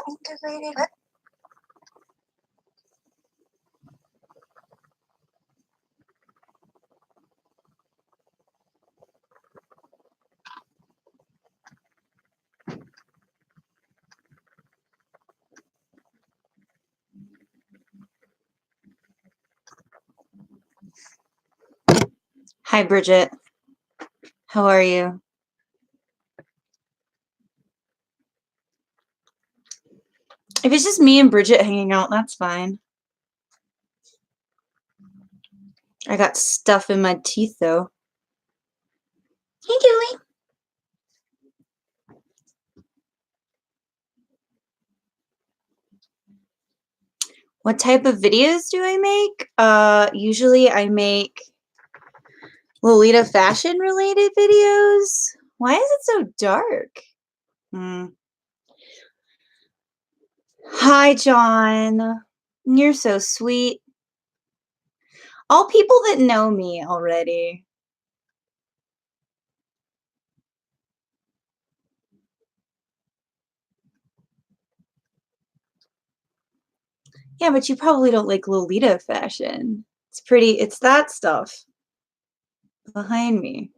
Integrated. Hi, Bridget. How are you? If it's just me and Bridget hanging out, that's fine. I got stuff in my teeth, though. Hey, Julie. What type of videos do I make? Usually I make Lolita fashion related videos. Why is it so dark? Hi, John. You're so sweet. All people that know me already. Yeah, but you probably don't like Lolita fashion. It's that stuff behind me.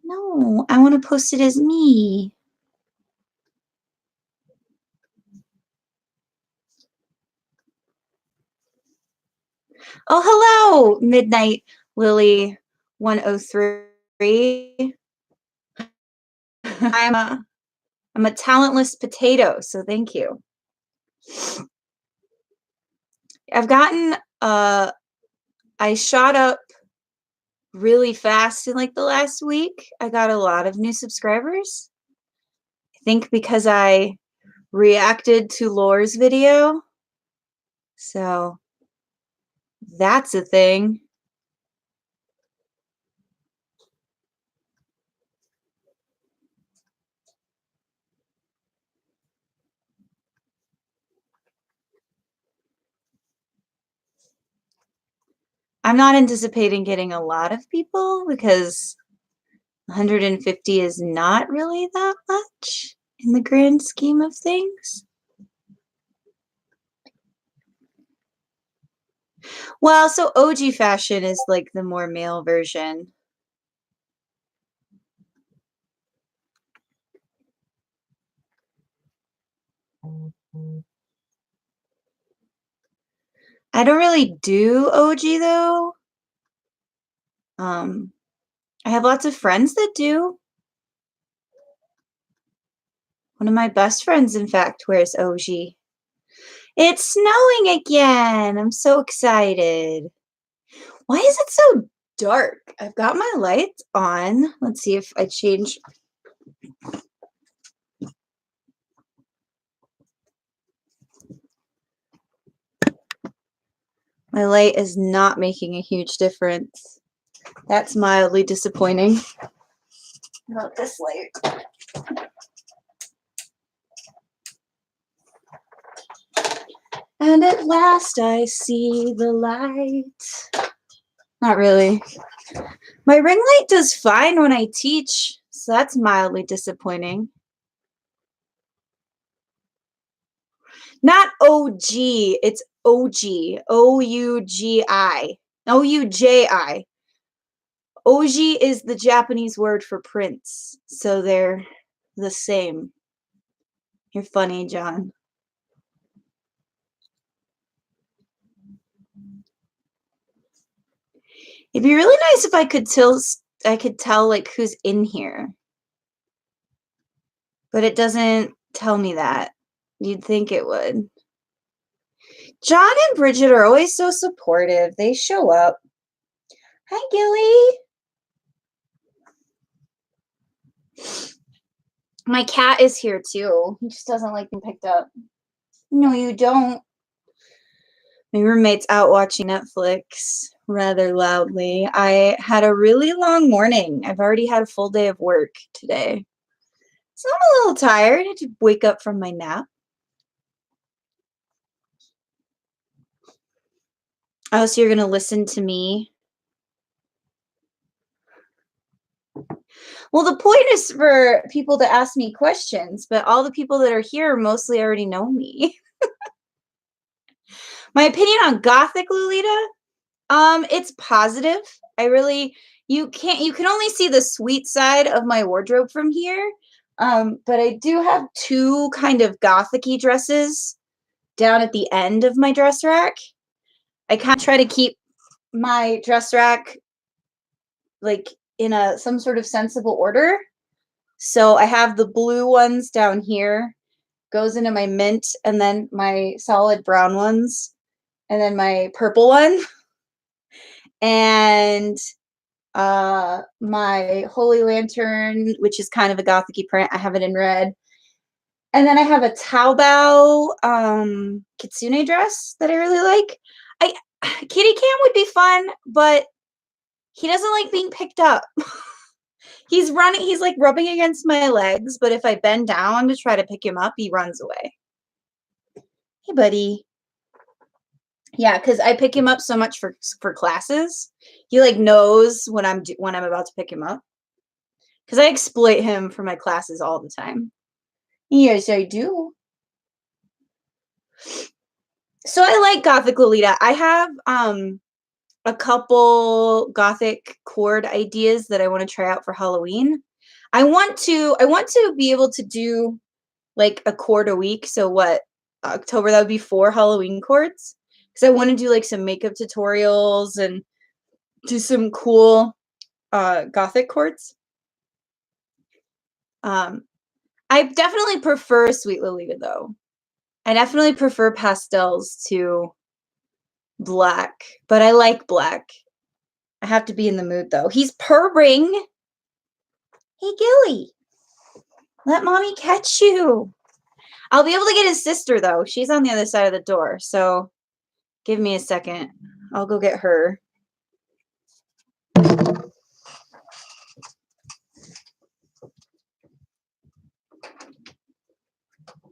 No, I want to post it as me. Oh, hello, Midnight Lily 103. I'm a talentless potato, so thank you. I've gotten I shot up really fast in like the last week. I got a lot of new subscribers. I think because I reacted to Lore's video. So that's a thing. I'm not anticipating getting a lot of people because 150 is not really that much in the grand scheme of things. Well, so OG fashion is like the more male version. I don't really do OG though. I have lots of friends that do. One of my best friends, in fact, wears OG. It's snowing again. I'm so excited. Why is it so dark? I've got my lights on. Let's see if I change. My light is not making a huge difference. That's mildly disappointing. Not this light. And at last I see the light. Not really. My ring light does fine when I teach, so that's mildly disappointing. Not OG, it's OG. O-U-G-I. O-U-J-I. OG is the Japanese word for prince, so they're the same. You're funny, John. It'd be really nice if I could tell like who's in here. But it doesn't tell me that. You'd think it would. John and Bridget are always so supportive. They show up. Hi, Gilly. My cat is here too. He just doesn't like being picked up. No, you don't. My roommate's out watching Netflix rather loudly. I had a really long morning. I've already had a full day of work today. So I'm a little tired. I had to wake up from my nap. Oh, so you're going to listen to me? Well, the point is for people to ask me questions, but all the people that are here mostly already know me. My opinion on Gothic Lolita, it's positive. You can only see the sweet side of my wardrobe from here. But I do have two kind of Gothic-y dresses down at the end of my dress rack. I kind of try to keep my dress rack like in some sort of sensible order. So I have the blue ones down here, goes into my mint, and then my solid brown ones, and then my purple one, and my Holy Lantern, which is kind of a Gothic-y print. I have it in red. And then I have a Taobao kitsune dress that I really like. Kitty Cam would be fun, but he doesn't like being picked up. He's like rubbing against my legs, but if I bend down to try to pick him up, he runs away. Hey, buddy. Yeah, because I pick him up so much for classes. He like knows when I'm about to pick him up. Because I exploit him for my classes all the time. Yes, I do. So I like Gothic Lolita. I have a couple Gothic cord ideas that I want to try out for Halloween. I want to be able to do like a cord a week. So what, October, that would be 4 Halloween cords. Because I want to do like some makeup tutorials and do some cool Gothic cords. I definitely prefer Sweet Lolita though. I definitely prefer pastels to black, but I like black. I have to be in the mood though. He's purring. Hey, Gilly. Let mommy catch you. I'll be able to get his sister though. She's on the other side of the door. So give me a second. I'll go get her.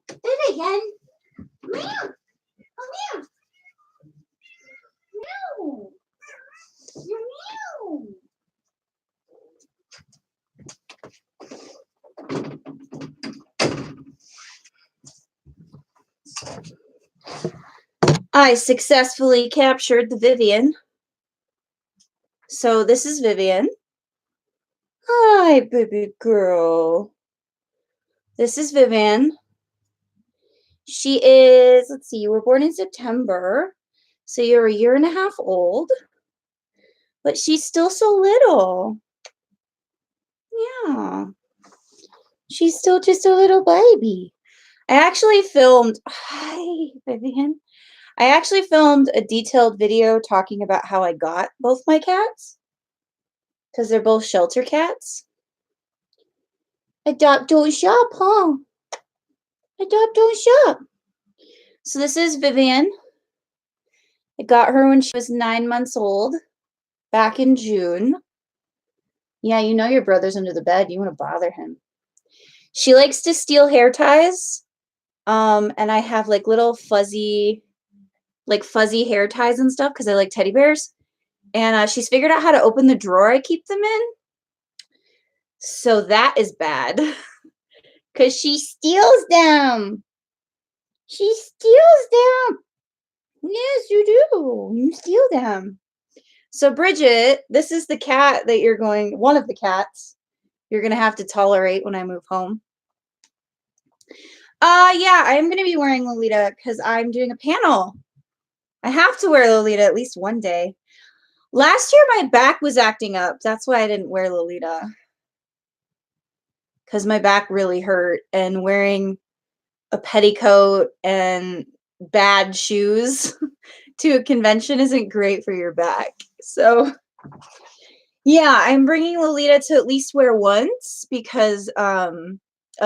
Did it again. Meow. Oh, meow. Meow. Meow. I successfully captured the Vivian. So this is Vivian. Hi, baby girl. This is Vivian. She is, let's see, you were born in September. So you're a 1.5 years old. But she's still so little. Yeah. She's still just a little baby. I actually filmed, hi, Vivian. I actually filmed a detailed video talking about how I got both my cats. Because they're both shelter cats. Adopt, don't shop, huh? Adopt, don't shop. So this is Vivian. I got her when she was 9 months old, back in June. Yeah, you know your brother's under the bed. You want to bother him. She likes to steal hair ties. And I have like little fuzzy hair ties and stuff because I like teddy bears. And she's figured out how to open the drawer I keep them in. So that is bad because she steals them. She steals them. Yes, you do. You steal them. So Bridget, this is the cat that one of the cats you're going to have to tolerate when I move home. Yeah, I'm going to be wearing Lolita because I'm doing a panel. I have to wear Lolita at least one day. Last year, my back was acting up. That's why I didn't wear Lolita. Because my back really hurt. And wearing a petticoat and bad shoes to a convention isn't great for your back. So yeah, I'm bringing Lolita to at least wear once because of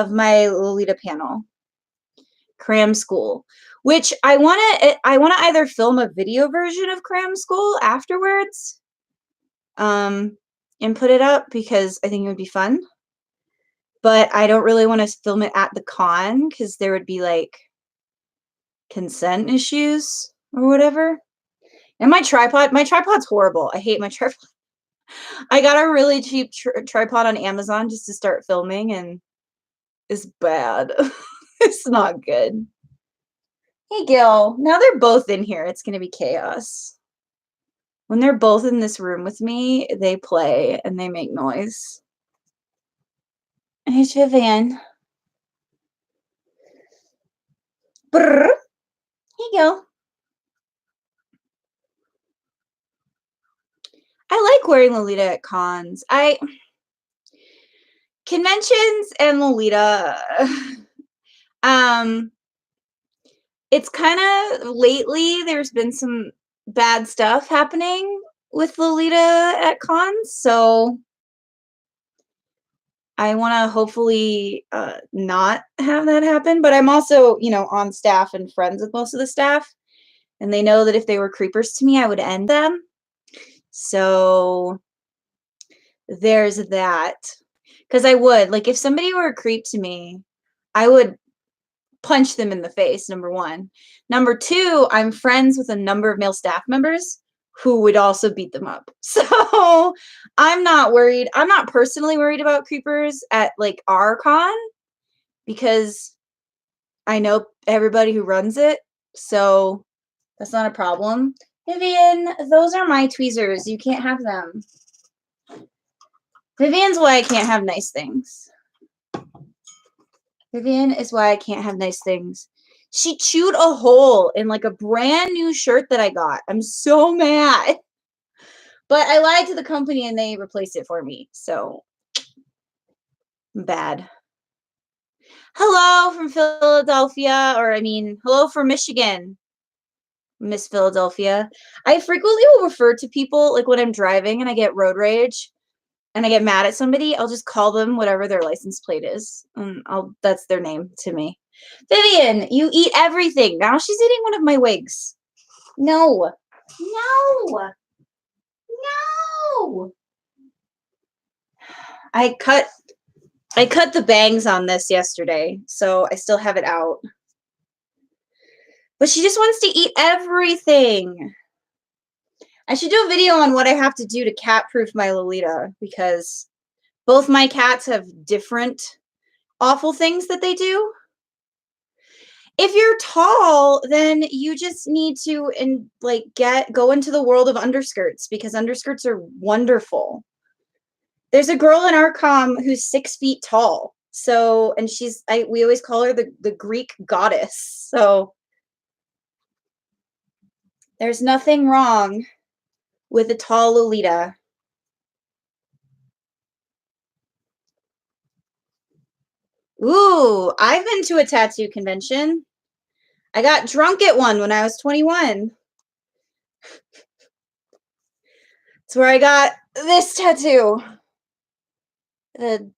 my Lolita panel, Cram School, which I want to either film a video version of Cram School afterwards, and put it up because I think it would be fun. But I don't really want to film it at the con because there would be like consent issues or whatever. And my tripod's horrible. I hate my tripod. I got a really cheap tripod on Amazon just to start filming, and it's bad. It's not good. Hey, Gil. Now they're both in here. It's going to be chaos. When they're both in this room with me, they play and they make noise. Hey, Vivian. Brrr. Hey, Gil. I like wearing Lolita at cons. Conventions and Lolita. It's kind of lately there's been some bad stuff happening with Lolita at cons, so I want to hopefully not have that happen. But I'm also, on staff and friends with most of the staff, and they know that if they were creepers to me, I would end them. So there's that. Because I would, like, if somebody were a creep to me, I would punch them in the face, number one. Number two, I'm friends with a number of male staff members who would also beat them up. So I'm not worried. I'm not personally worried about creepers at like our con because I know everybody who runs it. So that's not a problem. Vivian, those are my tweezers. You can't have them. Vivian's why I can't have nice things. Vivian is why I can't have nice things. She chewed a hole in like a brand new shirt that I got. I'm so mad. But I lied to the company and they replaced it for me. So bad. Hello from Philadelphia, or hello from Michigan, Miss Philadelphia. I frequently will refer to people like when I'm driving and I get road rage and I get mad at somebody, I'll just call them whatever their license plate is. That's their name to me. Vivian, you eat everything. Now she's eating one of my wigs. No. No. No. I cut the bangs on this yesterday, so I still have it out. But she just wants to eat everything. I should do a video on what I have to do to cat-proof my Lolita, because both my cats have different awful things that they do. If you're tall, then you just need to go into the world of underskirts, because underskirts are wonderful. There's a girl in our comm who's 6 feet tall. So, and we always call her the Greek goddess. So there's nothing wrong with a tall Lolita. Ooh, I've been to a tattoo convention. I got drunk at one when I was 21. It's where I got this tattoo. The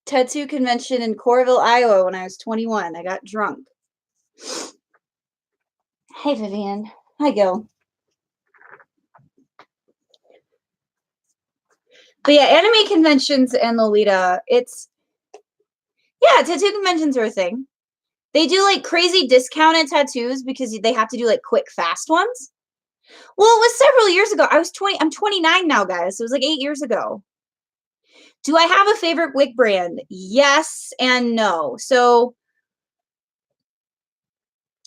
tattoo convention in Coralville, Iowa when I was 21. I got drunk. Hey, Vivian. Hi, Gil. But yeah, anime conventions and Lolita, tattoo conventions are a thing. They do like crazy discounted tattoos because they have to do like quick, fast ones. Well, it was several years ago. I'm 29 now, guys. So it was like 8 years ago. Do I have a favorite wig brand? Yes and no. So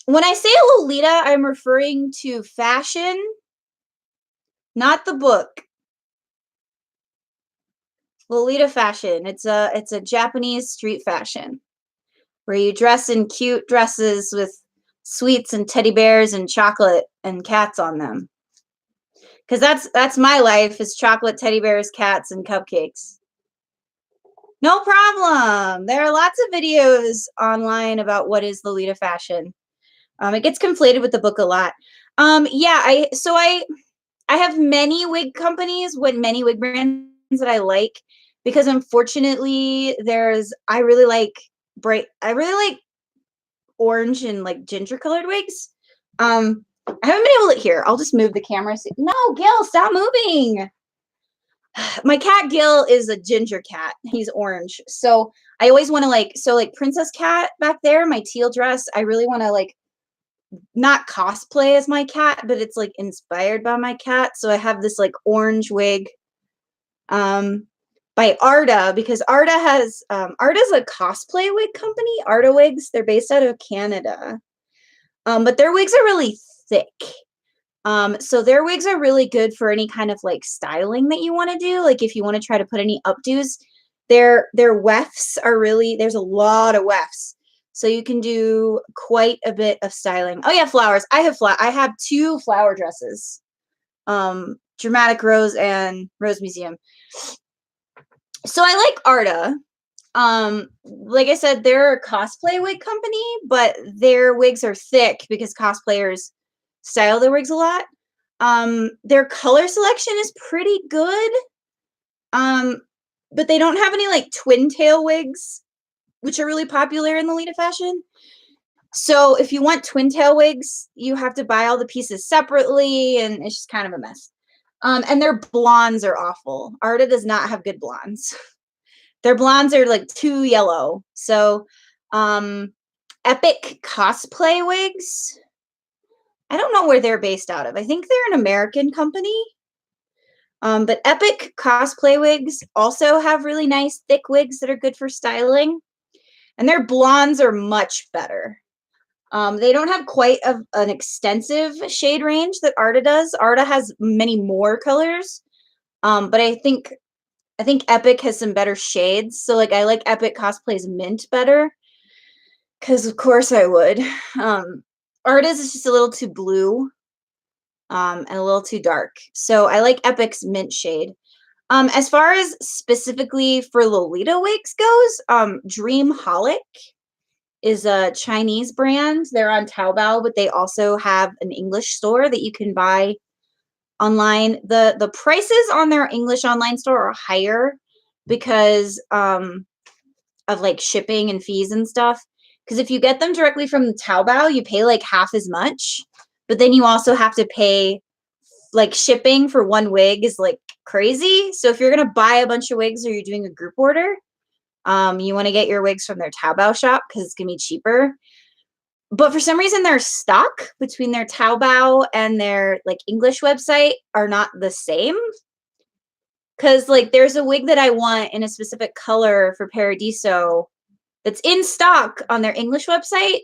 when I say Lolita, I'm referring to fashion, not the book. Lolita fashion. It's a Japanese street fashion where you dress in cute dresses with sweets and teddy bears and chocolate and cats on them. Because that's my life, is chocolate, teddy bears, cats, and cupcakes. No problem. There are lots of videos online about what is Lolita fashion. It gets conflated with the book a lot. Yeah, I have many wig companies with many wig brands that I like because unfortunately I really like I really like orange and like ginger colored wigs. I haven't been able to here. I'll just move the camera. No, Gil, stop moving. My cat Gil is a ginger cat. He's orange. So I always want to like Princess Cat back there, my teal dress. I really want to like not cosplay as my cat, but it's like inspired by my cat. So I have this like orange wig um by Arda because Arda's a cosplay wig company, Arda Wigs. They're based out of Canada. But their wigs are really thick. So their wigs are really good for any kind of like styling that you want to do. Like if you want to try to put any updos, their wefts are really there's a lot of wefts. So you can do quite a bit of styling. Oh yeah, flowers. I have two flower dresses. Dramatic Rose and Rose Museum. So I like Arda. Like I said, they're a cosplay wig company, but their wigs are thick because cosplayers style their wigs a lot. Their color selection is pretty good. But they don't have any like twin tail wigs, which are really popular in Lolita fashion. So if you want twin tail wigs, you have to buy all the pieces separately, and it's just kind of a mess. And their blondes are awful. Arda does not have good blondes. Their blondes are like too yellow. So, Epic Cosplay Wigs. I don't know where they're based out of. I think they're an American company. But Epic Cosplay Wigs also have really nice thick wigs that are good for styling. And their blondes are much better. They don't have quite an extensive shade range that Arda does. Arda has many more colors. But I think Epic has some better shades. So like I like Epic Cosplay's mint better. Cause of course I would. Arda's is just a little too blue. And a little too dark. So I like Epic's mint shade. As far as specifically for Lolita wigs goes, Dreamholic is a Chinese brand. They're on Taobao, but they also have an English store that you can buy online. The prices on their English online store are higher because of like shipping and fees and stuff. Because if you get them directly from Taobao, you pay like half as much, but then you also have to pay like shipping for one wig is like crazy. So if you're gonna buy a bunch of wigs or you're doing a group order, you want to get your wigs from their Taobao shop because it's gonna be cheaper. But for some reason, their stock between their Taobao and their like English website are not the same. Cause like there's a wig that I want in a specific color for Paradiso that's in stock on their English website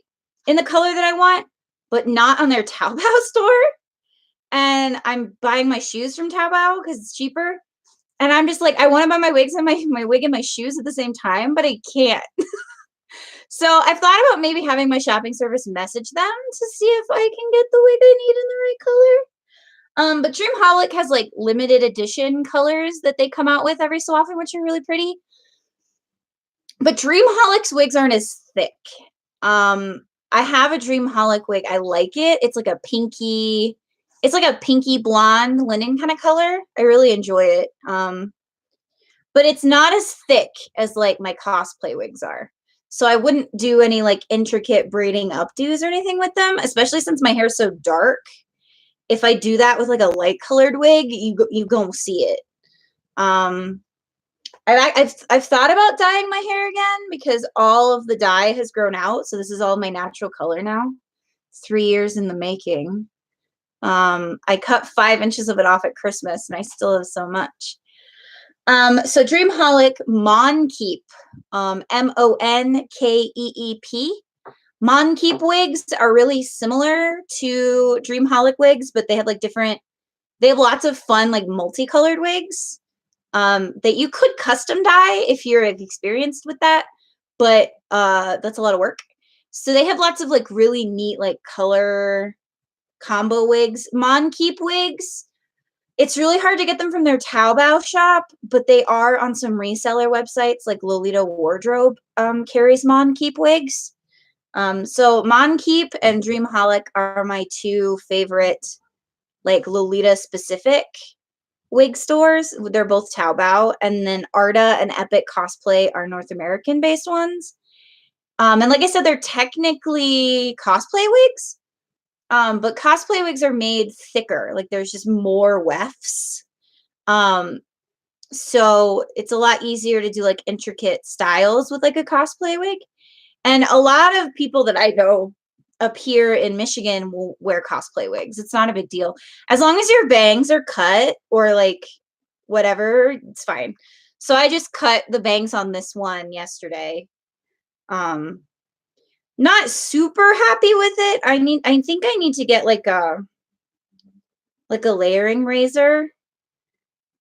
in the color that I want, but not on their Taobao store. And I'm buying my shoes from Taobao because it's cheaper. And I'm just like, I want to buy my wigs and my wig and my shoes at the same time, but I can't. So I've thought about maybe having my shopping service message them to see if I can get the wig I need in the right color. But Dreamholic has like limited edition colors that they come out with every so often, which are really pretty. But Dreamholic's wigs aren't as thick. I have a Dreamholic wig. I like it. It's like a pinky blonde linen kind of color. I really enjoy it. But it's not as thick as like my cosplay wigs are. So I wouldn't do any like intricate braiding updos or anything with them, especially since my hair's so dark. If I do that with like a light colored wig, you gonna see it. I've thought about dyeing my hair again because all of the dye has grown out. So this is all my natural color now. 3 years in the making. I cut 5 inches of it off at Christmas and I still have so much. So Dreamholic Monkeep, Monkeep. Monkeep wigs are really similar to Dreamholic wigs, but they have like they have lots of fun, like multicolored wigs that you could custom dye if you're experienced with that, but that's a lot of work. So they have lots of like really neat like color combo wigs. Monkeep wigs It's really hard to get them from their Taobao shop, but they are on some reseller websites like Lolita Wardrobe carries Mon Keep wigs. So Mon Keep and Dreamholic are my two favorite, like Lolita specific wig stores. They're both Taobao, and then Arta and Epic Cosplay are North American based ones. And like I said, they're technically cosplay wigs, but cosplay wigs are made thicker. Like there's just more wefts. So it's a lot easier to do like intricate styles with like a cosplay wig. And a lot of people that I know up here in Michigan will wear cosplay wigs. It's not a big deal. As long as your bangs are cut or like whatever, it's fine. So I just cut the bangs on this one yesterday. Not super happy with it. I think I need to get like a layering razor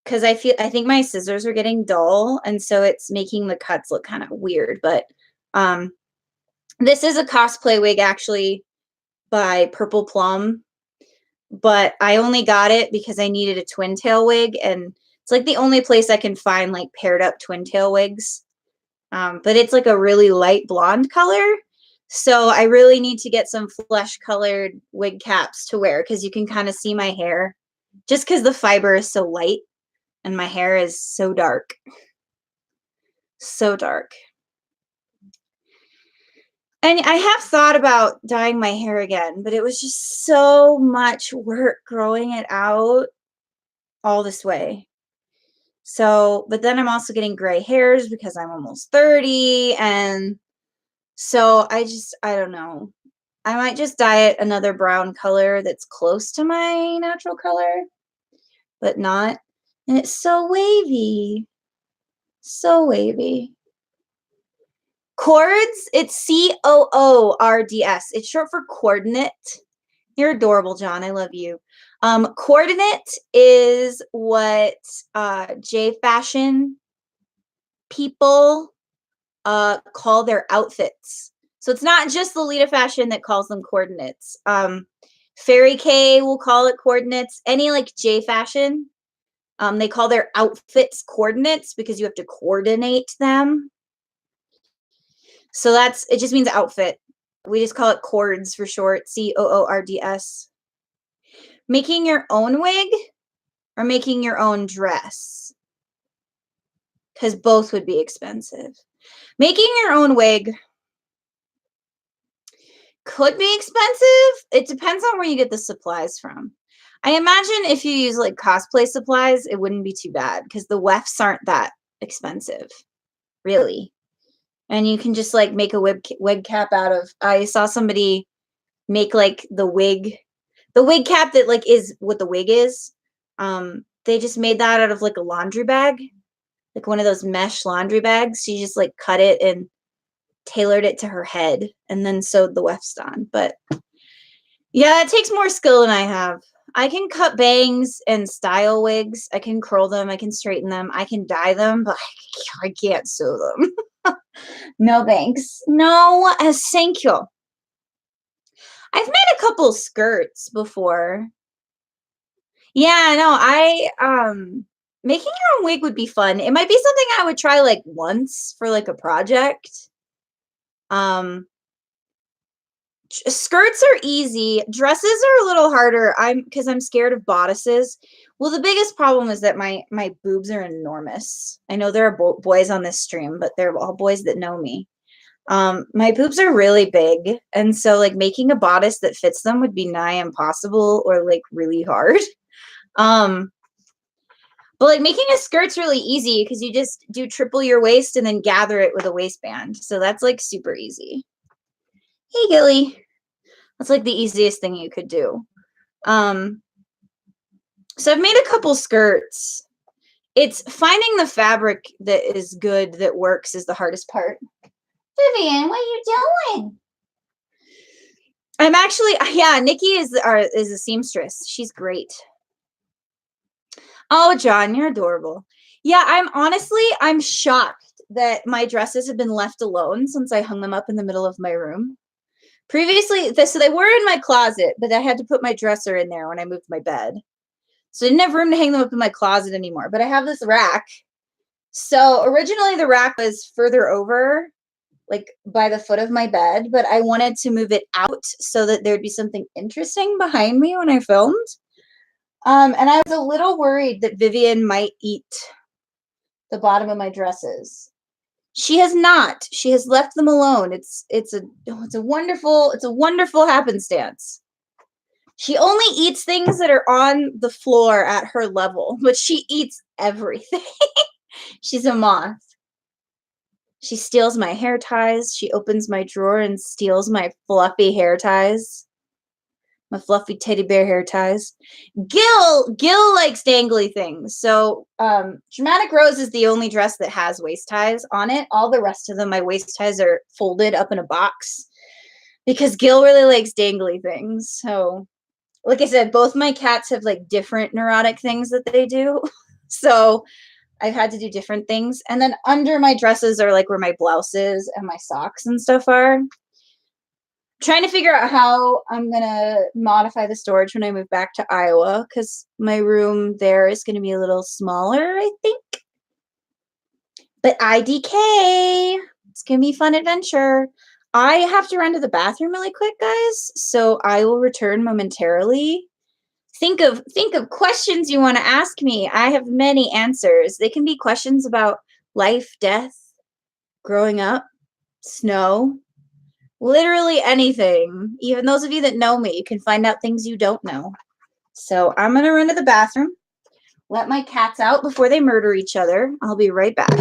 because I think my scissors are getting dull, and so it's making the cuts look kind of weird. But this is a cosplay wig actually by Purple Plum, but I only got it because I needed a twin tail wig, and it's like the only place I can find like paired up twin tail wigs. But it's like a really light blonde color. So I really need to get some flesh colored wig caps to wear because you can kind of see my hair just because the fiber is so light and my hair is so dark. So dark. And I have thought about dyeing my hair again, but it was just so much work growing it out all this way. So, but then I'm also getting gray hairs because I'm almost 30. And so I don't know. I might just dye it another brown color that's close to my natural color, but not. And it's so wavy. So wavy. Cords, it's COORDS. It's short for coordinate. You're adorable, John. I love you. Coordinate is what J fashion people call their outfits. So it's not just Lolita Fashion that calls them coordinates. Fairy K will call it coordinates. Any like J Fashion, they call their outfits coordinates because you have to coordinate them. So it just means outfit. We just call it cords for short, COORDS. Making your own wig or making your own dress? Because both would be expensive. Making your own wig could be expensive. It depends on where you get the supplies from. I imagine if you use like cosplay supplies, it wouldn't be too bad because the wefts aren't that expensive, really. And you can just like make a wig cap out of. I saw somebody make like the wig cap that like is what the wig is. They just made that out of like a laundry bag, like one of those mesh laundry bags. She just like cut it and tailored it to her head and then sewed the wefts on. But yeah, it takes more skill than I have. I can cut bangs and style wigs. I can curl them. I can straighten them. I can dye them, but I can't sew them. No thanks. No, thank you. I've made a couple skirts before. Yeah, no, making your own wig would be fun. It might be something I would try like once for like a project. Skirts are easy. Dresses are a little harder. Because I'm scared of bodices. Well, the biggest problem is that my boobs are enormous. I know there are boys on this stream, but they're all boys that know me. My boobs are really big, and so like making a bodice that fits them would be nigh impossible or like really hard. But like making a skirt's really easy because you just do triple your waist and then gather it with a waistband. So that's like super easy. Hey, Gilly. That's like the easiest thing you could do. So I've made a couple skirts. It's finding the fabric that is good, that works, is the hardest part. Vivian, what are you doing? I'm actually, yeah, Nikki is a seamstress. She's great. Oh, John, you're adorable. Yeah, I'm shocked that my dresses have been left alone since I hung them up in the middle of my room. Previously, so they were in my closet, but I had to put my dresser in there when I moved my bed. So I didn't have room to hang them up in my closet anymore, but I have this rack. So originally the rack was further over, like by the foot of my bed, but I wanted to move it out so that there'd be something interesting behind me when I filmed. And I was a little worried that Vivian might eat the bottom of my dresses. She has not. She has left them alone. It's a wonderful happenstance. She only eats things that are on the floor at her level, but she eats everything. She's a moth. She steals my hair ties. She opens my drawer and steals my fluffy hair ties. My fluffy teddy bear hair ties. Gil likes dangly things. So Dramatic Rose is the only dress that has waist ties on it. All the rest of them, my waist ties are folded up in a box because Gil really likes dangly things. So like I said, both my cats have like different neurotic things that they do. So I've had to do different things. And then under my dresses are like where my blouses and my socks and stuff are. Trying to figure out how I'm gonna modify the storage when I move back to Iowa, because my room there is gonna be a little smaller, I think. But IDK, it's gonna be a fun adventure. I have to run to the bathroom really quick, guys, so I will return momentarily. Think of questions you want to ask me. I have many answers. They can be questions about life, death, growing up, snow, literally anything. Even those of you that know me, you can find out things you don't know. So I'm going to run to the bathroom, let my cats out before they murder each other. I'll be right back.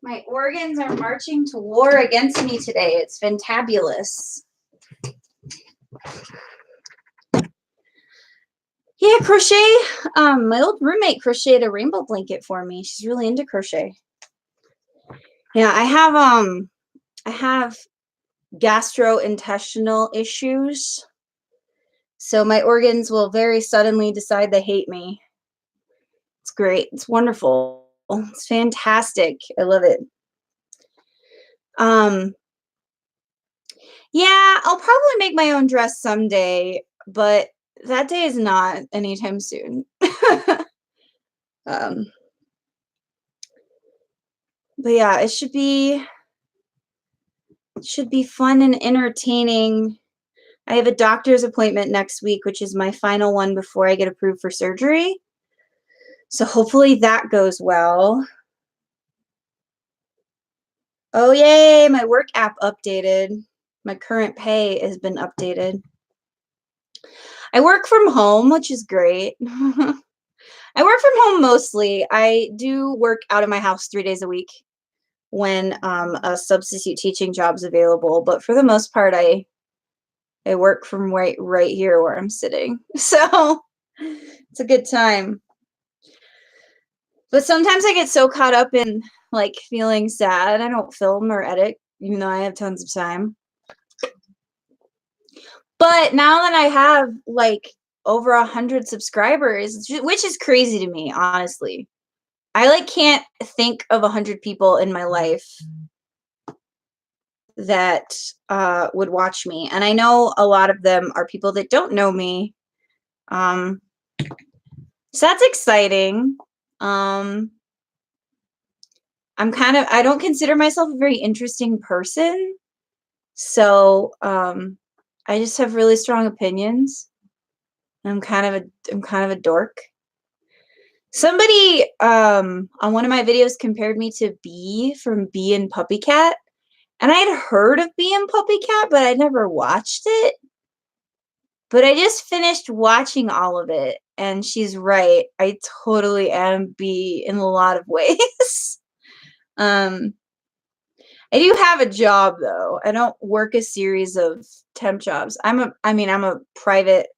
My organs are marching to war against me today. It's fantabulous. Yeah, crochet. My old roommate crocheted a rainbow blanket for me. She's really into crochet. Yeah, I have gastrointestinal issues. So my organs will very suddenly decide they hate me. It's great. It's wonderful. It's fantastic. I love it. Yeah, I'll probably make my own dress someday, but that day is not anytime soon. um, but yeah, it should be fun and entertaining I have a doctor's appointment next week, which is my final one before I get approved for surgery. So hopefully that goes well. Oh, yay, my work app updated. My current pay has been updated. I work from home, which is great. I work from home mostly. I do work out of my house 3 days a week when a substitute teaching job's available, but for the most part, I work from right here where I'm sitting. So it's a good time. But sometimes I get so caught up in like feeling sad, I don't film or edit, even though I have tons of time. But now that I have like over 100 subscribers, which is crazy to me, honestly. I like can't think of 100 people in my life that would watch me, and I know a lot of them are people that don't know me. So that's exciting. I don't consider myself a very interesting person, so I just have really strong opinions. I'm kind of a dork. Somebody on one of my videos compared me to Bee from Bee and Puppy Cat. And I had heard of Bee and Puppy Cat, but I never watched it. But I just finished watching all of it, and she's right. I totally am Bee in a lot of ways. I do have a job though. I don't work a series of temp jobs. I'm a private,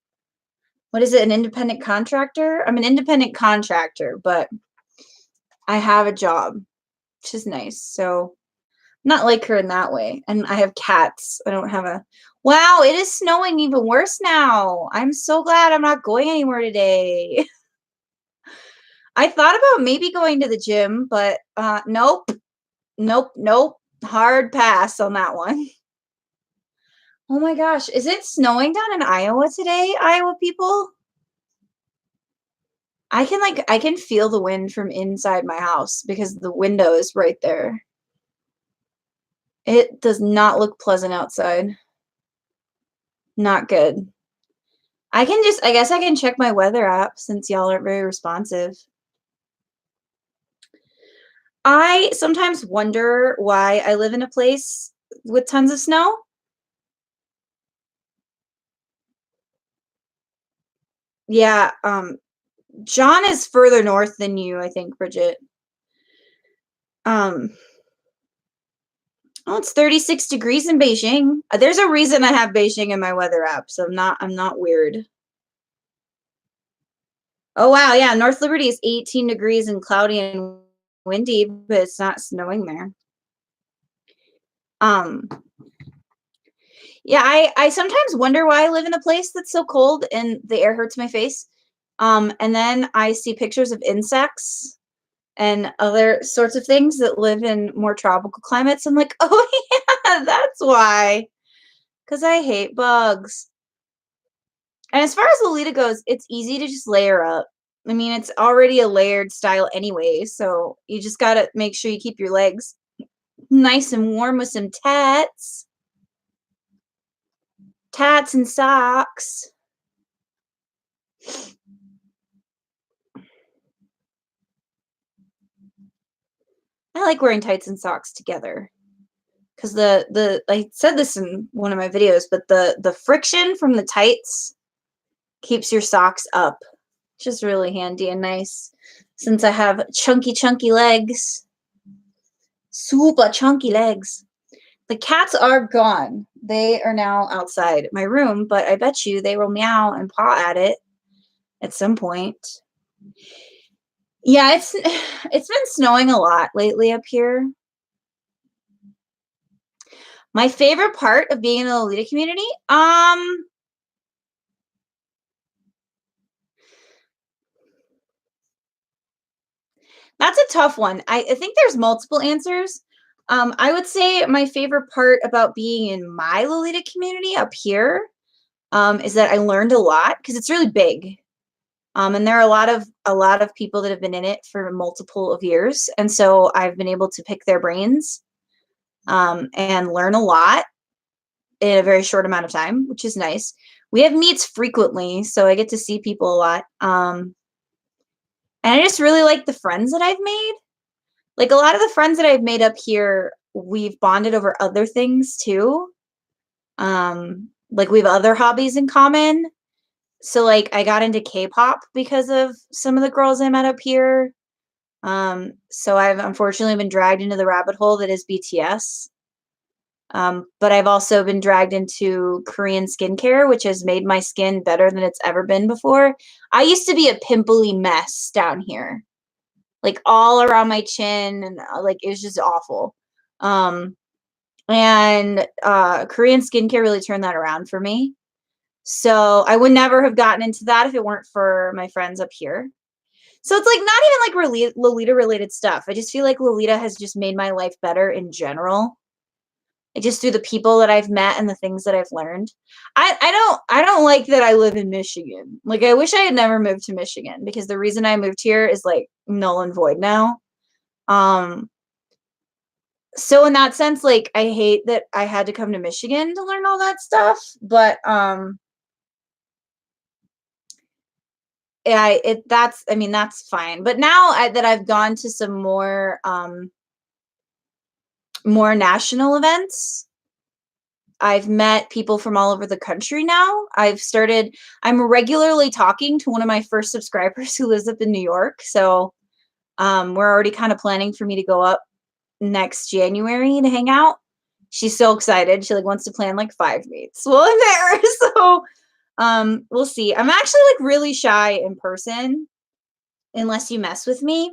what is it, an independent contractor? I'm an independent contractor, but I have a job, which is nice. So not like her in that way. And I have cats. I don't have a. Wow, it is snowing even worse now. I'm so glad I'm not going anywhere today. I thought about maybe going to the gym, but nope. Nope, nope. Hard pass on that one. Oh my gosh, is it snowing down in Iowa today, Iowa people? I can feel the wind from inside my house because the window is right there. It does not look pleasant outside. Not good. I guess I can check my weather app since y'all aren't very responsive. I sometimes wonder why I live in a place with tons of snow. Yeah, John is further north than you, I think, Bridget. Um, oh, it's 36 degrees in Beijing. There's a reason I have Beijing in my weather app, so I'm not weird. Oh wow, yeah, North Liberty is 18 degrees and cloudy and windy, but it's not snowing there. Yeah, I sometimes wonder why I live in a place that's so cold and the air hurts my face. And then I see pictures of insects and other sorts of things that live in more tropical climates. I'm like, oh yeah, that's why. Because I hate bugs. And as far as Lolita goes, it's easy to just layer up. I mean, it's already a layered style anyway, so you just gotta make sure you keep your legs nice and warm with some tats. Tats and socks. I like wearing tights and socks together because the I said this in one of my videos, but the friction from the tights keeps your socks up, which is really handy and nice since I have chunky legs, super chunky legs. The cats are gone. They are now outside my room, but I bet you they will meow and paw at it at some point. Yeah, it's been snowing a lot lately up here. My favorite part of being in the Lolita community, that's a tough one. I think there's multiple answers. I would say my favorite part about being in my Lolita community up here is that I learned a lot because it's really big. And there are a lot of people that have been in it for multiple of years, and so I've been able to pick their brains and learn a lot. in a very short amount of time, which is nice. We have meets frequently, so I get to see people a lot. And I just really like the friends that I've made. Like a lot of the friends that I've made up here, we've bonded over other things too. Like we have other hobbies in common. So like I got into K-pop because of some of the girls I met up here. So I've unfortunately been dragged into the rabbit hole that is BTS. But I've also been dragged into Korean skincare, which has made my skin better than it's ever been before. I used to be a pimply mess down here, like all around my chin, and like it was just awful. Um, and Korean skincare really turned that around for me. So I would never have gotten into that if it weren't for my friends up here. So it's like not even like Lolita related stuff. I just feel like Lolita has just made my life better in general. Just through the people that I've met and the things that I've learned. I don't like that I live in Michigan. Like I wish I had never moved to Michigan because the reason I moved here is like null and void now. Um so in that sense, like I hate that I had to come to Michigan to learn all that stuff, but yeah, that's I mean that's fine. But now that I've gone to some more national events, I've met people from all over the country now. I'm regularly talking to one of my first subscribers who lives up in New York. So we're already kind of planning for me to go up next January to hang out. She's so excited. She like wants to plan like 5 meets while I'm there. So we'll see. I'm actually like really shy in person unless you mess with me.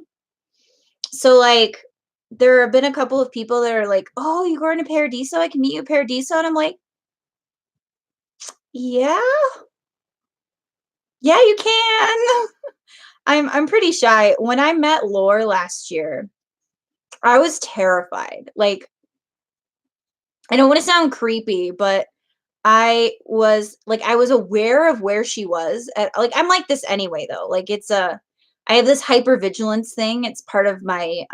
So like there have been a couple of people that are like, "Oh, you going to Paradiso? I can meet you at Paradiso." And I'm like, "Yeah, yeah, you can." I'm pretty shy. When I met Lore last year, I was terrified. Like, I don't want to sound creepy, but I was aware of where she was at, like I'm like this anyway though. Like I have this hypervigilance thing. It's part of my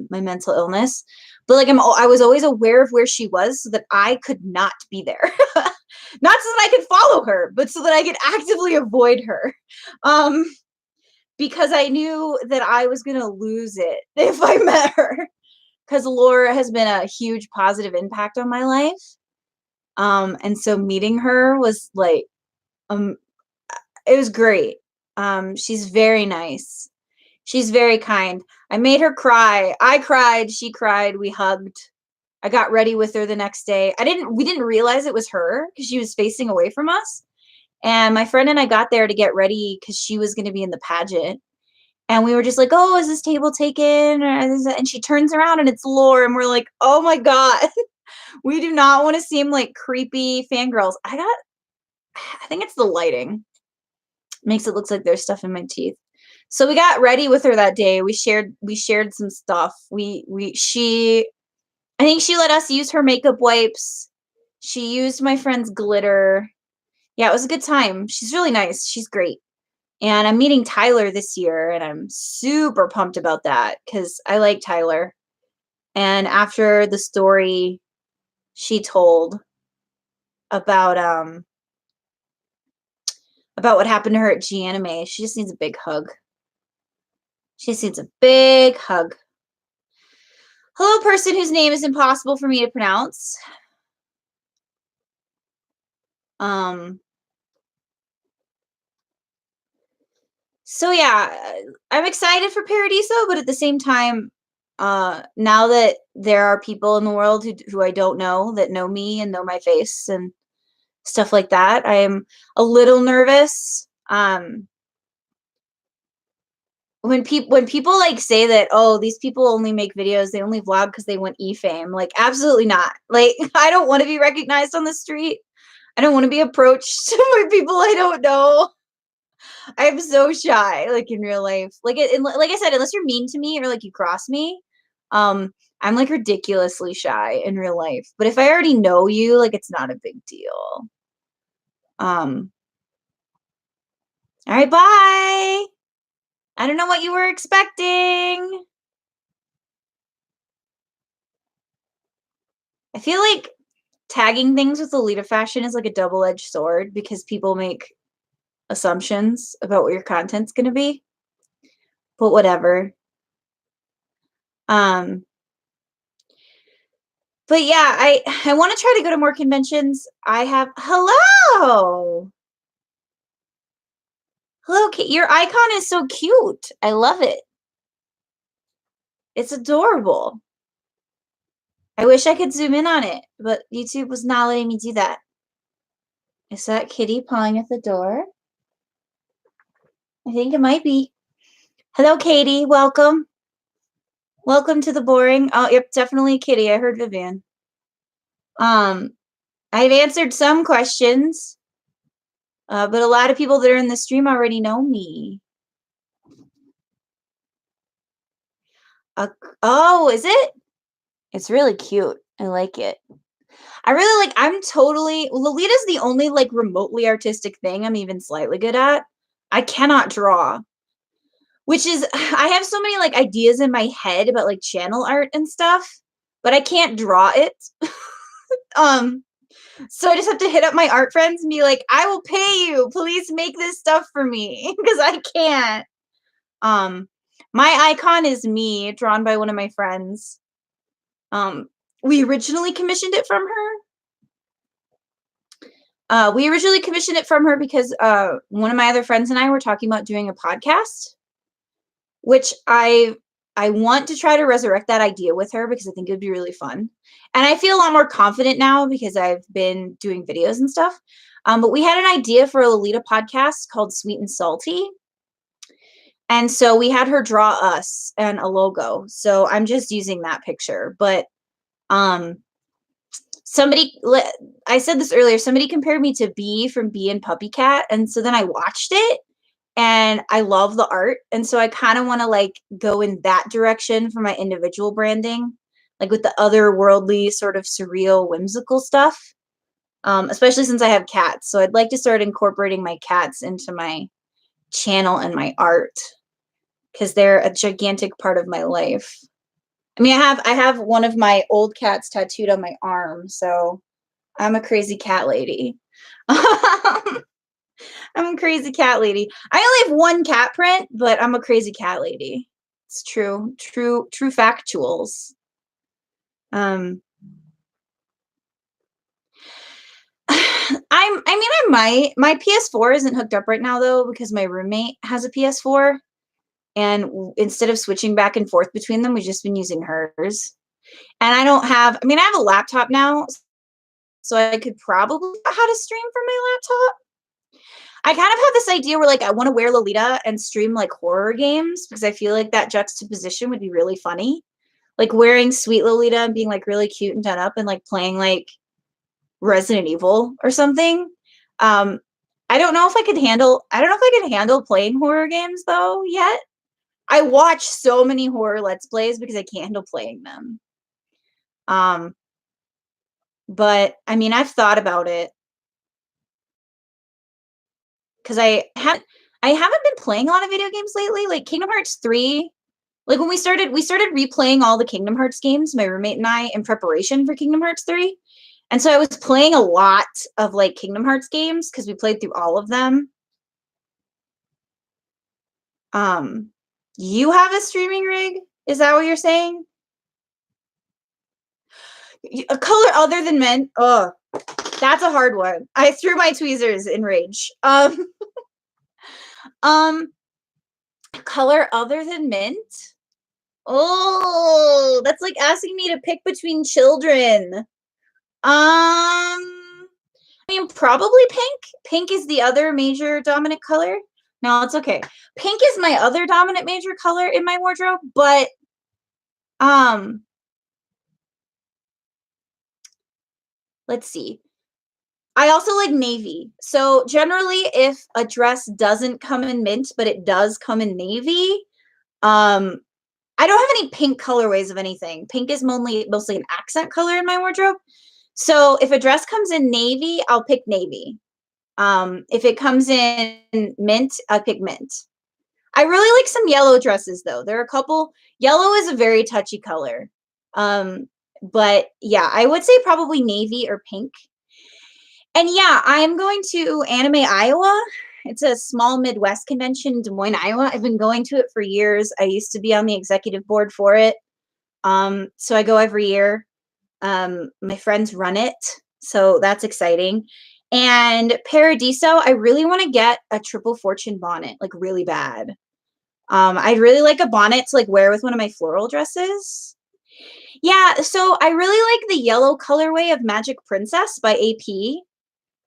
mental illness. But like I was always aware of where she was so that I could not be there. Not so that I could follow her, but so that I could actively avoid her. Um because I knew that I was going to lose it if I met her. Because Laura has been a huge positive impact on my life. And so meeting her was like, um, it was great. She's very nice. She's very kind. I made her cry. I cried. She cried. We hugged. I got ready with her the next day. We didn't realize it was her because she was facing away from us. And my friend and I got there to get ready because she was going to be in the pageant. And we were just like, "Oh, is this table taken?" And she turns around and it's Lore, and we're like, "Oh my god, we do not want to seem like creepy fangirls." I think it's the lighting makes it look like there's stuff in my teeth. So we got ready with her that day. We shared some stuff. I think she let us use her makeup wipes. She used my friend's glitter. Yeah, it was a good time. She's really nice. She's great. And I'm meeting Tyler this year, and I'm super pumped about that because I like Tyler. And after the story she told about about what happened to her at G Anime, she just needs a big hug. She just needs a big hug. Hello, person whose name is impossible for me to pronounce. Um. So yeah, I'm excited for Paradiso, but at the same time, now that there are people in the world who I don't know that know me and know my face and stuff like that, I am a little nervous. When people like say that, oh, these people only make videos, they only vlog because they want e-fame, like absolutely not. Like I don't want to be recognized on the street. I don't want to be approached by people I don't know. I'm so shy, like in real life. Like I said, unless you're mean to me or like you cross me, I'm like ridiculously shy in real life. But if I already know you, like it's not a big deal. Um, all right, bye. I don't know what you were expecting. I feel like tagging things with Lolita fashion is like a double-edged sword because people make assumptions about what your content's gonna be. But whatever. Um, but yeah, I want to try to go to more conventions. I have hello. Hello, Kate. Your icon is so cute. I love it. It's adorable. I wish I could zoom in on it, but YouTube was not letting me do that. Is that Kitty pawing at the door? I think it might be. Hello, Katie. Welcome. Welcome to the boring. Oh, yep, definitely Kitty. I heard Vivian. I've answered some questions, but a lot of people that are in the stream already know me. Oh, is it? It's really cute. I like it. I really like, Lolita's the only like remotely artistic thing I'm even slightly good at. I cannot draw, which is, I have so many like ideas in my head about like channel art and stuff, but I can't draw it. So I just have to hit up my art friends and be like, I will pay you, please make this stuff for me, because I can't. My icon is me, drawn by one of my friends. We originally commissioned it from her. Because one of my other friends and I were talking about doing a podcast, which I want to try to resurrect that idea with her because I think it would be really fun. And I feel a lot more confident now because I've been doing videos and stuff. But we had an idea for a Lolita podcast called Sweet and Salty. And so we had her draw us and a logo. So I'm just using that picture. But I said this earlier, somebody compared me to Bee from Bee and Puppy Cat. And so then I watched it and I love the art. And so I kind of want to like go in that direction for my individual branding, like with the otherworldly sort of surreal, whimsical stuff, especially since I have cats. So I'd like to start incorporating my cats into my channel and my art because they're a gigantic part of my life. I mean, I have one of my old cats tattooed on my arm, so I'm a crazy cat lady. I'm a crazy cat lady. I only have one cat print, but I'm a crazy cat lady. It's true factuals. I might. My PS4 isn't hooked up right now though because my roommate has a PS4, and instead of switching back and forth between them, we've just been using hers. And I have a laptop now, so I could probably figure out how to stream from my laptop. I kind of have this idea where like I want to wear Lolita and stream like horror games because I feel like that juxtaposition would be really funny. Like wearing sweet Lolita and being like really cute and done up and like playing like Resident Evil or something. I don't know if I could handle playing horror games though yet. I watch so many horror Let's Plays because I can't handle playing them. But I mean, I've thought about it because I haven't been playing a lot of video games lately. Like Kingdom Hearts 3, like when we started replaying all the Kingdom Hearts games, my roommate and I, in preparation for Kingdom Hearts 3. And so I was playing a lot of like Kingdom Hearts games because we played through all of them. You have a streaming rig? Is that what you're saying? A color other than mint? Oh, that's a hard one. I threw my tweezers in rage. Color other than mint? Oh, that's like asking me to pick between children. I mean, probably pink. Pink is the other major dominant color. No, it's okay. Pink is my other dominant major color in my wardrobe, but let's see. I also like navy. So generally if a dress doesn't come in mint, but it does come in navy, I don't have any pink colorways of anything. Pink is mostly an accent color in my wardrobe. So if a dress comes in navy, I'll pick navy. If it comes in mint, I'll pick mint. I really like some yellow dresses though. There are a couple. Yellow is a very touchy color. But yeah, I would say probably navy or pink. And yeah, I'm going to Anime Iowa. It's a small Midwest convention in Des Moines, Iowa. I've been going to it for years. I used to be on the executive board for it. So I go every year. My friends run it, so that's exciting. And Paradiso, I really want to get a triple fortune bonnet, like really bad. I'd really like a bonnet to like wear with one of my floral dresses. Yeah, so I really like the yellow colorway of Magic Princess by AP.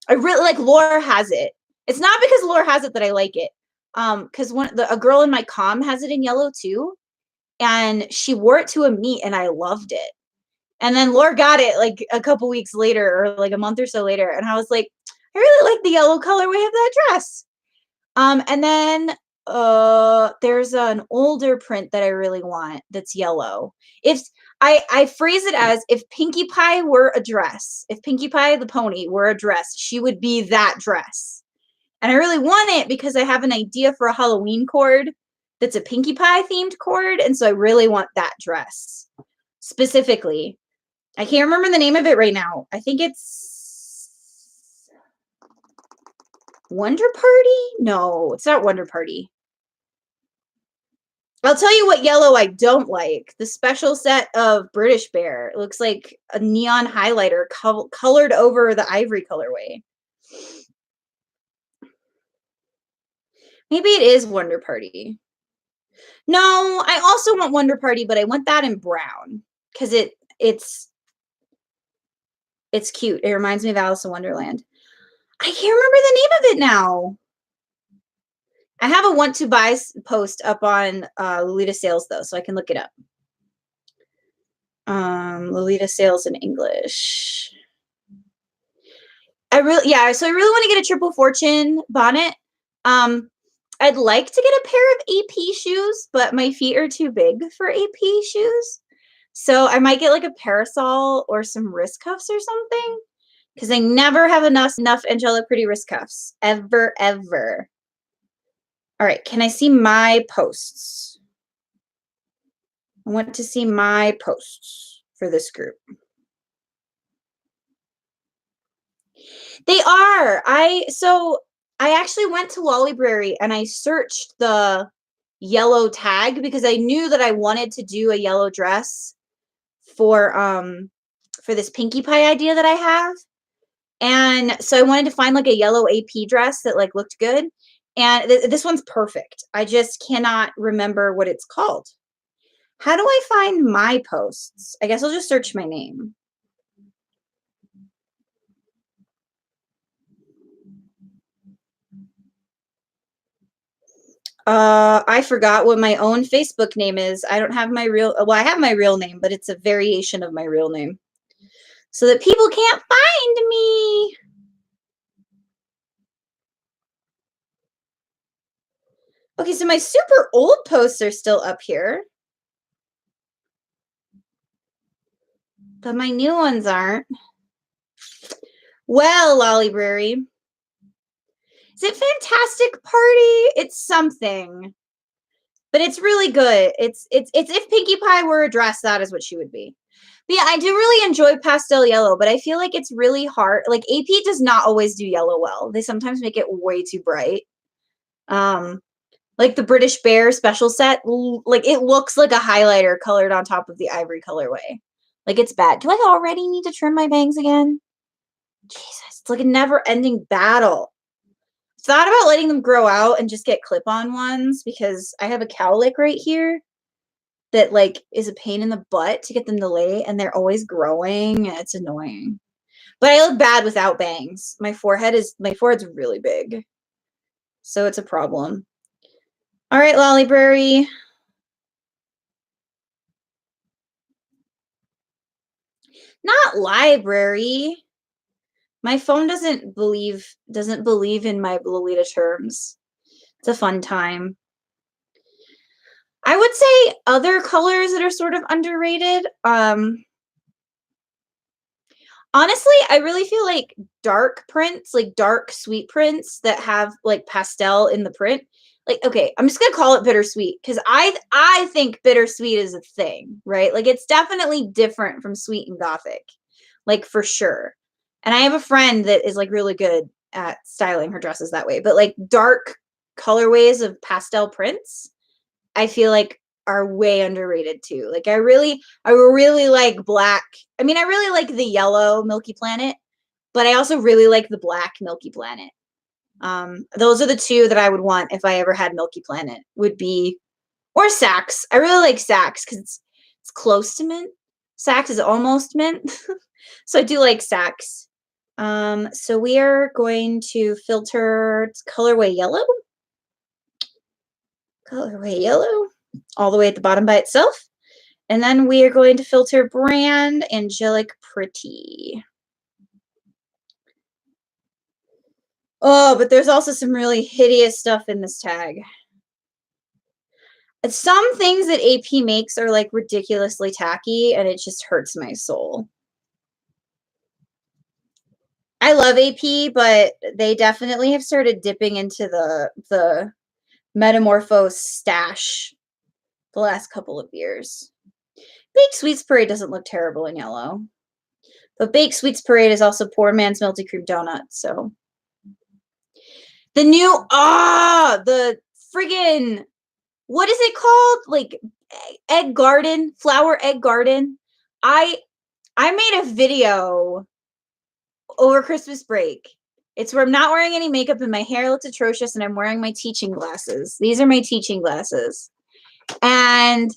I really like Lore has it. It's not because Lore has it that I like it. Because a girl in my comm has it in yellow too, and she wore it to a meet, and I loved it. And then Lore got it like a couple weeks later, or like a month or so later, and I was like, I really like the yellow colorway of that dress. And then there's an older print that I really want that's yellow. If I phrase it as if Pinkie Pie were a dress, if Pinkie Pie the pony were a dress, she would be that dress. And I really want it because I have an idea for a Halloween cord that's a Pinkie Pie themed cord, and so I really want that dress specifically. I can't remember the name of it right now. I think it's Wonder Party? No, it's not Wonder Party. I'll tell you what yellow I don't like. The special set of British Bear. It looks like a neon highlighter colored over the ivory colorway. Maybe it is Wonder Party. No, I also want Wonder Party, but I want that in brown because it's cute. It reminds me of Alice in Wonderland. I can't remember the name of it now. I have a want to buy post up on Lolita sales though, so I can look it up. Lolita sales in English. So I really want to get a triple fortune bonnet. I'd like to get a pair of AP shoes, but my feet are too big for AP shoes. So I might get like a parasol or some wrist cuffs or something. Because I never have enough Angelic Pretty wrist cuffs. Ever, ever. All right, can I see my posts? I want to see my posts for this group. They are. I actually went to Lollibrary and I searched the yellow tag because I knew that I wanted to do a yellow dress for this Pinkie Pie idea that I have. And so I wanted to find like a yellow AP dress that like looked good. And this one's perfect. I just cannot remember what it's called. How do I find my posts? I guess I'll just search my name. I forgot what my own Facebook name is. I don't have my real, well, I have my real name, but it's a variation of my real name so that people can't find me. Okay, so my super old posts are still up here, but my new ones aren't. Well, Lollibrary. Is it Fantastic Party? It's something. But it's really good. It's if Pinkie Pie were a dress, that is what she would be. But yeah, I do really enjoy pastel yellow, but I feel like it's really hard. Like AP does not always do yellow well. They sometimes make it way too bright. Like the British Bear special set, like it looks like a highlighter colored on top of the ivory colorway. Like it's bad. Do I already need to trim my bangs again? Jesus, it's like a never-ending battle. Thought about letting them grow out and just get clip-on ones because I have a cowlick right here that like is a pain in the butt to get them to lay, and they're always growing and it's annoying. But I look bad without bangs. My forehead's really big. So it's a problem. All right, Lollibrary. Not library. My phone doesn't believe in my Lolita terms. It's a fun time. I would say other colors that are sort of underrated. Honestly, I really feel like dark prints, like dark sweet prints that have like pastel in the print, like, okay, I'm just gonna call it bittersweet because I think bittersweet is a thing, right? Like it's definitely different from sweet and gothic, like for sure. And I have a friend that is like really good at styling her dresses that way, but like dark colorways of pastel prints, I feel like are way underrated too. Like I really like black. I mean, I really like the yellow Milky Planet, but I also really like the black Milky Planet. Those are the two that I would want if I ever had Milky Planet. Would be or Sax. I really like Sax because it's close to mint. Sax is almost mint, so I do like Sax. So we are going to filter colorway yellow, all the way at the bottom by itself, and then we are going to filter brand angelic pretty. Oh, but there's also some really hideous stuff in this tag. Some things that AP makes are like ridiculously tacky and it just hurts my soul. I love AP, but they definitely have started dipping into the Metamorphose stash the last couple of years. Baked Sweets Parade doesn't look terrible in yellow. But Baked Sweets Parade is also poor man's melty cream donut, so. The new, the friggin', what is it called? Like egg garden, flower egg garden. I made a video over Christmas break. It's where I'm not wearing any makeup and my hair looks atrocious and I'm wearing my teaching glasses. These are my teaching glasses. And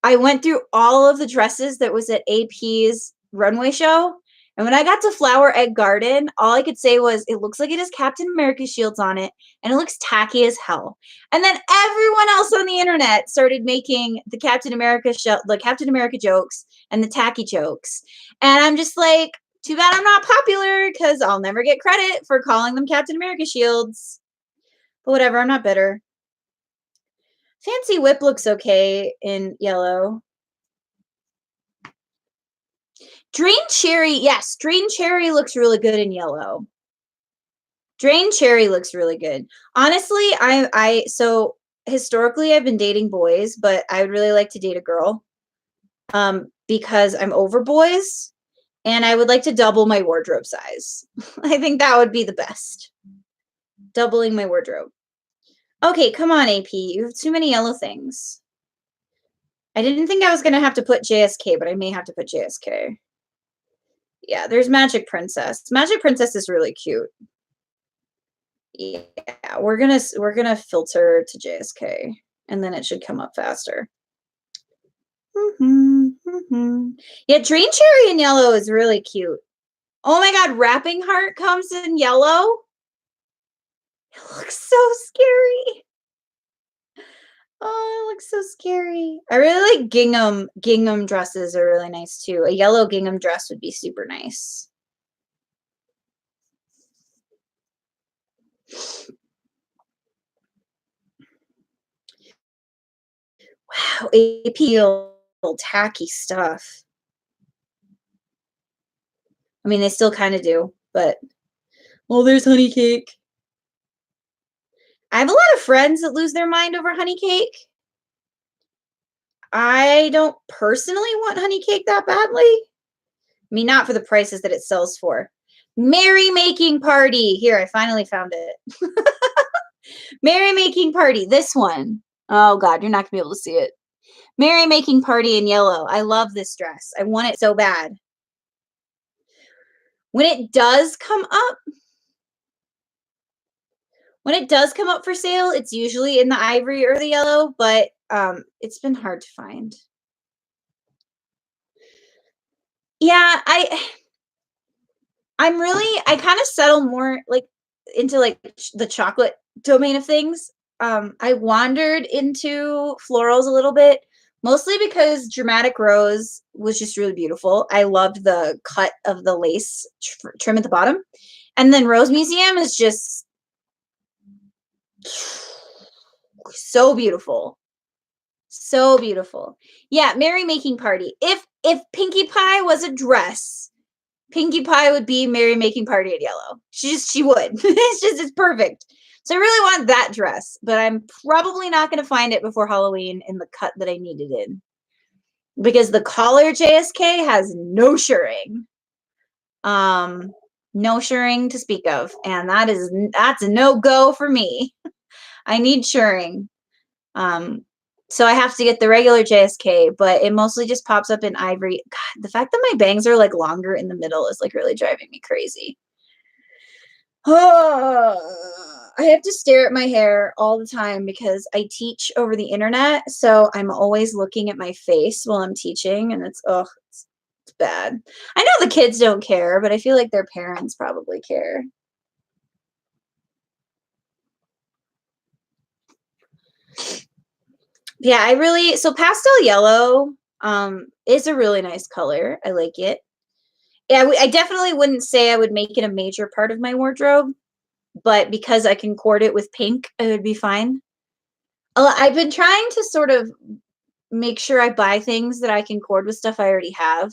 I went through all of the dresses that was at AP's runway show. And when I got to Flower Egg Garden, all I could say was, it looks like it has Captain America shields on it, and it looks tacky as hell. And then everyone else on the internet started making the Captain America jokes and the tacky jokes. And I'm just like, too bad I'm not popular because I'll never get credit for calling them Captain America shields. But whatever, I'm not bitter. Fancy Whip looks okay in yellow. Drain Cherry, yes, Drain Cherry looks really good in yellow. Drain Cherry looks really good. Honestly, so historically I've been dating boys, but I would really like to date a girl. Because I'm over boys and I would like to double my wardrobe size. I think that would be the best. Doubling my wardrobe. Okay, come on, AP. You have too many yellow things. I didn't think I was going to have to put JSK, but I may have to put JSK. Yeah, there's Magic Princess. Magic Princess is really cute. Yeah, we're gonna filter to JSK, and then it should come up faster. Yeah, Drain Cherry in yellow is really cute. Oh my god, Wrapping Heart comes in yellow. It looks so scary. Oh, it looks so scary. I really like gingham. Gingham dresses are really nice too. A yellow gingham dress would be super nice. Wow, AP tacky stuff. I mean, they still kind of do, but oh, there's honey cake. I have a lot of friends that lose their mind over honey cake. I don't personally want honey cake that badly. I mean, not for the prices that it sells for. Merry Making Party. Here, I finally found it. Merry Making Party. This one. Oh, God, you're not going to be able to see it. Merry Making Party in yellow. I love this dress. I want it so bad. When it does come up for sale, it's usually in the ivory or the yellow, but it's been hard to find. Yeah, I kind of settle more like into like the chocolate domain of things. I wandered into florals a little bit, mostly because Dramatic Rose was just really beautiful. I loved the cut of the lace trim at the bottom. And then Rose Museum is just so beautiful. So beautiful. Yeah, Merry Making Party. If Pinkie Pie was a dress, Pinkie Pie would be Mary making party in yellow. She would. It's perfect. So I really want that dress, but I'm probably not going to find it before Halloween in the cut that I need it in. Because the collar JSK has no shirring. No shirring to speak of, and that's a no-go for me. I need shirring. So I have to get the regular JSK, but it mostly just pops up in ivory. God, the fact that my bangs are like longer in the middle is like really driving me crazy. I have to stare at my hair all the time because I teach over the internet, so I'm always looking at my face while I'm teaching, and it's bad. I know the kids don't care, but I feel like their parents probably care. Yeah, so pastel yellow is a really nice color. I like it. Yeah, I definitely wouldn't say I would make it a major part of my wardrobe, but because I can cord it with pink, it would be fine. I've been trying to sort of make sure I buy things that I can cord with stuff I already have.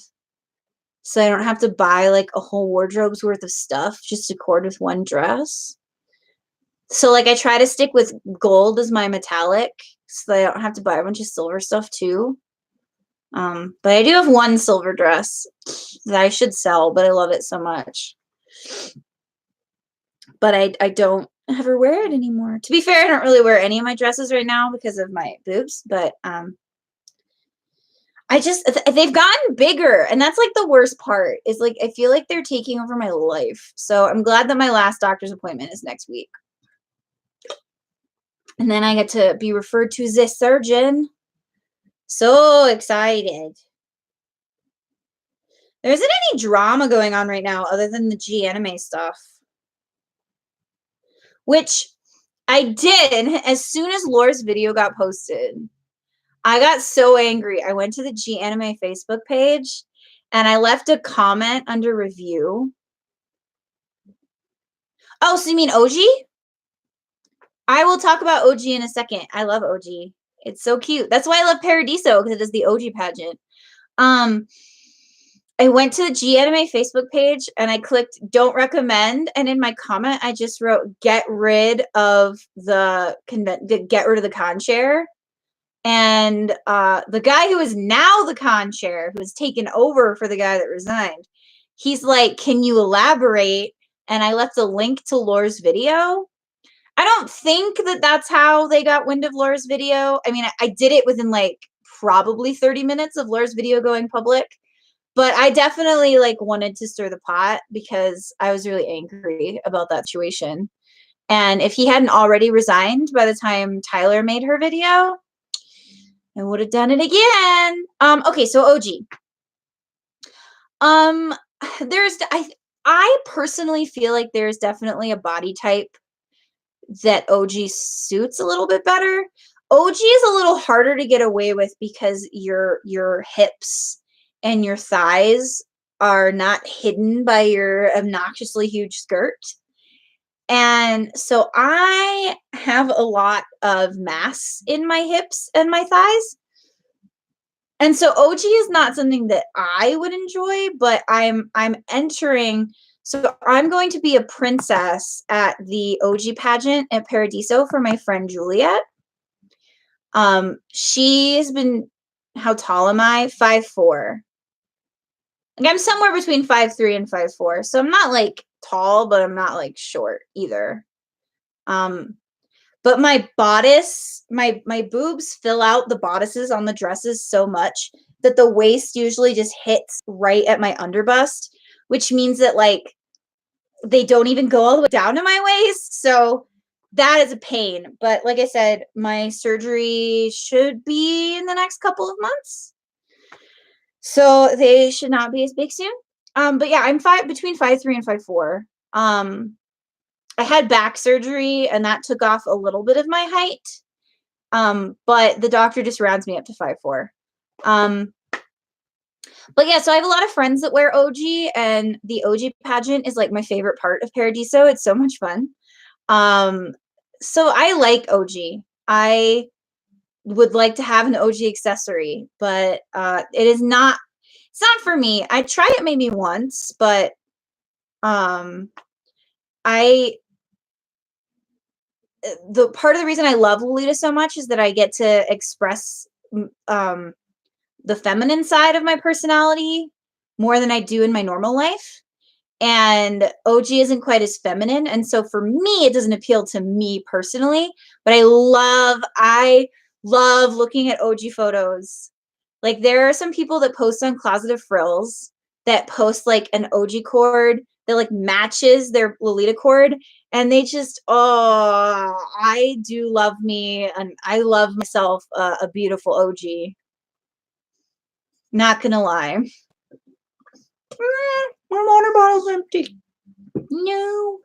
So I don't have to buy like a whole wardrobe's worth of stuff just to cord with one dress. So like I try to stick with gold as my metallic so that I don't have to buy a bunch of silver stuff too. But I do have one silver dress that I should sell, but I love it so much. But I don't ever wear it anymore. To be fair, I don't really wear any of my dresses right now because of my boobs, but they've gotten bigger, and that's like the worst part is like I feel like they're taking over my life. So I'm glad that my last doctor's appointment is next week. And then I get to be referred to the surgeon. So excited. There isn't any drama going on right now other than the G anime stuff. Which I did as soon as Laura's video got posted. I got so angry. I went to the G Anime Facebook page and I left a comment under review. Oh, so you mean OG? I will talk about OG in a second. I love OG. It's so cute. That's why I love Paradiso, because it is the OG pageant. I went to the G Anime Facebook page and I clicked don't recommend, and in my comment I just wrote get rid of the con chair. And the guy who is now the con chair, who has taken over for the guy that resigned, he's like, can you elaborate? And I left a link to Laura's video. I don't think that that's how they got wind of Laura's video. I mean, I did it within like probably 30 minutes of Laura's video going public. But I definitely like wanted to stir the pot because I was really angry about that situation. And if he hadn't already resigned by the time Tyler made her video, I would have done it again. Okay, so OG. I personally feel like there's definitely a body type that OG suits a little bit better. OG is a little harder to get away with because your hips and your thighs are not hidden by your obnoxiously huge skirt. And so I have a lot of mass in my hips and my thighs. And so OG is not something that I would enjoy, but I'm entering. So I'm going to be a princess at the OG pageant at Paradiso for my friend Juliet. She has been, how tall am I? 5'4". Like I'm somewhere between 5'3" and 5'4". So I'm not like tall, but I'm not like short either. But my bodice, my boobs fill out the bodices on the dresses so much that the waist usually just hits right at my underbust, which means that like they don't even go all the way down to my waist. So that is a pain. But like I said, my surgery should be in the next couple of months. So they should not be as big soon. But yeah, I'm between 5'3" and 5'4". I had back surgery and that took off a little bit of my height. But the doctor just rounds me up to 5'4". But yeah, so I have a lot of friends that wear OG, and the OG pageant is like my favorite part of Paradiso. It's so much fun. So I like OG. I would like to have an OG accessory, but it's It's not for me. I tried it maybe once, but um I the part of the reason I love Lolita so much is that I get to express the feminine side of my personality more than I do in my normal life. And OG isn't quite as feminine, and so for me, it doesn't appeal to me personally. But I love looking at OG photos. Like there are some people that post on Closet of Frills that post like an OG cord that like matches their Lolita cord, and they just I do love me, and I love myself a beautiful OG. Not gonna lie. My water bottle's empty. No.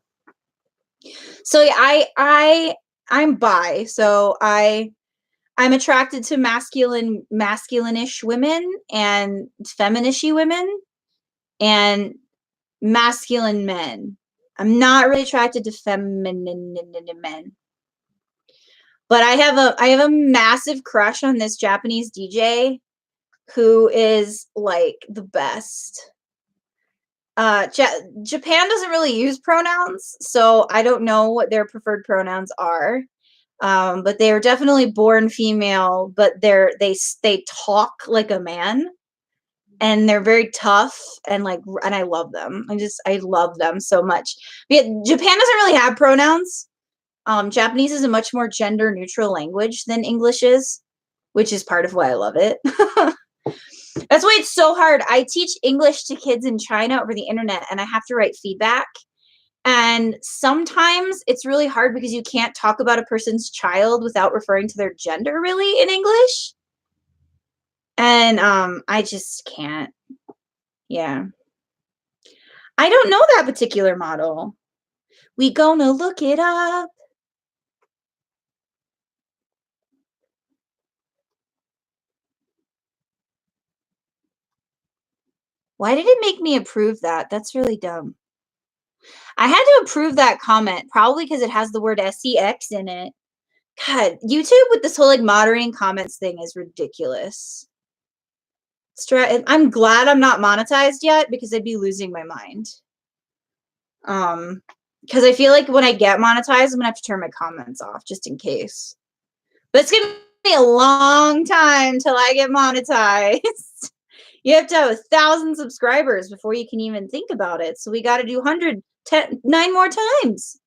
So yeah, I'm bi. So I'm attracted to masculine-ish women and feministy women and masculine men. I'm not really attracted to feminine men. But I have a massive crush on this Japanese DJ who is like the best. Japan doesn't really use pronouns, so I don't know what their preferred pronouns are. But they are definitely born female, but they talk like a man, and they're very tough and and I love them. I love them so much. But yeah, Japan doesn't really have pronouns. Japanese is a much more gender neutral language than English is, which is part of why I love it. That's why it's so hard. I teach English to kids in China over the internet, and I have to write feedback. And sometimes it's really hard because you can't talk about a person's child without referring to their gender really in English. And I just can't. Yeah. I don't know that particular model. We gonna look it up. Why did it make me approve that? That's really dumb. I had to approve that comment, probably because it has the word sex in it. God, YouTube with this whole like moderating comments thing is ridiculous. I'm glad I'm not monetized yet because I'd be losing my mind. Because I feel like when I get monetized, I'm gonna have to turn my comments off just in case. But it's gonna be a long time till I get monetized. You have to have 1,000 subscribers before you can even think about it. So we got to do 9 more times.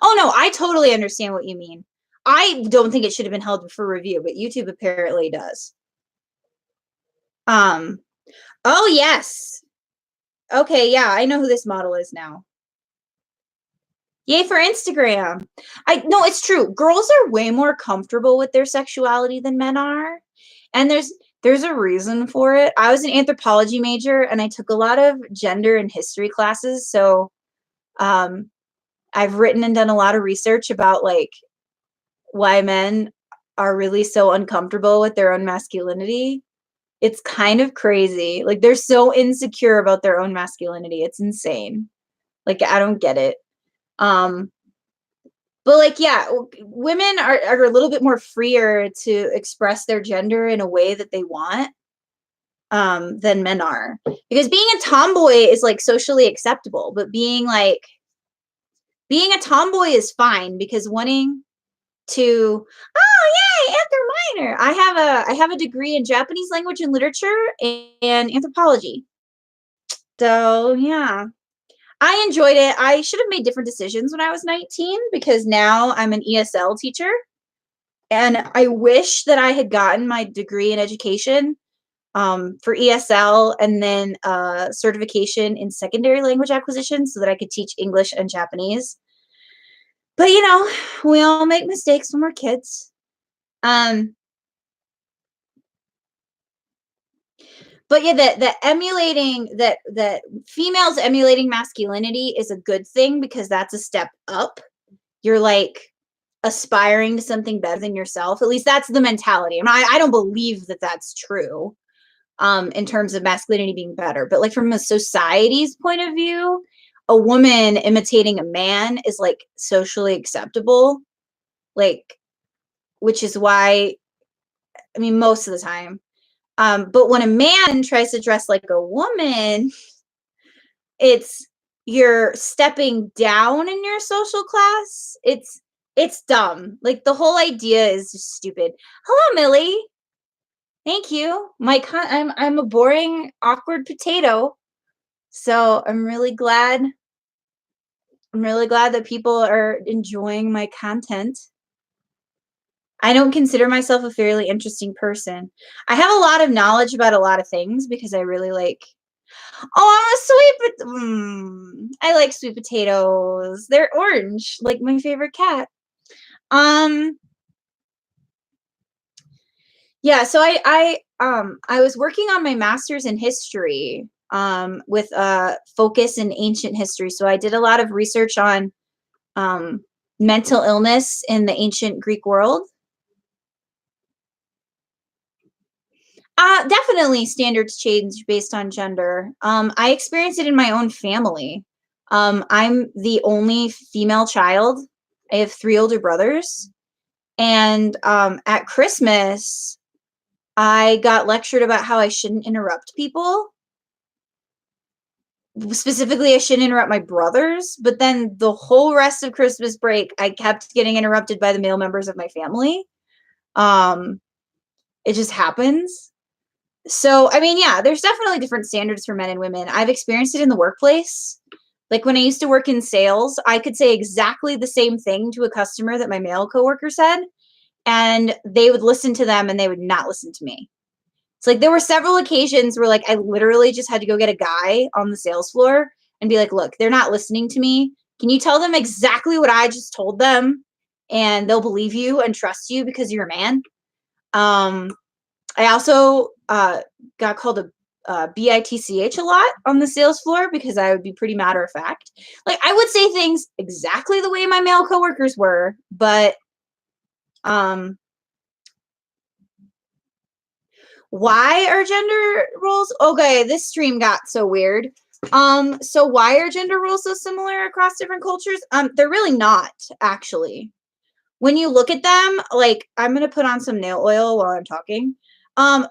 Oh no, I totally understand what you mean. I don't think it should have been held for review, but YouTube apparently does. Oh yes. Okay, yeah, I know who this model is now. Yay for Instagram. I no, it's true. Girls are way more comfortable with their sexuality than men are. And there's a reason for it. I was an anthropology major and I took a lot of gender and history classes, so um I've written and done a lot of research about like why men are really so uncomfortable with their own masculinity. It's kind of crazy. Like they're so insecure about their own masculinity. It's insane. Like I don't get it. Um but like yeah, women are a little bit more freer to express their gender in a way that they want than men are. Because being a tomboy is like socially acceptable, but being a tomboy is fine because wanting to yay after minor I have a degree in Japanese language and literature and anthropology, so yeah, I enjoyed it. I should have made different decisions when I was 19 because now I'm an ESL teacher, and I wish that I had gotten my degree in education for ESL and then certification in secondary language acquisition so that I could teach English and Japanese. But we all make mistakes when we're kids. Um, but yeah, that females emulating masculinity is a good thing because that's a step up. You're like aspiring to something better than yourself. At least that's the mentality. And I don't believe that that's true in terms of masculinity being better. But like from a society's point of view, a woman imitating a man is like socially acceptable, like, which is why, I mean, most of the time. But when a man tries to dress like a woman, it's you're stepping down in your social class. It's dumb. Like the whole idea is just stupid. Hello, Millie. Thank you. I'm a boring, awkward potato. So I'm really glad that people are enjoying my content. I don't consider myself a fairly interesting person. I have a lot of knowledge about a lot of things because I really like. Oh, I'm a I like sweet potatoes. They're orange, like my favorite cat. Um, yeah, so I was working on my master's in history, with a focus in ancient history. So I did a lot of research on um mental illness in the ancient Greek world. Definitely standards change based on gender. I experienced it in my own family. I'm the only female child. I have three older brothers. And at Christmas, I got lectured about how I shouldn't interrupt people. Specifically, I shouldn't interrupt my brothers. But then the whole rest of Christmas break, I kept getting interrupted by the male members of my family. Um, it just happens. So, I mean, yeah, there's definitely different standards for men and women. I've experienced it in the workplace. Like when I used to work in sales, I could say exactly the same thing to a customer that my male coworker said, and they would listen to them and they would not listen to me. It's like there were several occasions where like I literally just had to go get a guy on the sales floor and be like, "Look, they're not listening to me. Can you tell them exactly what I just told them and they'll believe you and trust you because you're a man?" Um I also got called a bitch a lot on the sales floor because I would be pretty matter of fact. Like I would say things exactly the way my male coworkers were, but um, why are gender roles? Okay, this stream got so weird. So why are gender roles so similar across different cultures? They're really not actually. When you look at them, like I'm gonna put on some nail oil while I'm talking.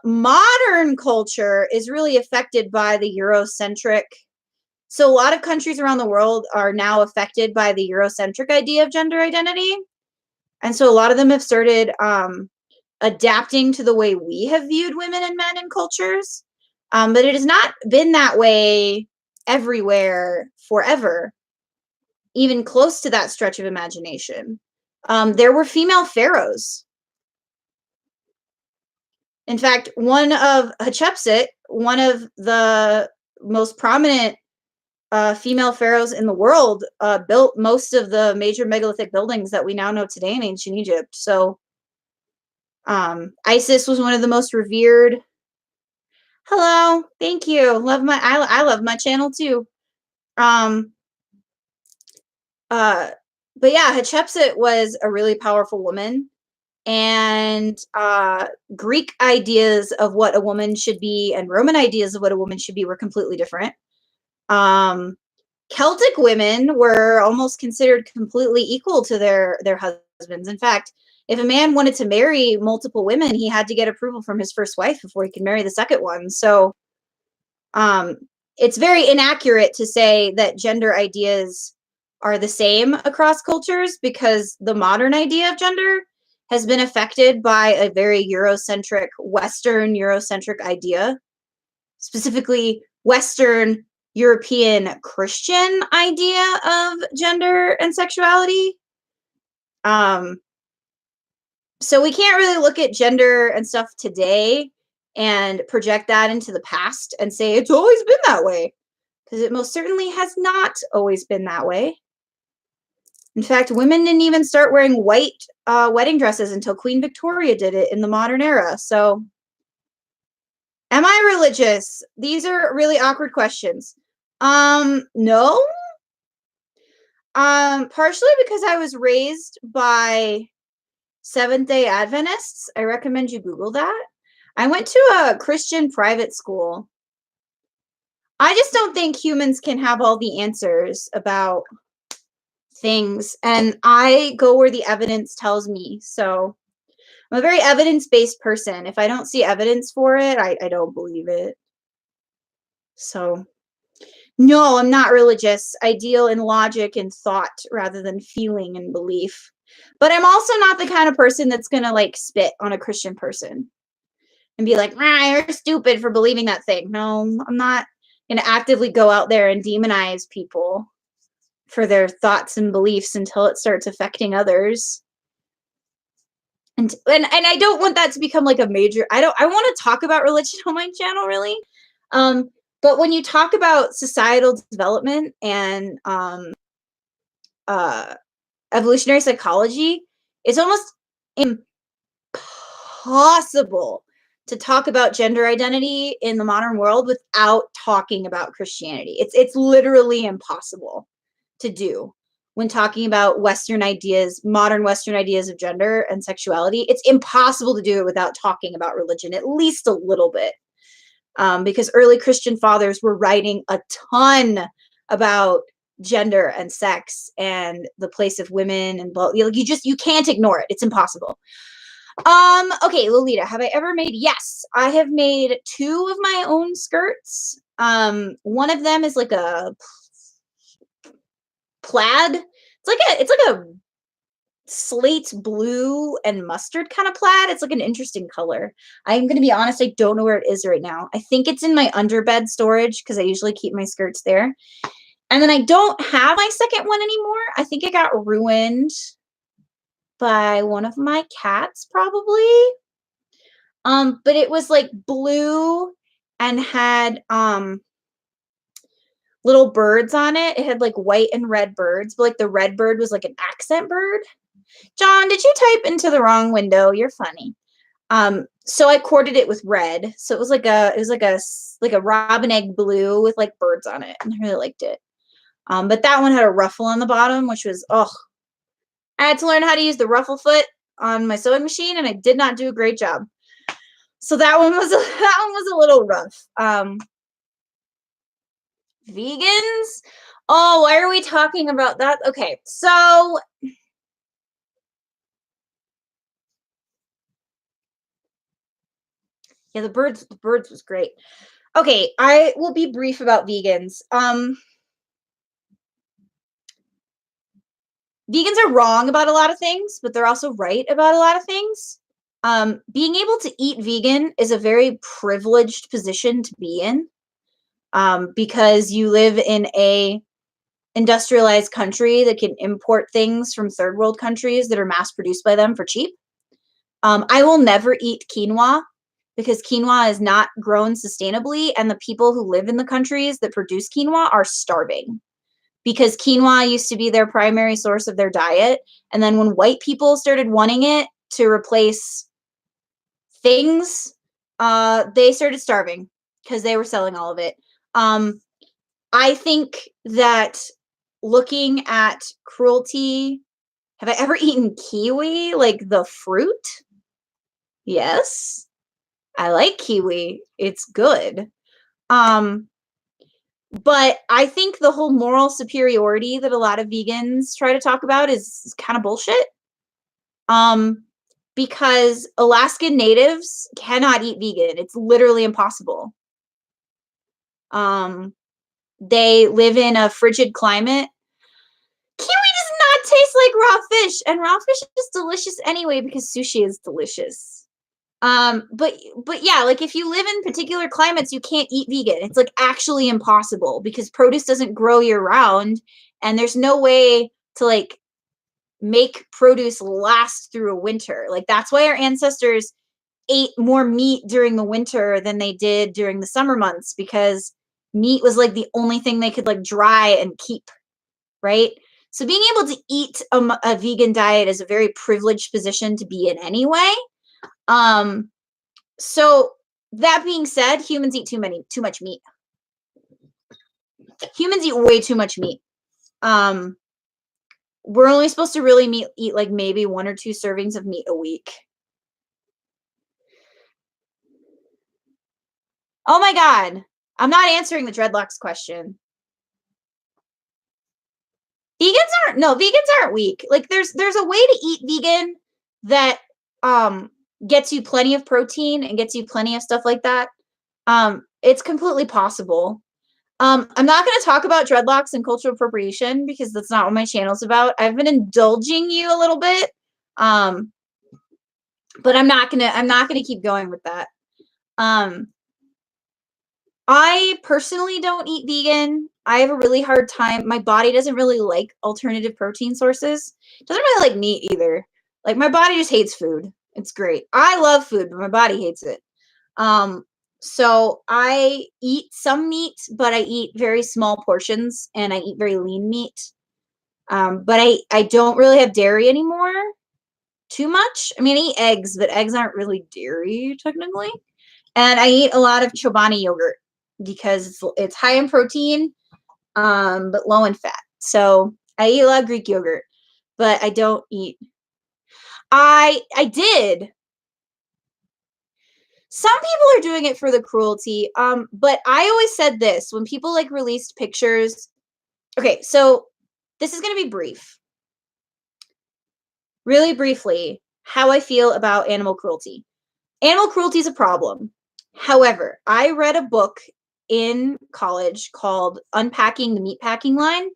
Modern culture is really affected by the Eurocentric. So a lot of countries around the world are now affected by the Eurocentric idea of gender identity. And so a lot of them have started adapting to the way we have viewed women and men in cultures. But it has not been that way everywhere forever, even close to that stretch of imagination. There were female pharaohs. In fact, one of Hatshepsut, one of the most prominent female pharaohs in the world, built most of the major megalithic buildings that we now know today in ancient Egypt. So Isis was one of the most revered. Hello, thank you. I love my channel too. Um, uh, but yeah, Hatshepsut was a really powerful woman, and Greek ideas of what a woman should be and Roman ideas of what a woman should be were completely different. Um, Celtic women were almost considered completely equal to their husbands. In fact, if a man wanted to marry multiple women, he had to get approval from his first wife before he could marry the second one. So um, it's very inaccurate to say that gender ideas are the same across cultures because the modern idea of gender has been affected by a very Eurocentric, Western Eurocentric idea, specifically Western European Christian idea of gender and sexuality. Um, so we can't really look at gender and stuff today and project that into the past and say it's always been that way, because it most certainly has not always been that way. In fact, women didn't even start wearing white wedding dresses until Queen Victoria did it in the modern era. So, am I religious? These are really awkward questions. No. Partially because I was raised by Seventh-day Adventists. I recommend you Google that. I went to a Christian private school. I just don't think humans can have all the answers about things, and I go where the evidence tells me. So I'm a very evidence-based person. If I don't see evidence for it, I don't believe it. So no, I'm not religious. I deal in logic and thought rather than feeling and belief. But I'm also not the kind of person that's gonna like spit on a Christian person and be like, ah, you're stupid for believing that thing. No, I'm not gonna actively go out there and demonize people for their thoughts and beliefs until it starts affecting others. And I don't want that to become like a major I want to talk about religion on my channel really. Um but when you talk about societal development and uh evolutionary psychology, it's almost impossible to talk about gender identity in the modern world without talking about Christianity. It's literally impossible to do when talking about Western ideas, modern Western ideas of gender and sexuality. It's impossible to do it without talking about religion, at least a little bit, because early Christian fathers were writing a ton about gender and sex and the place of women and you can't ignore it. It's impossible. Okay, Lolita, have I ever made? Yes, I have made two of my own skirts. One of them is like a plaid. It's like a slate blue and mustard kind of plaid. It's like an interesting color. I'm gonna be honest, I don't know where it is right now. I think it's in my underbed storage because I usually keep my skirts there. And then I don't have my second one anymore. I think it got ruined by one of my cats, probably. But it was like blue and had little birds on it. It had like white and red birds, but like the red bird was like an accent bird. John, did you type into the wrong window? You're funny. So I corded it with red. So it was like a robin egg blue with like birds on it. And I really liked it. But that one had a ruffle on the bottom, which was I had to learn how to use the ruffle foot on my sewing machine, and I did not do a great job. So that one was a little rough. Vegans? Oh, why are we talking about that? Okay, so yeah, the birds was great. Okay, I will be brief about vegans. Vegans are wrong about a lot of things, but they're also right about a lot of things. Being able to eat vegan is a very privileged position to be in, because you live in a industrialized country that can import things from third world countries that are mass produced by them for cheap. I will never eat quinoa because quinoa is not grown sustainably, and the people who live in the countries that produce quinoa are starving because quinoa used to be their primary source of their diet. And then when white people started wanting it to replace things, they started starving because they were selling all of it. I think that looking at cruelty, have I ever eaten kiwi, like the fruit? Yes. I like kiwi. It's good. Um, but I think the whole moral superiority that a lot of vegans try to talk about is kind of bullshit. Um, because Alaskan natives cannot eat vegan. It's literally impossible. Um, they live in a frigid climate. Kiwi does not taste like raw fish, and raw fish is delicious anyway because sushi is delicious. But yeah, like if you live in particular climates, you can't eat vegan. It's like actually impossible because produce doesn't grow year round, and there's no way to like make produce last through a winter. Like that's why our ancestors ate more meat during the winter than they did during the summer months because meat was like the only thing they could like dry and keep, right? So being able to eat a vegan diet is a very privileged position to be in anyway. Um, so that being said, humans eat too much meat. Humans eat way too much meat. Um, we're only supposed to really eat like maybe 1 or 2 servings of meat a week. Oh my God. I'm not answering the dreadlocks question. Vegans aren't weak. Like there's a way to eat vegan that gets you plenty of protein and gets you plenty of stuff like that. It's completely possible. I'm not going to talk about dreadlocks and cultural appropriation because that's not what my channel's about. I've been indulging you a little bit. But I'm not going to keep going with that. I personally don't eat vegan. I have a really hard time. My body doesn't really like alternative protein sources. It doesn't really like meat either. Like my body just hates food. It's great. I love food, but my body hates it. So I eat some meat, but I eat very small portions and I eat very lean meat. But I don't really have dairy anymore too much. I mean, I eat eggs, but eggs aren't really dairy technically. And I eat a lot of Chobani yogurt because it's high in protein, but low in fat. So I eat a lot of Greek yogurt, but I don't eat. I did. Some people are doing it for the cruelty. But I always said this when people like released pictures. Okay, so this is going to be brief. Really briefly, how I feel about animal cruelty. Animal cruelty is a problem. However, I read a book in college called Unpacking the Meatpacking Line.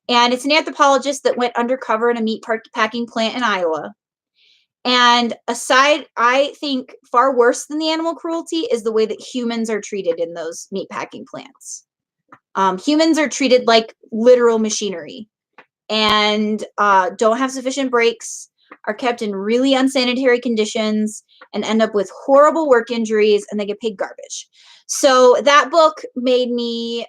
And it's an anthropologist that went undercover in a meat packing plant in Iowa. And I think far worse than the animal cruelty is the way that humans are treated in those meat packing plants. Humans are treated like literal machinery and don't have sufficient breaks, are kept in really unsanitary conditions, and end up with horrible work injuries, and they get paid garbage. So that book made me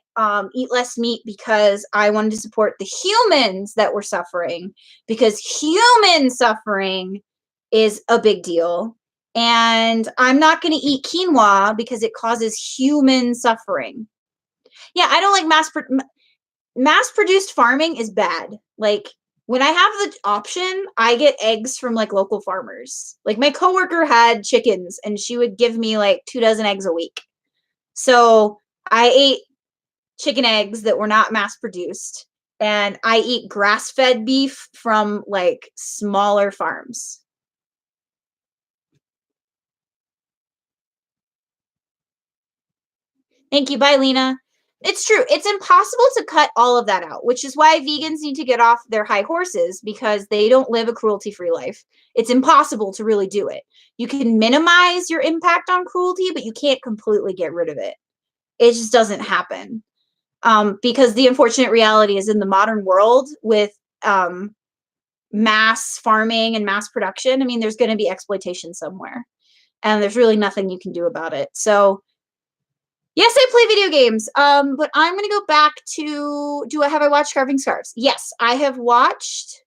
eat less meat because I wanted to support the humans that were suffering, because human suffering is a big deal. And I'm not going to eat quinoa because it causes human suffering. Yeah, I don't like mass-produced farming is bad. Like when I have the option, I get eggs from like local farmers. Like my coworker had chickens and she would give me like 2 dozen eggs a week. So I ate chicken eggs that were not mass produced, and I eat grass-fed beef from like smaller farms. Thank you. Bye, Lena. It's true. It's impossible to cut all of that out, which is why vegans need to get off their high horses because they don't live a cruelty-free life. It's impossible to really do it. You can minimize your impact on cruelty, but you can't completely get rid of it. It just doesn't happen. Because the unfortunate reality is in the modern world with mass farming and mass production, I mean, there's going to be exploitation somewhere. And there's really nothing you can do about it. So yes, I play video games. But I'm gonna go back to have I watched Carving Scarves? Yes, I have watched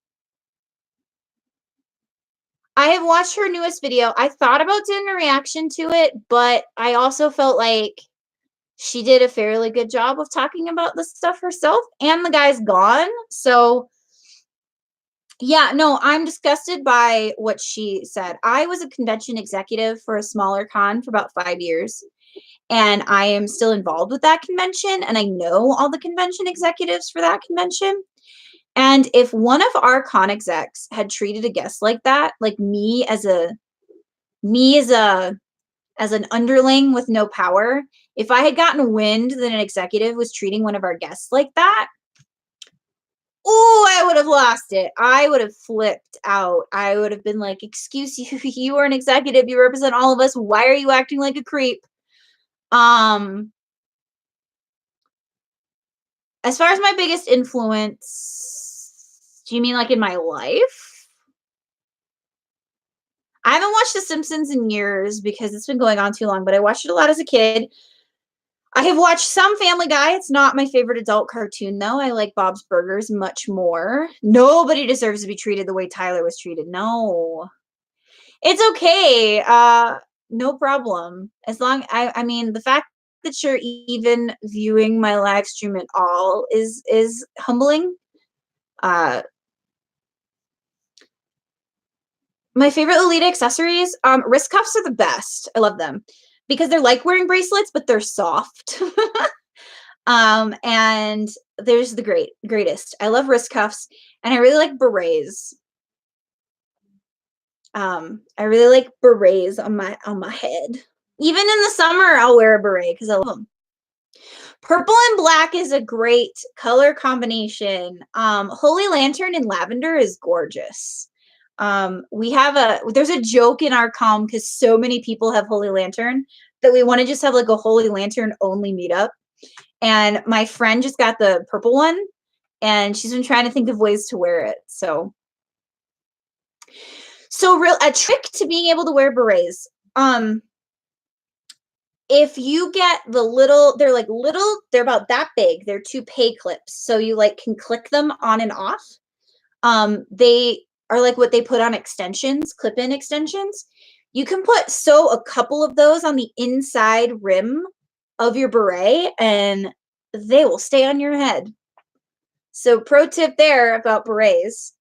her newest video. I thought about doing a reaction to it, but I also felt like she did a fairly good job of talking about the stuff herself, and the guy's gone. So yeah, no, I'm disgusted by what she said. I was a convention executive for a smaller con for about 5 years. And I am still involved with that convention, and I know all the convention executives for that convention. And if one of our con execs had treated a guest like that, like me as an underling with no power, if I had gotten wind that an executive was treating one of our guests like that, oh, I would have lost it. I would have flipped out. I would have been like, excuse you, you are an executive, you represent all of us. Why are you acting like a creep? As far as my biggest influence, do you mean like in my life? I haven't watched The Simpsons in years because it's been going on too long, but I watched it a lot as a kid. I have watched some Family Guy. It's not my favorite adult cartoon, though. I like Bob's Burgers much more. Nobody deserves to be treated the way Tyler was treated. No. It's okay. No problem. As long I mean, the fact that you're even viewing my live stream at all is humbling. My favorite Lolita accessories, wrist cuffs are the best. I love them. because they're like wearing bracelets, but they're soft. And there's the greatest. I love wrist cuffs, and I really like berets. I really like berets on my head. Even in the summer, I'll wear a beret because I love them. Purple and black is a great color combination. Holy Lantern and lavender is gorgeous. There's a joke in our comm because so many people have Holy Lantern that we want to just have like a Holy Lantern only meetup. And my friend just got the purple one, and she's been trying to think of ways to wear it. So a trick to being able to wear berets. If you get they're about that big. They're 2 pay clips, so you like can click them on and off. They are like what they put on extensions, clip-in extensions. You can sew a couple of those on the inside rim of your beret, and they will stay on your head. So pro tip there about berets.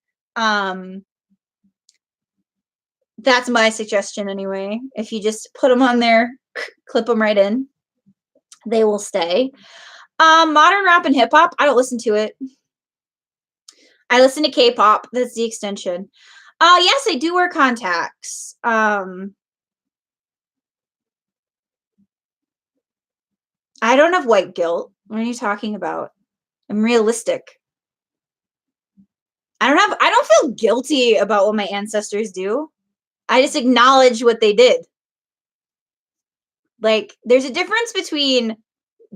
That's my suggestion anyway. If you just put them on there, clip them right in, they will stay. Modern rap and hip hop, I don't listen to it. I listen to K-pop. That's the extension. Yes, I do wear contacts. I don't have white guilt. What are you talking about? I'm realistic. I don't feel guilty about what my ancestors do. I just acknowledge what they did. Like, there's a difference between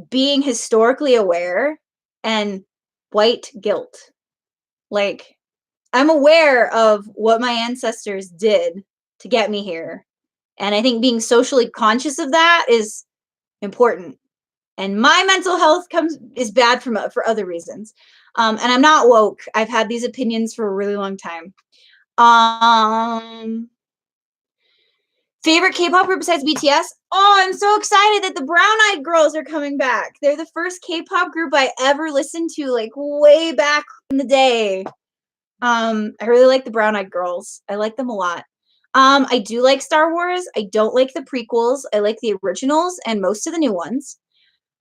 being historically aware and white guilt. Like, I'm aware of what my ancestors did to get me here. And I think being socially conscious of that is important. And my mental health is bad for other reasons. And I'm not woke. I've had these opinions for a really long time. Favorite K-pop group besides BTS? Oh, I'm so excited that the Brown Eyed Girls are coming back. They're the first K-pop group I ever listened to, like way back in the day. I really like the Brown Eyed Girls. I like them a lot. I do like Star Wars. I don't like the prequels. I like the originals and most of the new ones.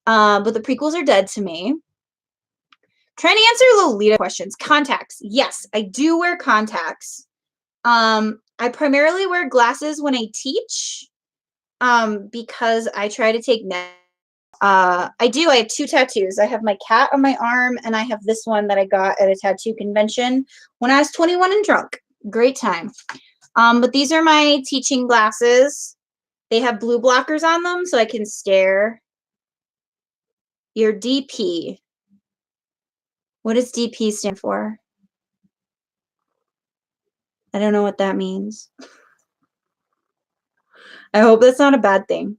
But the prequels are dead to me. Trying to answer Lolita questions. Contacts. Yes, I do wear contacts. I primarily wear glasses when I teach, because I try to take I have 2 tattoos. I have my cat on my arm, and I have this one that I got at a tattoo convention when I was 21 and drunk. Great time. But these are my teaching glasses. They have blue blockers on them so I can stare. Your DP. What does DP stand for? I don't know what that means. I hope that's not a bad thing.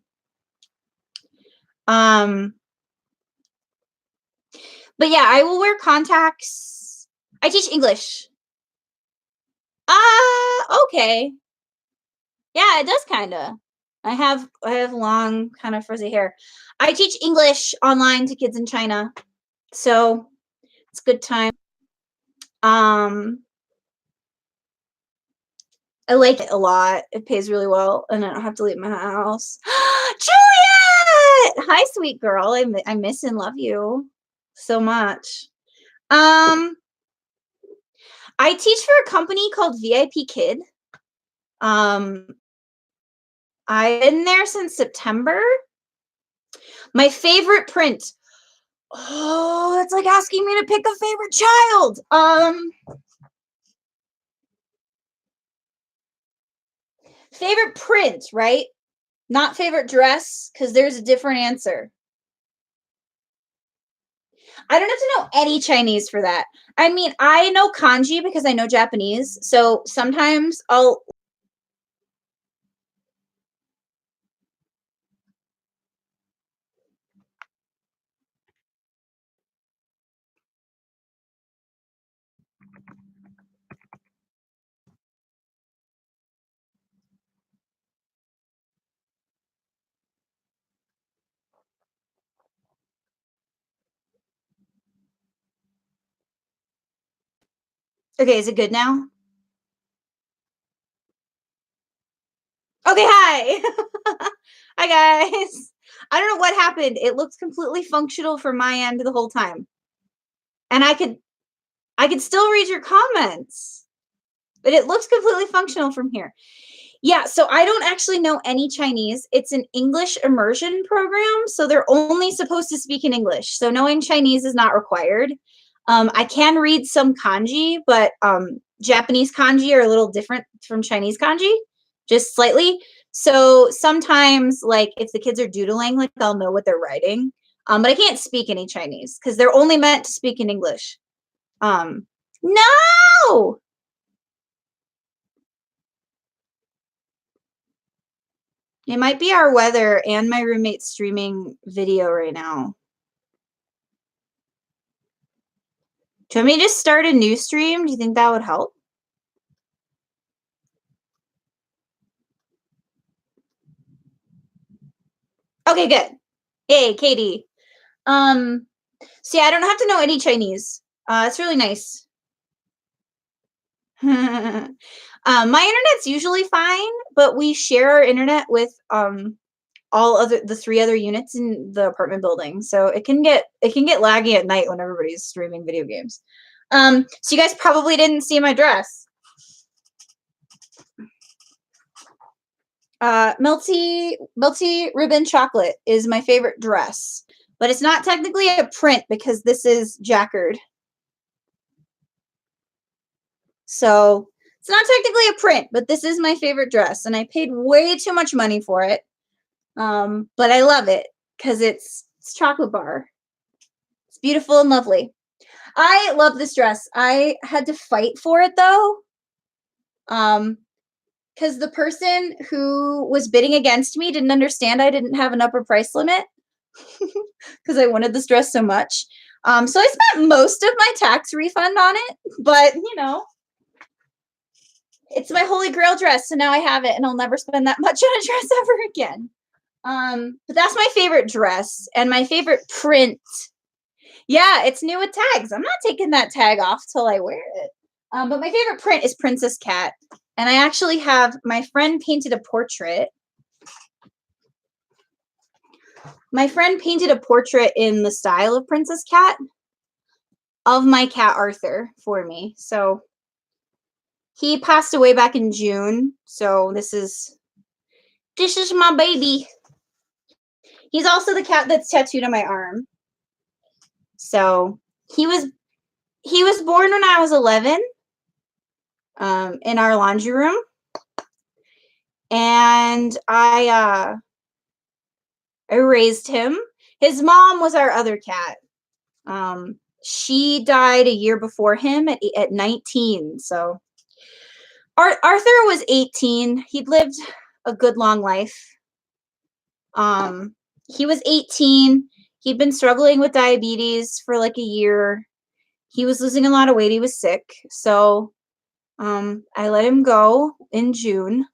But yeah, I will wear contacts. I teach English. Okay. Yeah, it does kinda. I have long, kind of frizzy hair. I teach English online to kids in China, so it's a good time. I like it a lot. It pays really well, and I don't have to leave my house. Juliet! Hi, sweet girl. I miss and love you so much. I teach for a company called VIP Kid. I've been there since September. My favorite print. Oh, it's like asking me to pick a favorite child. Favorite print, right? Not favorite dress, because there's a different answer. I don't have to know any Chinese for that. I mean, I know kanji because I know Japanese, so sometimes I'll. Okay, is it good now? Okay, hi. I Hi, guys. I don't know what happened. It looked completely functional from my end the whole time. And I could still read your comments. But it looks completely functional from here. Yeah, so I don't actually know any Chinese. It's an English immersion program, so they're only supposed to speak in English. So knowing Chinese is not required. I can read some kanji, but Japanese kanji are a little different from Chinese kanji, just slightly. So sometimes, like, if the kids are doodling, like, I'll know what they're writing. But I can't speak any Chinese because they're only meant to speak in English. No! It might be our weather and my roommate streaming video right now. Do you want me to just start a new stream? Do you think that would help? Okay, good. Hey, Katie. So yeah, I don't have to know any Chinese. It's really nice. My internet's usually fine, but we share our internet with the 3 other units in the apartment building, so it can get laggy at night when everybody's streaming video games. So you guys probably didn't see my dress. Melty ribbon chocolate is my favorite dress, but it's not technically a print because this is jacquard. So it's not technically a print, but this is my favorite dress, and I paid way too much money for it. But I love it because it's chocolate bar. It's beautiful and lovely. I love this dress. I had to fight for it though. Because the person who was bidding against me didn't understand I didn't have an upper price limit because I wanted this dress so much. So I spent most of my tax refund on it, but it's my holy grail dress, so now I have it, and I'll never spend that much on a dress ever again. But that's my favorite dress and my favorite print. Yeah, it's new with tags. I'm not taking that tag off till I wear it. But my favorite print is Princess Cat. And I actually have my friend painted a portrait. My friend painted a portrait in the style of Princess Cat of my cat Arthur for me. So he passed away back in June. So this is my baby. He's also the cat that's tattooed on my arm. So he was born when I was 11. In our laundry room, and I raised him. His mom was our other cat. She died a year before him at 19. So Arthur was 18. He'd lived a good long life. He was 18. He'd been struggling with diabetes for like a year. He was losing a lot of weight. He was sick. So I let him go in June.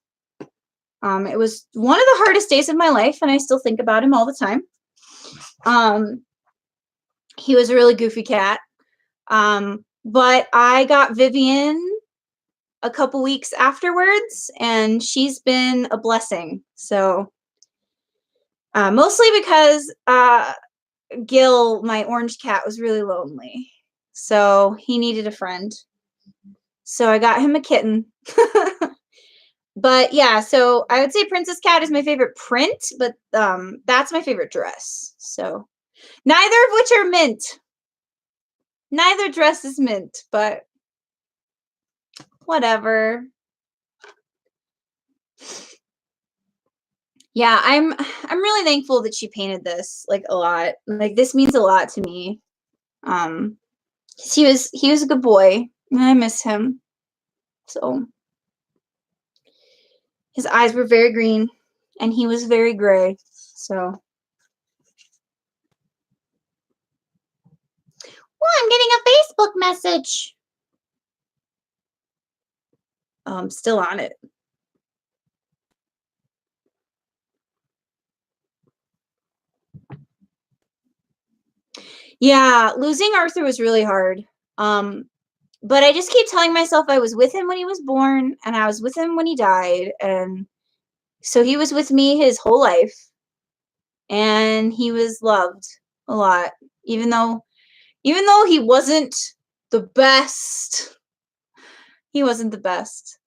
It was one of the hardest days of my life, and I still think about him all the time. He was a really goofy cat. But I got Vivian a couple weeks afterwards, and she's been a blessing. So mostly because Gil, my orange cat, was really lonely. So he needed a friend. So I got him a kitten. But yeah, so I would say Princess Cat is my favorite print, but that's my favorite dress. So neither of which are mint. Neither dress is mint, but whatever. Yeah, I'm really thankful that she painted this, like, a lot. Like, this means a lot to me. He was a good boy, and I miss him. So his eyes were very green, and he was very gray. So, well, I'm getting a Facebook message. Oh, I'm still on it. Yeah, losing Arthur was really hard. But I just keep telling myself I was with him when he was born, and I was with him when he died, and so he was with me his whole life. and he was loved a lot, even though even though he wasn't the best. He wasn't the best.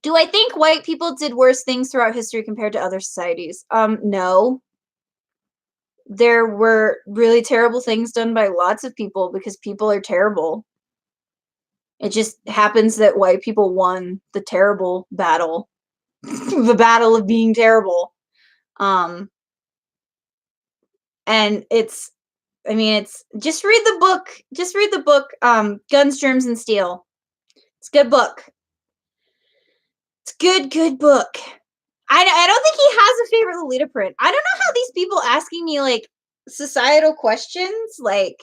Do I think white people did worse things throughout history compared to other societies? No. There were really terrible things done by lots of people because people are terrible. It just happens that white people won the terrible battle, the battle of being terrible. Um, and it's, I mean, it's just read the book. Just read the book, Guns, Germs, and Steel. It's a good book. It's a good book. I don't think he has a favorite Lolita print. I don't know how these people asking me like societal questions like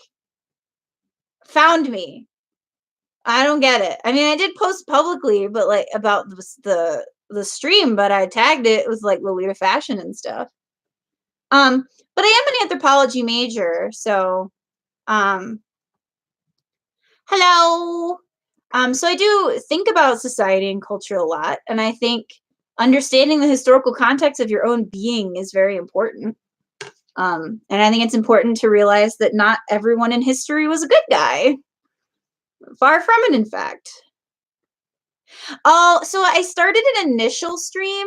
found me. I don't get it. I mean, I did post publicly, but like about the stream, but I tagged it with like Lolita fashion and stuff. But I am an anthropology major, so hello. So I do think about society and culture a lot, and I think understanding the historical context of your own being is very important. And I think it's important to realize that not everyone in history was a good guy. Far from it, in fact. Oh, so I started an initial stream,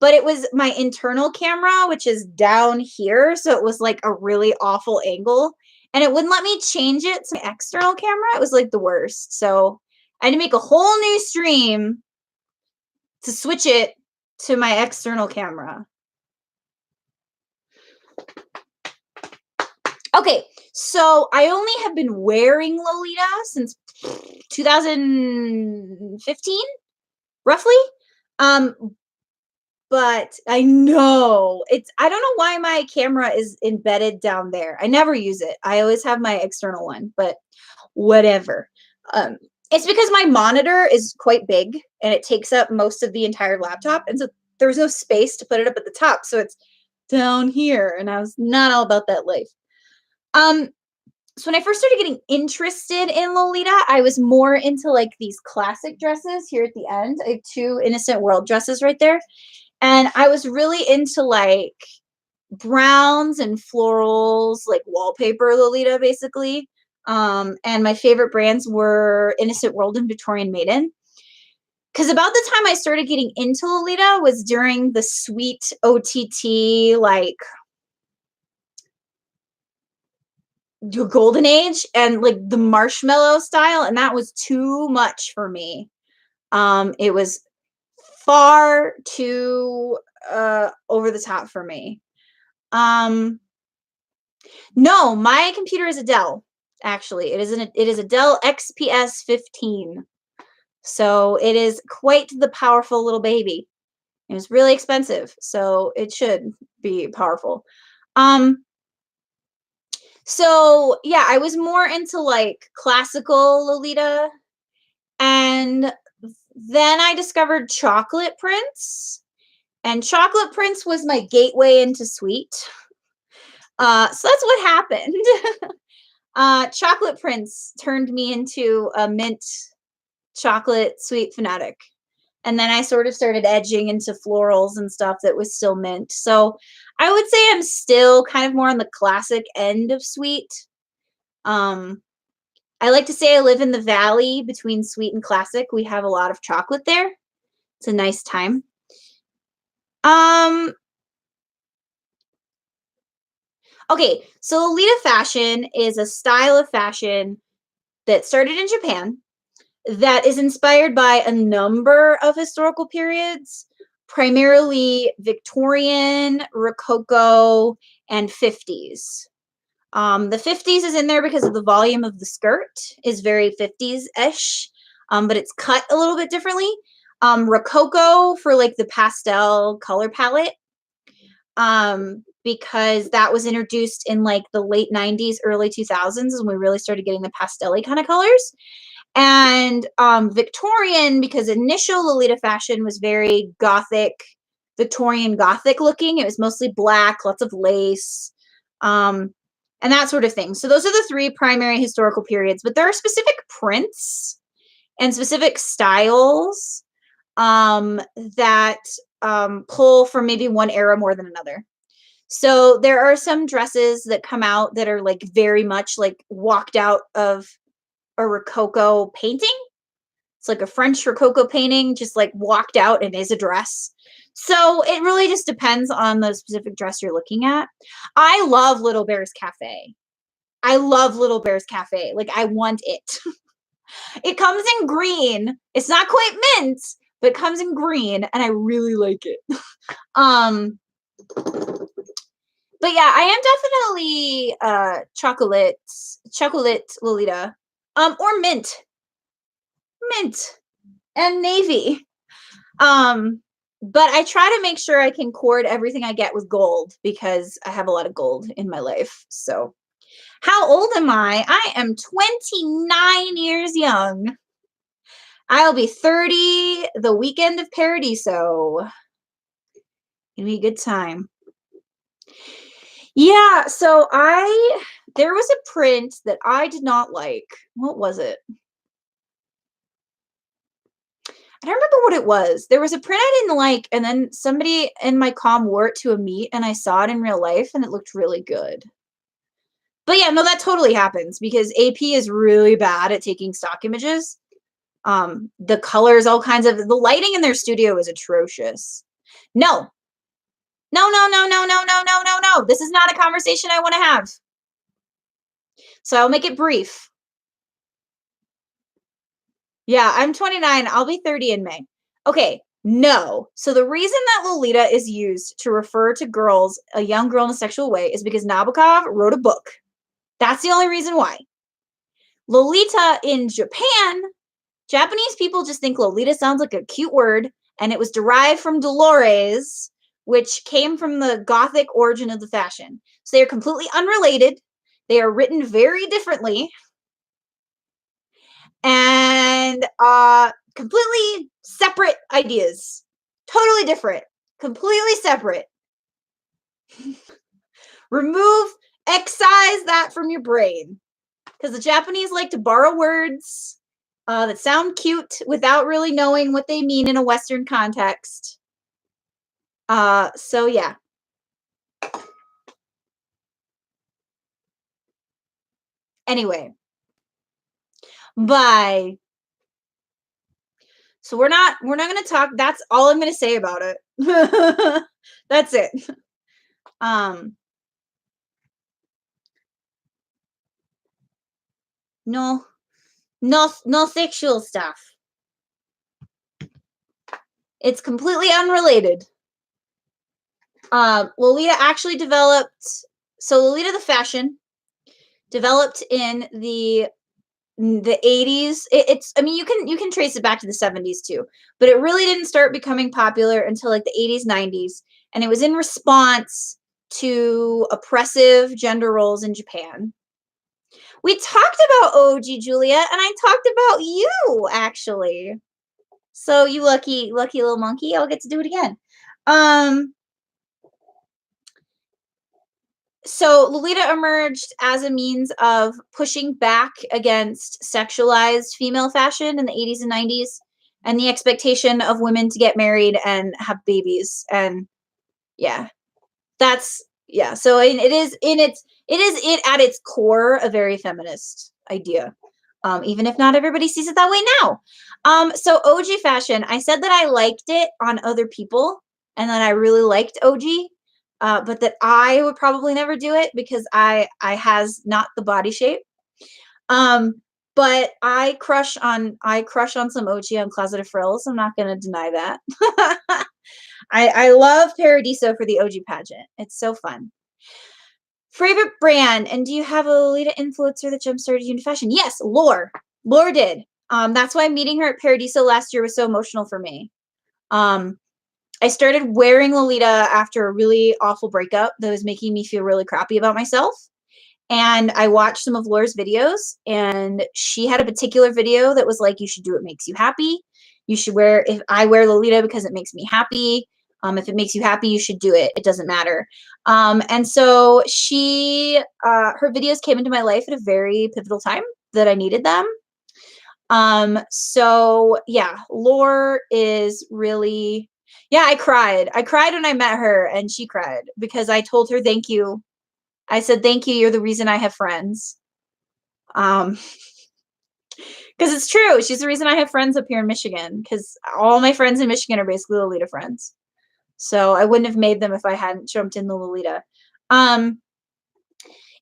but it was my internal camera, which is down here. So it was like a really awful angle. And it wouldn't let me change it to my external camera. It was like the worst. So I had to make a whole new stream to switch it to my external camera. Okay, so I only have been wearing Lolita since 2015, roughly. But I know I don't know why my camera is embedded down there. I never use it. I always have my external one, but whatever. It's because my monitor is quite big and it takes up most of the entire laptop. And so there was no space to put it up at the top. So it's down here. And I was not all about that life. So when I first started getting interested in Lolita, I was more into like these classic dresses here at the end. I have two Innocent World dresses right there. And I was really into like browns and florals, like wallpaper Lolita, basically. And my favorite brands were Innocent World and Victorian Maiden. Because about the time I started getting into Lolita was during the sweet OTT, like golden age and like the marshmallow style. And that was too much for me. It was far too over the top for me. No, my computer is a Dell. Actually, it is a Dell XPS 15. So it is quite the powerful little baby. It was really expensive, so it should be powerful. So yeah, I was more into like classical Lolita, and then I discovered chocolate prints, and chocolate prints was my gateway into sweet. So that's what happened. Chocolate prints turned me into a mint chocolate sweet fanatic. And then I sort of started edging into florals and stuff that was still mint. So I would say I'm still kind of more on the classic end of sweet. I like to say I live in the valley between sweet and classic. We have a lot of chocolate there. It's a nice time. Okay, so Lolita fashion is a style of fashion that started in Japan that is inspired by a number of historical periods, primarily Victorian, Rococo, and 50s. The 50s is in there because of the volume of the skirt is very 50s-ish, but it's cut a little bit differently. Rococo for like the pastel color palette, because that was introduced in like the late 90s, early 2000s when we really started getting the pastel-y kind of colors. And Victorian, because initial Lolita fashion was very gothic, Victorian gothic looking. It was mostly black, lots of lace, and that sort of thing. So those are the three primary historical periods, but there are specific prints and specific styles that pull from maybe one era more than another. So there are some dresses that come out that are like very much like walked out of a Rococo painting. It's like a French Rococo painting, just like walked out and is a dress. So it really just depends on the specific dress you're looking at. I love Little Bear's Cafe. I love Little Bear's Cafe. Like, I want it. It comes in green. It's not quite mint, but it comes in green, and I really like it. um, but yeah, I am definitely chocolate Lolita. Or mint and navy. But I try to make sure I can cord everything I get with gold because I have a lot of gold in my life. So, how old am I? I am 29 years young. I'll be 30 the weekend of Paradiso. It'll be a good time. Yeah, so there was a print that I did not like. What was it? I don't remember what it was. There was a print I didn't like, and then somebody in my comm wore it to a meet, and I saw it in real life, and it looked really good. But yeah, no, that totally happens because AP is really bad at taking stock images. The colors, all kinds of the lighting in their studio is atrocious. No. No, no, no, no, no, no, no, no, no. This is not a conversation I want to have. So I'll make it brief. Yeah, I'm 29. I'll be 30 in May. Okay, no. So the reason that Lolita is used to refer to girls, a young girl in a sexual way, is because Nabokov wrote a book. That's the only reason why. Lolita in Japan, Japanese people just think Lolita sounds like a cute word, and it was derived from Dolores, which came from the Gothic origin of the fashion. So they are completely unrelated. They are written very differently. And completely separate ideas. Totally different. Completely separate. Excise that from your brain. Because the Japanese like to borrow words that sound cute without really knowing what they mean in a Western context. So yeah. Anyway. Bye. So we're not going to talk. That's all I'm going to say about it. That's it. No sexual stuff. It's completely unrelated. Lolita actually developed. So Lolita the fashion developed in the 80s. I mean, you can trace it back to the 70s too, but it really didn't start becoming popular until like the 80s, 90s, and it was in response to oppressive gender roles in Japan. We talked about OG, Julia, and I talked about you actually. So you lucky little monkey, I'll get to do it again. So Lolita emerged as a means of pushing back against sexualized female fashion in the 80s and 90s and the expectation of women to get married and have babies. And yeah, so it is at its core a very feminist idea. Even if not everybody sees it that way now. So OG fashion, I said that I liked it on other people and that I really liked OG. But that I would probably never do it because I has not the body shape. But I crush on some OG on Closet of Frills. I'm not gonna deny that. I love Paradiso for the OG pageant. It's so fun. Favorite brand, and do you have a Lolita influencer that jump-started you into fashion? Yes, Lore. Lore did. That's why meeting her at Paradiso last year was so emotional for me. I started wearing Lolita after a really awful breakup that was making me feel really crappy about myself. And I watched some of Laura's videos, and she had a particular video that was like, you should do what makes you happy. You should if I wear Lolita because it makes me happy. If it makes you happy, you should do it. It doesn't matter. And so her videos came into my life at a very pivotal time that I needed them. So yeah, Lore is really, yeah, I cried. I cried when I met her and she cried because I told her thank you. I said, thank you. You're the reason I have friends. Um, because it's true. She's the reason I have friends up here in Michigan because all my friends in Michigan are basically Lolita friends. So I wouldn't have made them if I hadn't jumped in the Lolita. Um,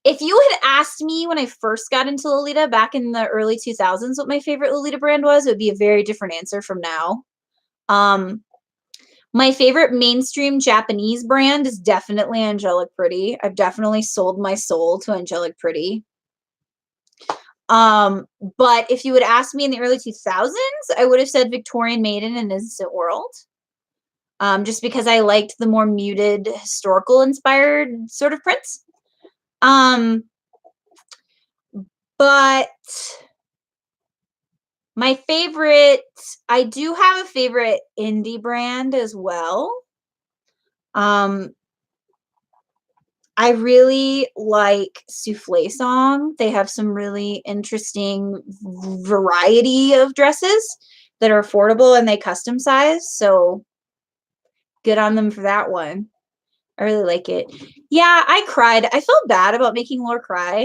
if you had asked me when I first got into Lolita back in the early 2000s what my favorite Lolita brand was, it would be a very different answer from now. Um, my favorite mainstream Japanese brand is definitely Angelic Pretty. I've definitely sold my soul to Angelic Pretty. But if you would ask me in the early 2000s, I would have said Victorian Maiden and Innocent World. Just because I liked the more muted, historical inspired sort of prints. But my favorite, I do have a favorite indie brand as well. I really like Souffle Song. They have some really interesting variety of dresses that are affordable and they custom size. So good on them for that one. I really like it. Yeah, I cried. I felt bad about making Lore cry.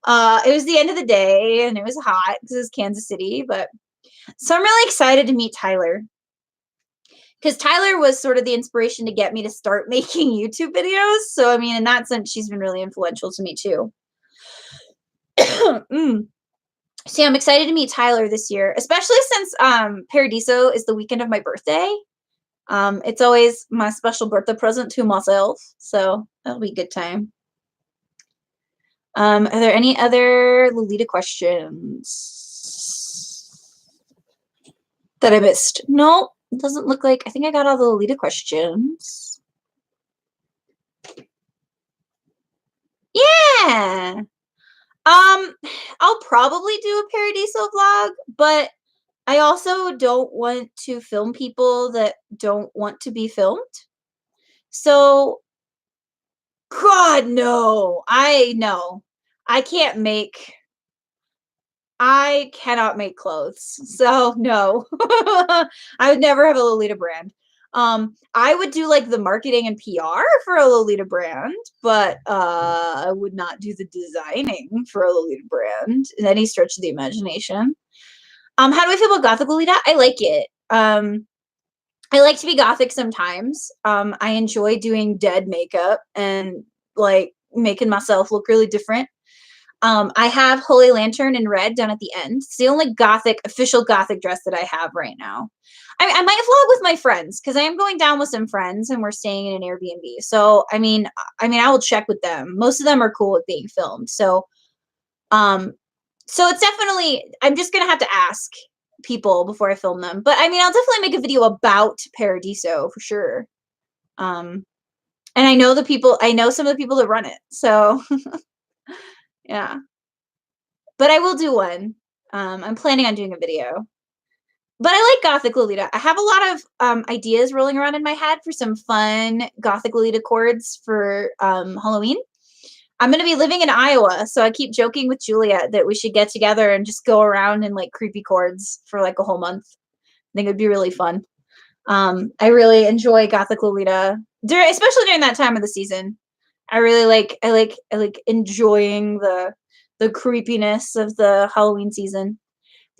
It was the end of the day and it was hot because it was Kansas City, but so I'm really excited to meet Tyler. Because Tyler was sort of the inspiration to get me to start making YouTube videos. So, I mean, in that sense, she's been really influential to me too. So yeah, I'm excited to meet Tyler this year, especially since Paradiso is the weekend of my birthday. It's always my special birthday present to myself. So that'll be a good time. Are there any other Lolita questions that I missed? No, it doesn't look like. I think I got all the Lolita questions. Yeah. I'll probably do a Paradiso vlog, but I also don't want to film people that don't want to be filmed. So, God, no. I know. I can't make I cannot make clothes. So no. I would never have a Lolita brand. I would do like the marketing and PR for a Lolita brand, but I would not do the designing for a Lolita brand in any stretch of the imagination. How do I feel about Gothic Lolita? I like it. I like to be Gothic sometimes. I enjoy doing dead makeup and like making myself look really different. I have Holy Lantern in red done at the end. It's the only official Gothic dress that I have right now. I might vlog with my friends because I am going down with some friends and we're staying in an Airbnb. So, I mean, I will check with them. Most of them are cool with being filmed. So it's definitely, I'm just going to have to ask people before I film them. But I mean, I'll definitely make a video about Paradiso for sure. And I know some of the people that run it. So, yeah. But I will do one. I'm planning on doing a video. But I like Gothic Lolita. I have a lot of ideas rolling around in my head for some fun Gothic Lolita cords for Halloween. I'm going to be living in Iowa, so I keep joking with Juliet that we should get together and just go around in like creepy cords for like a whole month. I think it'd be really fun. I really enjoy Gothic Lolita, especially during that time of the season. I like enjoying the creepiness of the Halloween season.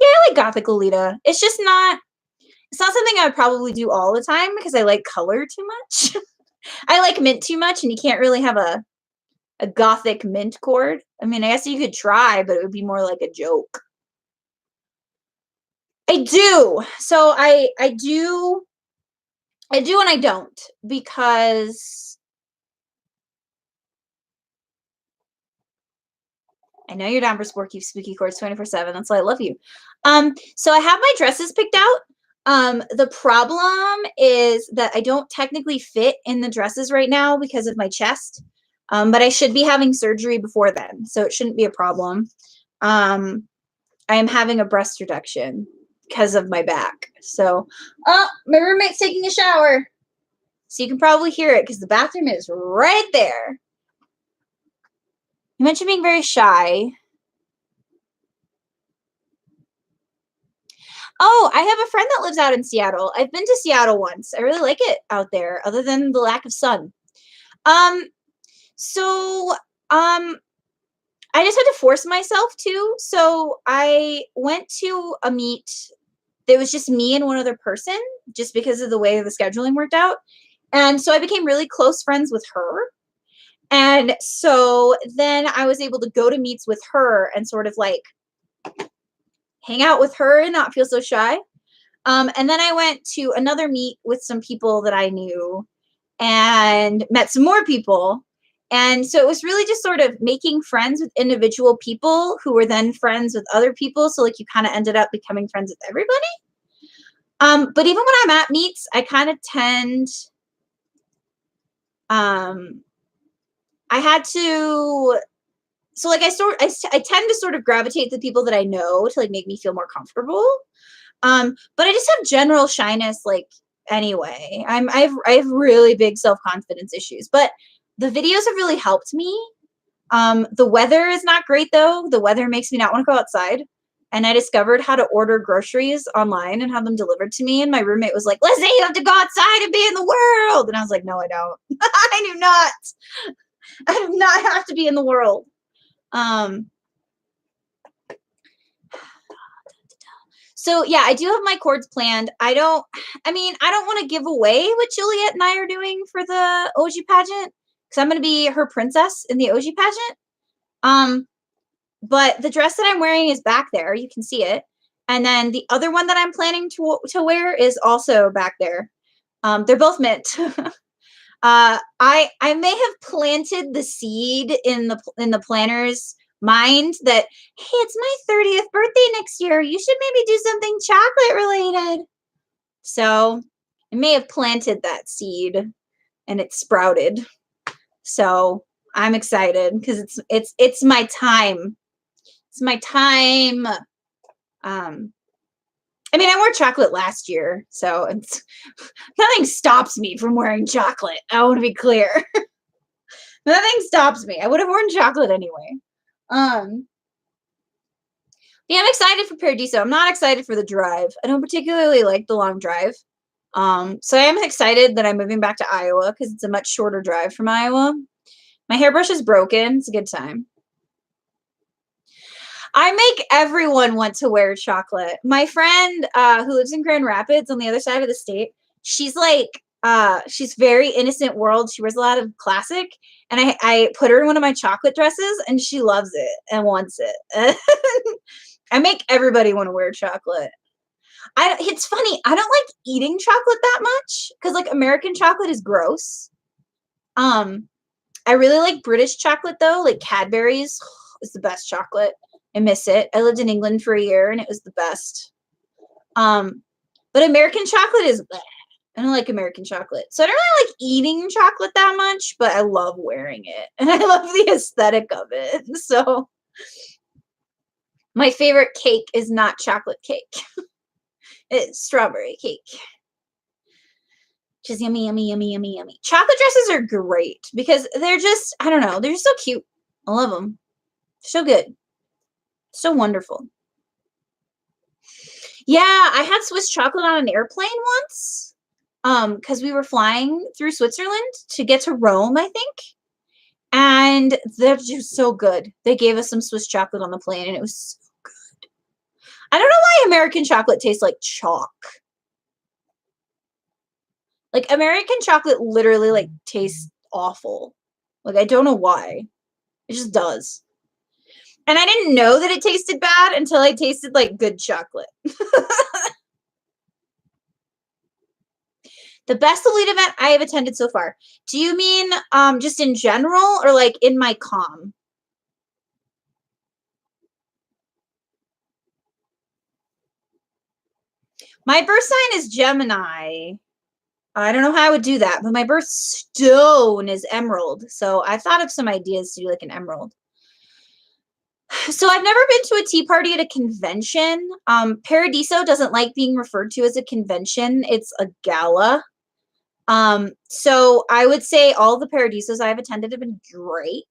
Yeah, I like Gothic Lolita. It's not something I would probably do all the time because I like color too much. I like mint too much, and you can't really have a Gothic mint cord. I mean, I guess you could try, but it would be more like a joke. I do. So I do and I don't because I know you're down for spooky cords 24/7. That's why I love you. So I have my dresses picked out. The problem is that I don't technically fit in the dresses right now because of my chest. But I should be having surgery before then, so it shouldn't be a problem. I am having a breast reduction because of my back. So, oh, my roommate's taking a shower. So you can probably hear it because the bathroom is right there. You mentioned being very shy. Oh, I have a friend that lives out in Seattle. I've been to Seattle once. I really like it out there, other than the lack of sun. Um, so I just had to force myself to. So I went to a meet. There was just me and one other person, just because of the way the scheduling worked out. And so I became really close friends with her. And so then I was able to go to meets with her and sort of like hang out with her and not feel so shy. And then I went to another meet with some people that I knew and met some more people. And so it was really just sort of making friends with individual people who were then friends with other people. So like you kind of ended up becoming friends with everybody. But even when I'm at meets, I kind of tend, um, I had to, so like I tend to sort of gravitate to people that I know to like make me feel more comfortable. But I just have general shyness, like anyway. I have really big self-confidence issues, but the videos have really helped me. The weather is not great though. The weather makes me not want to go outside. And I discovered how to order groceries online and have them delivered to me. And my roommate was like, "Listen, you have to go outside and be in the world." And I was like, "No, I don't. I do not. I do not have to be in the world." Um, So yeah, I do have my chords planned. I don't want to give away what Juliet and I are doing for the OG pageant because I'm going to be her princess in the OG pageant. Um, but the dress that I'm wearing is back there. You can see it. And then the other one that I'm planning to wear is also back there. They're both mint. I may have planted the seed in the planner's mind that, hey, it's my 30th birthday next year. You should maybe do something chocolate related. So I may have planted that seed and it sprouted. So I'm excited because it's my time. It's my time. I mean, I wore chocolate last year, so nothing stops me from wearing chocolate. I want to be clear. Nothing stops me. I would have worn chocolate anyway. Yeah, I'm excited for Paradiso. I'm not excited for the drive. I don't particularly like the long drive. So I am excited that I'm moving back to Iowa because it's a much shorter drive from Iowa. My hairbrush is broken. It's a good time. I make everyone want to wear chocolate. My friend who lives in Grand Rapids on the other side of the state, she's like, she's very innocent world. She wears a lot of classic. And I put her in one of my chocolate dresses and she loves it and wants it. I make everybody want to wear chocolate. It's funny. I don't like eating chocolate that much because like American chocolate is gross. I really like British chocolate though. Like Cadbury's is the best chocolate. I miss it. I lived in England for a year and it was the best. But American chocolate is bleh. I don't like American chocolate. So I don't really like eating chocolate that much, but I love wearing it. And I love the aesthetic of it. So my favorite cake is not chocolate cake. It's strawberry cake. Which is yummy, yummy, yummy, yummy, yummy. Chocolate dresses are great because they're just, I don't know, they're just so cute. I love them. So good. So wonderful. Yeah, I had Swiss chocolate on an airplane once. Because we were flying through Switzerland to get to Rome, I think. And they're just so good. They gave us some Swiss chocolate on the plane and it was so good. I don't know why American chocolate tastes like chalk. Like American chocolate literally like tastes awful. Like I don't know why. It just does. And I didn't know that it tasted bad until I tasted like good chocolate. The best elite event I have attended so far. Do you mean just in general or like in my comm? My birth sign is Gemini. I don't know how I would do that, but my birth stone is emerald. So I thought of some ideas to do like an emerald. So I've never been to a tea party at a convention. Paradiso doesn't like being referred to as a convention. It's a gala. So I would say all the Paradisos I've attended have been great.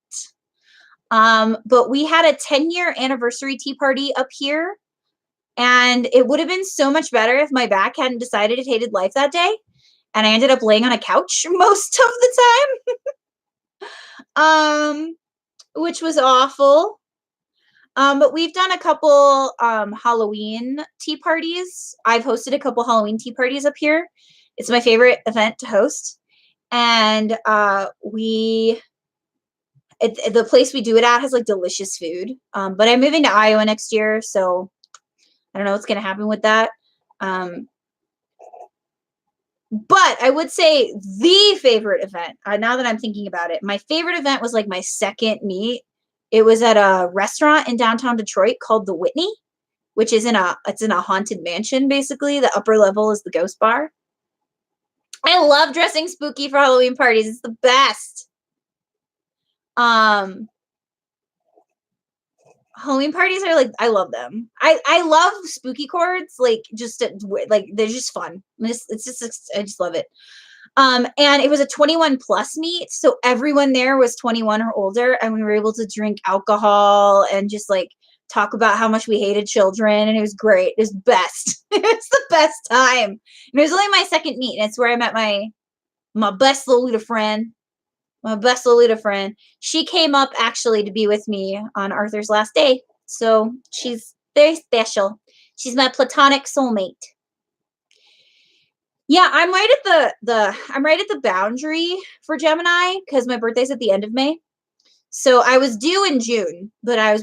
But we had a 10-year anniversary tea party up here And it would have been so much better if my back hadn't decided it hated life that day. And I ended up laying on a couch most of the time. Which was awful. But we've done a couple Halloween tea parties. I've hosted a couple Halloween tea parties up here. It's my favorite event to host. And the place we do it at has like delicious food. But I'm moving to Iowa next year, so I don't know what's going to happen with that. But I would say the favorite event, now that I'm thinking about it, my favorite event was like my second meet. It was at a restaurant in downtown Detroit called the Whitney, which is it's in a haunted mansion, basically. The upper level is the ghost bar. I love dressing spooky for Halloween parties. It's the best. Halloween parties are like, I love them. I love spooky chords, like like they're just fun. I just love it. And it was a 21 plus meet, so everyone there was 21 or older, and we were able to drink alcohol and just like talk about how much we hated children, and it was great. It was best. It was the best time. And it was only my second meet, and it's where I met my best Lolita friend. My best Lolita friend. She came up actually to be with me on Arthur's last day. So she's very special. She's my platonic soulmate. Yeah, I'm right at the boundary for Gemini because my birthday's at the end of May. So I was due in June, but I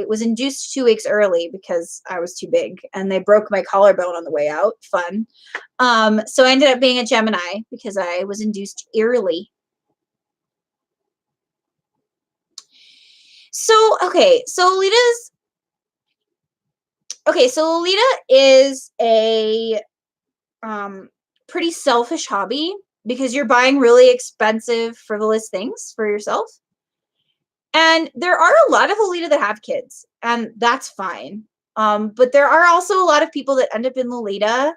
was induced 2 weeks early because I was too big, and they broke my collarbone on the way out. Fun. So I ended up being a Gemini because I was induced early. So Lolita is a pretty selfish hobby because you're buying really expensive, frivolous things for yourself. And there are a lot of Lolita that have kids, and that's fine. But there are also a lot of people that end up in Lolita.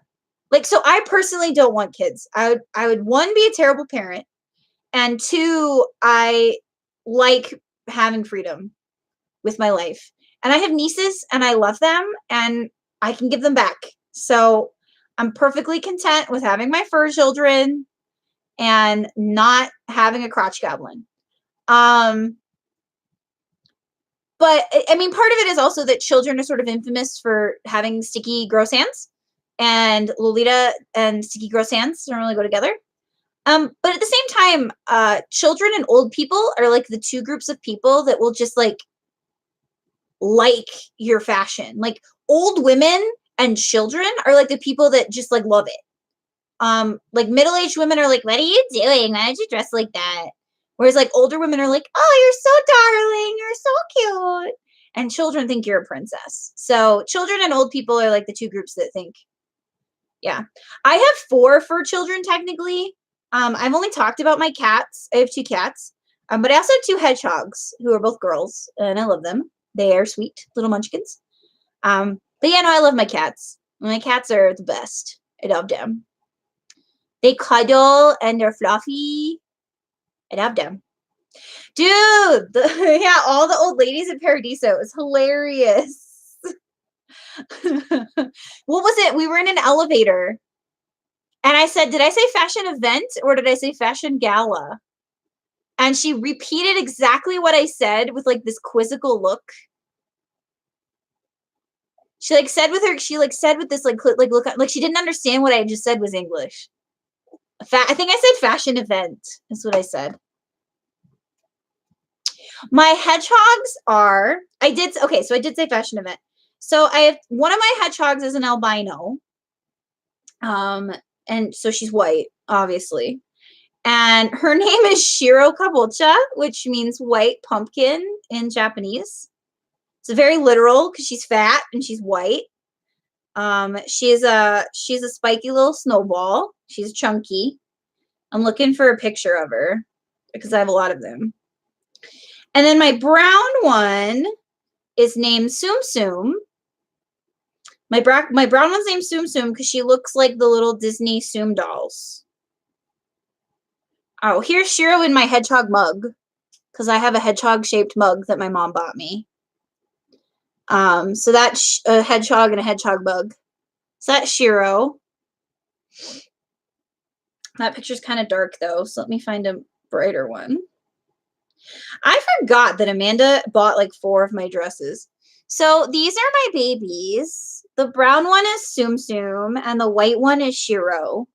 Like, so I personally don't want kids. I would one, be a terrible parent, and two, I like having freedom with my life. And I have nieces and I love them and I can give them back. So I'm perfectly content with having my fur children and not having a crotch goblin. But I mean, part of it is also that children are sort of infamous for having sticky, gross hands. And Lolita and sticky, gross hands don't really go together. But at the same time, children and old people are like the two groups of people that will just like your fashion. Like old women and children are like the people that just like love it. Like middle-aged women are like, what are you doing? Why did you dress like that? Whereas like older women are like, oh, you're so darling, you're so cute. And children think you're a princess. So children and old people are like the two groups that think. Yeah. I have 4 fur children technically. I've only talked about my cats. I have 2 cats. But I also have 2 hedgehogs who are both girls, and I love them. They are sweet little munchkins. But yeah, no, I love my cats. My cats are the best. I love them. They cuddle and they're fluffy. I love them. Dude, yeah, all the old ladies in Paradiso. It was hilarious. What was it? We were in an elevator. And I said, did I say fashion event or did I say fashion gala? And she repeated exactly what I said with like this quizzical look. She said with this like look, like she didn't understand what I just said was English. I think I said fashion event. That's what I said. My hedgehogs are, so I did say fashion event. So I have one of my hedgehogs is an albino. And so she's white, obviously. And her name is Shiro Kabocha, which means white pumpkin in Japanese. It's very literal because she's fat and she's white. She's a spiky little snowball. She's chunky. I'm looking for a picture of her because I have a lot of them. And then my brown one is named Tsum Tsum. My brown one's named Tsum Tsum because she looks like the little Disney Tsum dolls. Oh, here's Shiro in my hedgehog mug because I have a hedgehog-shaped mug that my mom bought me. So that's a hedgehog and a hedgehog bug. So that's Shiro. That picture's kind of dark though, so let me find a brighter one. I forgot that Amanda bought like 4 of my dresses. So these are my babies. The brown one is Tsum Tsum, and the white one is Shiro.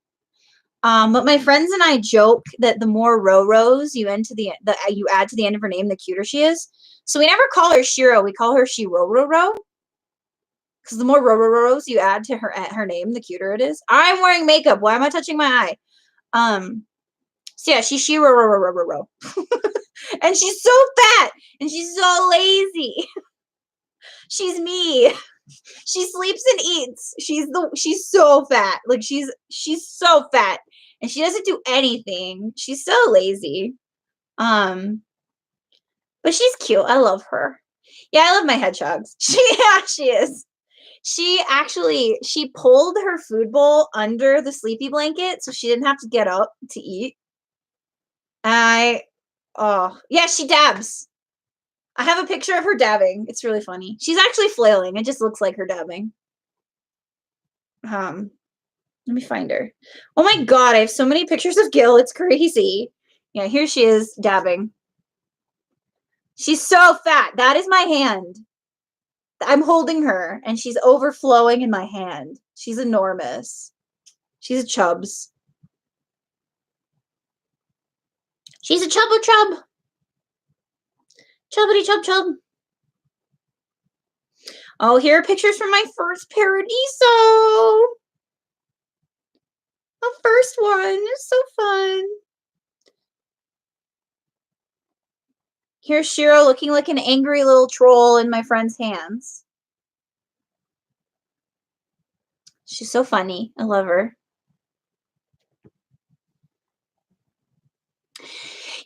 But my friends and I joke that the more Roros you add to the end of her name, the cuter she is. So we never call her Shiro. We call her Shirororo. Because the more Roros you add to her name, the cuter it is. I'm wearing makeup. Why am I touching my eye? So yeah, she's Shirororo. And she's so fat and she's so lazy. She's me. She sleeps and eats. She's so fat. Like she's so fat and she doesn't do anything. She's so lazy. But she's cute. I love her. Yeah, I love my hedgehogs. She is. She pulled her food bowl under the sleepy blanket so she didn't have to get up to eat. Yeah, she dabs. I have a picture of her dabbing. It's really funny. She's actually flailing. It just looks like her dabbing. Let me find her. Oh my god, I have so many pictures of Gil. It's crazy. Yeah, here she is dabbing. She's so fat. That is my hand. I'm holding her and she's overflowing in my hand. She's enormous. She's a chubs. She's a chubbo chub. Chubbity chub chub. Oh, here are pictures from my first Paradiso. The first one. It's so fun. Here's Shiro looking like an angry little troll in my friend's hands. She's so funny. I love her.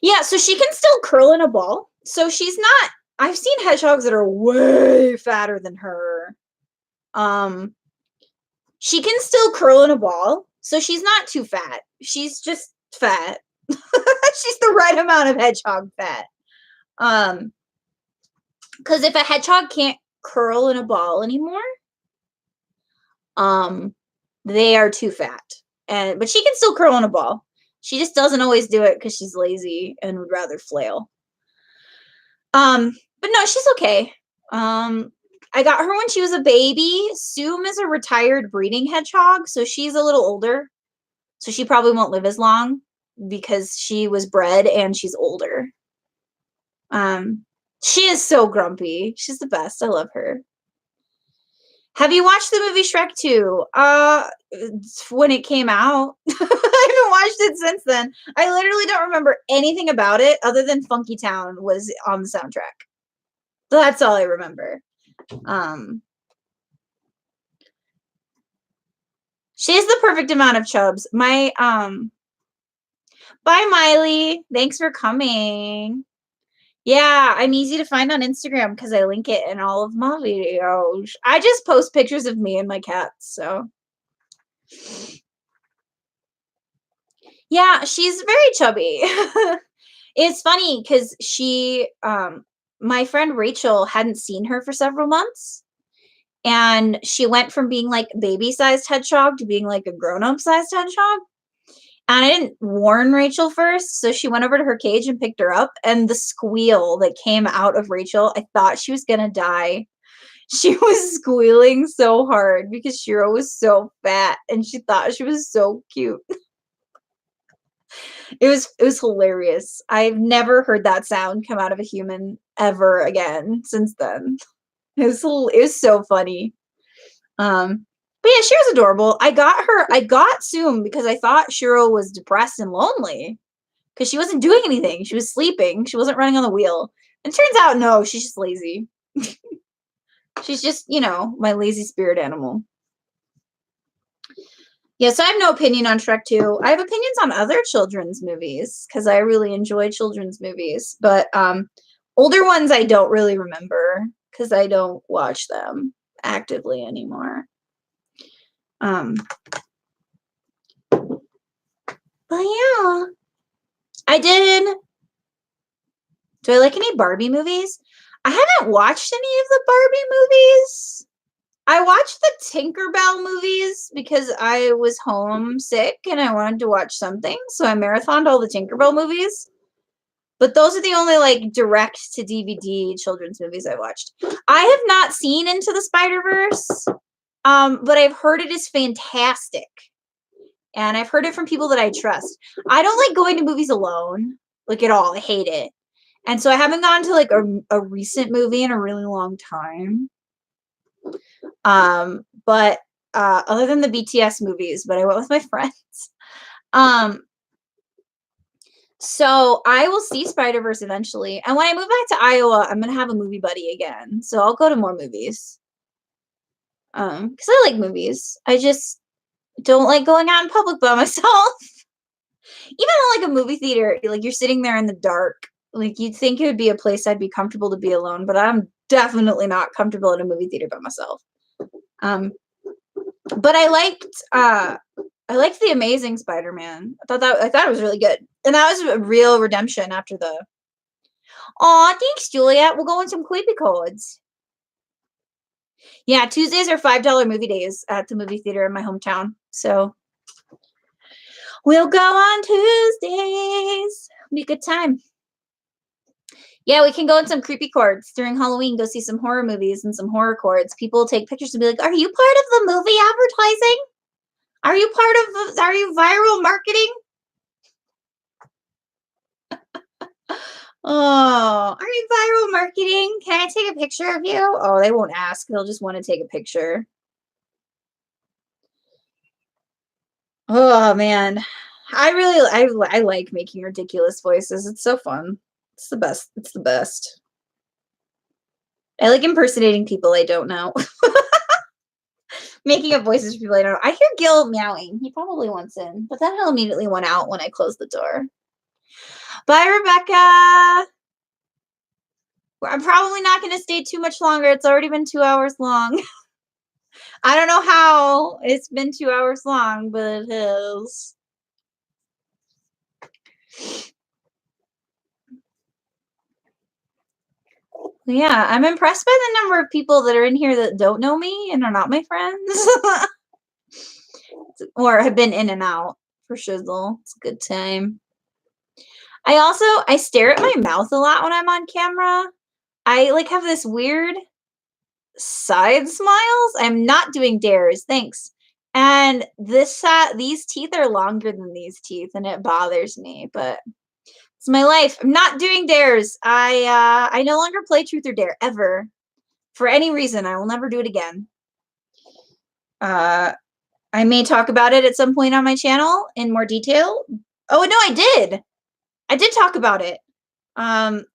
Yeah, so she can still curl in a ball. So she's not, I've seen hedgehogs that are way fatter than her. She can still curl in a ball. So she's not too fat. She's just fat. She's the right amount of hedgehog fat. Because if a hedgehog can't curl in a ball anymore, they are too fat. But she can still curl in a ball. She just doesn't always do it because she's lazy and would rather flail. But no, she's okay. I got her when she was a baby. Tsum is a retired breeding hedgehog, so she's a little older. So she probably won't live as long because she was bred and she's older. She is so grumpy. She's the best. I love her. Have you watched the movie Shrek 2? When it came out. I haven't watched it since then. I literally don't remember anything about it other than Funky Town was on the soundtrack. That's all I remember. She has the perfect amount of chubs. Bye Miley. Thanks for coming. Yeah, I'm easy to find on Instagram because I link it in all of my videos. I just post pictures of me and my cats, so. Yeah, she's very chubby. It's funny because my friend Rachel hadn't seen her for several months. And she went from being like baby-sized hedgehog to being like a grown-up sized hedgehog. And I didn't warn Rachel first, so she went over to her cage and picked her up. And the squeal that came out of Rachel, I thought she was gonna die. She was squealing so hard because Shiro was so fat and she thought she was so cute. It was hilarious. I've never heard that sound come out of a human ever again since then. It was so funny. But yeah, Shiro's adorable. I got Tsum because I thought Shiro was depressed and lonely because she wasn't doing anything. She was sleeping. She wasn't running on the wheel. And it turns out, no, she's just lazy. She's just, my lazy spirit animal. Yeah, so I have no opinion on Shrek 2. I have opinions on other children's movies because I really enjoy children's movies. But older ones I don't really remember because I don't watch them actively anymore. But yeah, I did. Do I like any Barbie movies? I haven't watched any of the Barbie movies. I watched the Tinkerbell movies because I was homesick and I wanted to watch something, so I marathoned all the Tinkerbell movies. But those are the only like direct to DVD children's movies I watched. I have not seen Into the Spider-Verse, but I've heard it is fantastic. And I've heard it from people that I trust. I don't like going to movies alone, like at all. I hate it. And so I haven't gone to like a recent movie in a really long time. But other than the BTS movies, but I went with my friends. So I will see Spider-Verse eventually. And when I move back to Iowa, I'm gonna have a movie buddy again. So I'll go to more movies. Because I like movies. I just don't like going out in public by myself. Even though like a movie theater, like you're sitting there in the dark. Like you'd think it would be a place I'd be comfortable to be alone, but I'm definitely not comfortable in a movie theater by myself. But I liked The Amazing Spider-Man. I thought it was really good. And that was a real redemption after the Aw, thanks, Juliet. We'll go on some creepy codes. Yeah, Tuesdays are $5 movie days at the movie theater in my hometown. So we'll go on Tuesdays. Be a good time. Yeah, we can go on some creepy chords during Halloween, go see some horror movies and some horror chords. People will take pictures and be like, are you part of the movie advertising? Are you viral marketing? Oh, are you viral marketing? Can I take a picture of you? Oh, they won't ask. They'll just want to take a picture. Oh man. I like making ridiculous voices. It's so fun. It's the best. It's the best. I like impersonating people I don't know. Making up voices for people I don't know. I hear Gil meowing. He probably wants in, but then he'll immediately want out when I close the door. Bye, Rebecca. I'm probably not going to stay too much longer. It's already been 2 hours long. I don't know how it's been 2 hours long, but it is. Yeah, I'm impressed by the number of people that are in here that don't know me and are not my friends. Or have been in and out for shizzle. It's a good time. I stare at my mouth a lot when I'm on camera. I like have this weird side smiles. I'm not doing dares, thanks. And these teeth are longer than these teeth, and it bothers me, but it's my life. I'm not doing dares. I no longer play truth or dare ever. For any reason. I will never do it again. I may talk about it at some point on my channel in more detail. Oh no, I did. I did talk about it.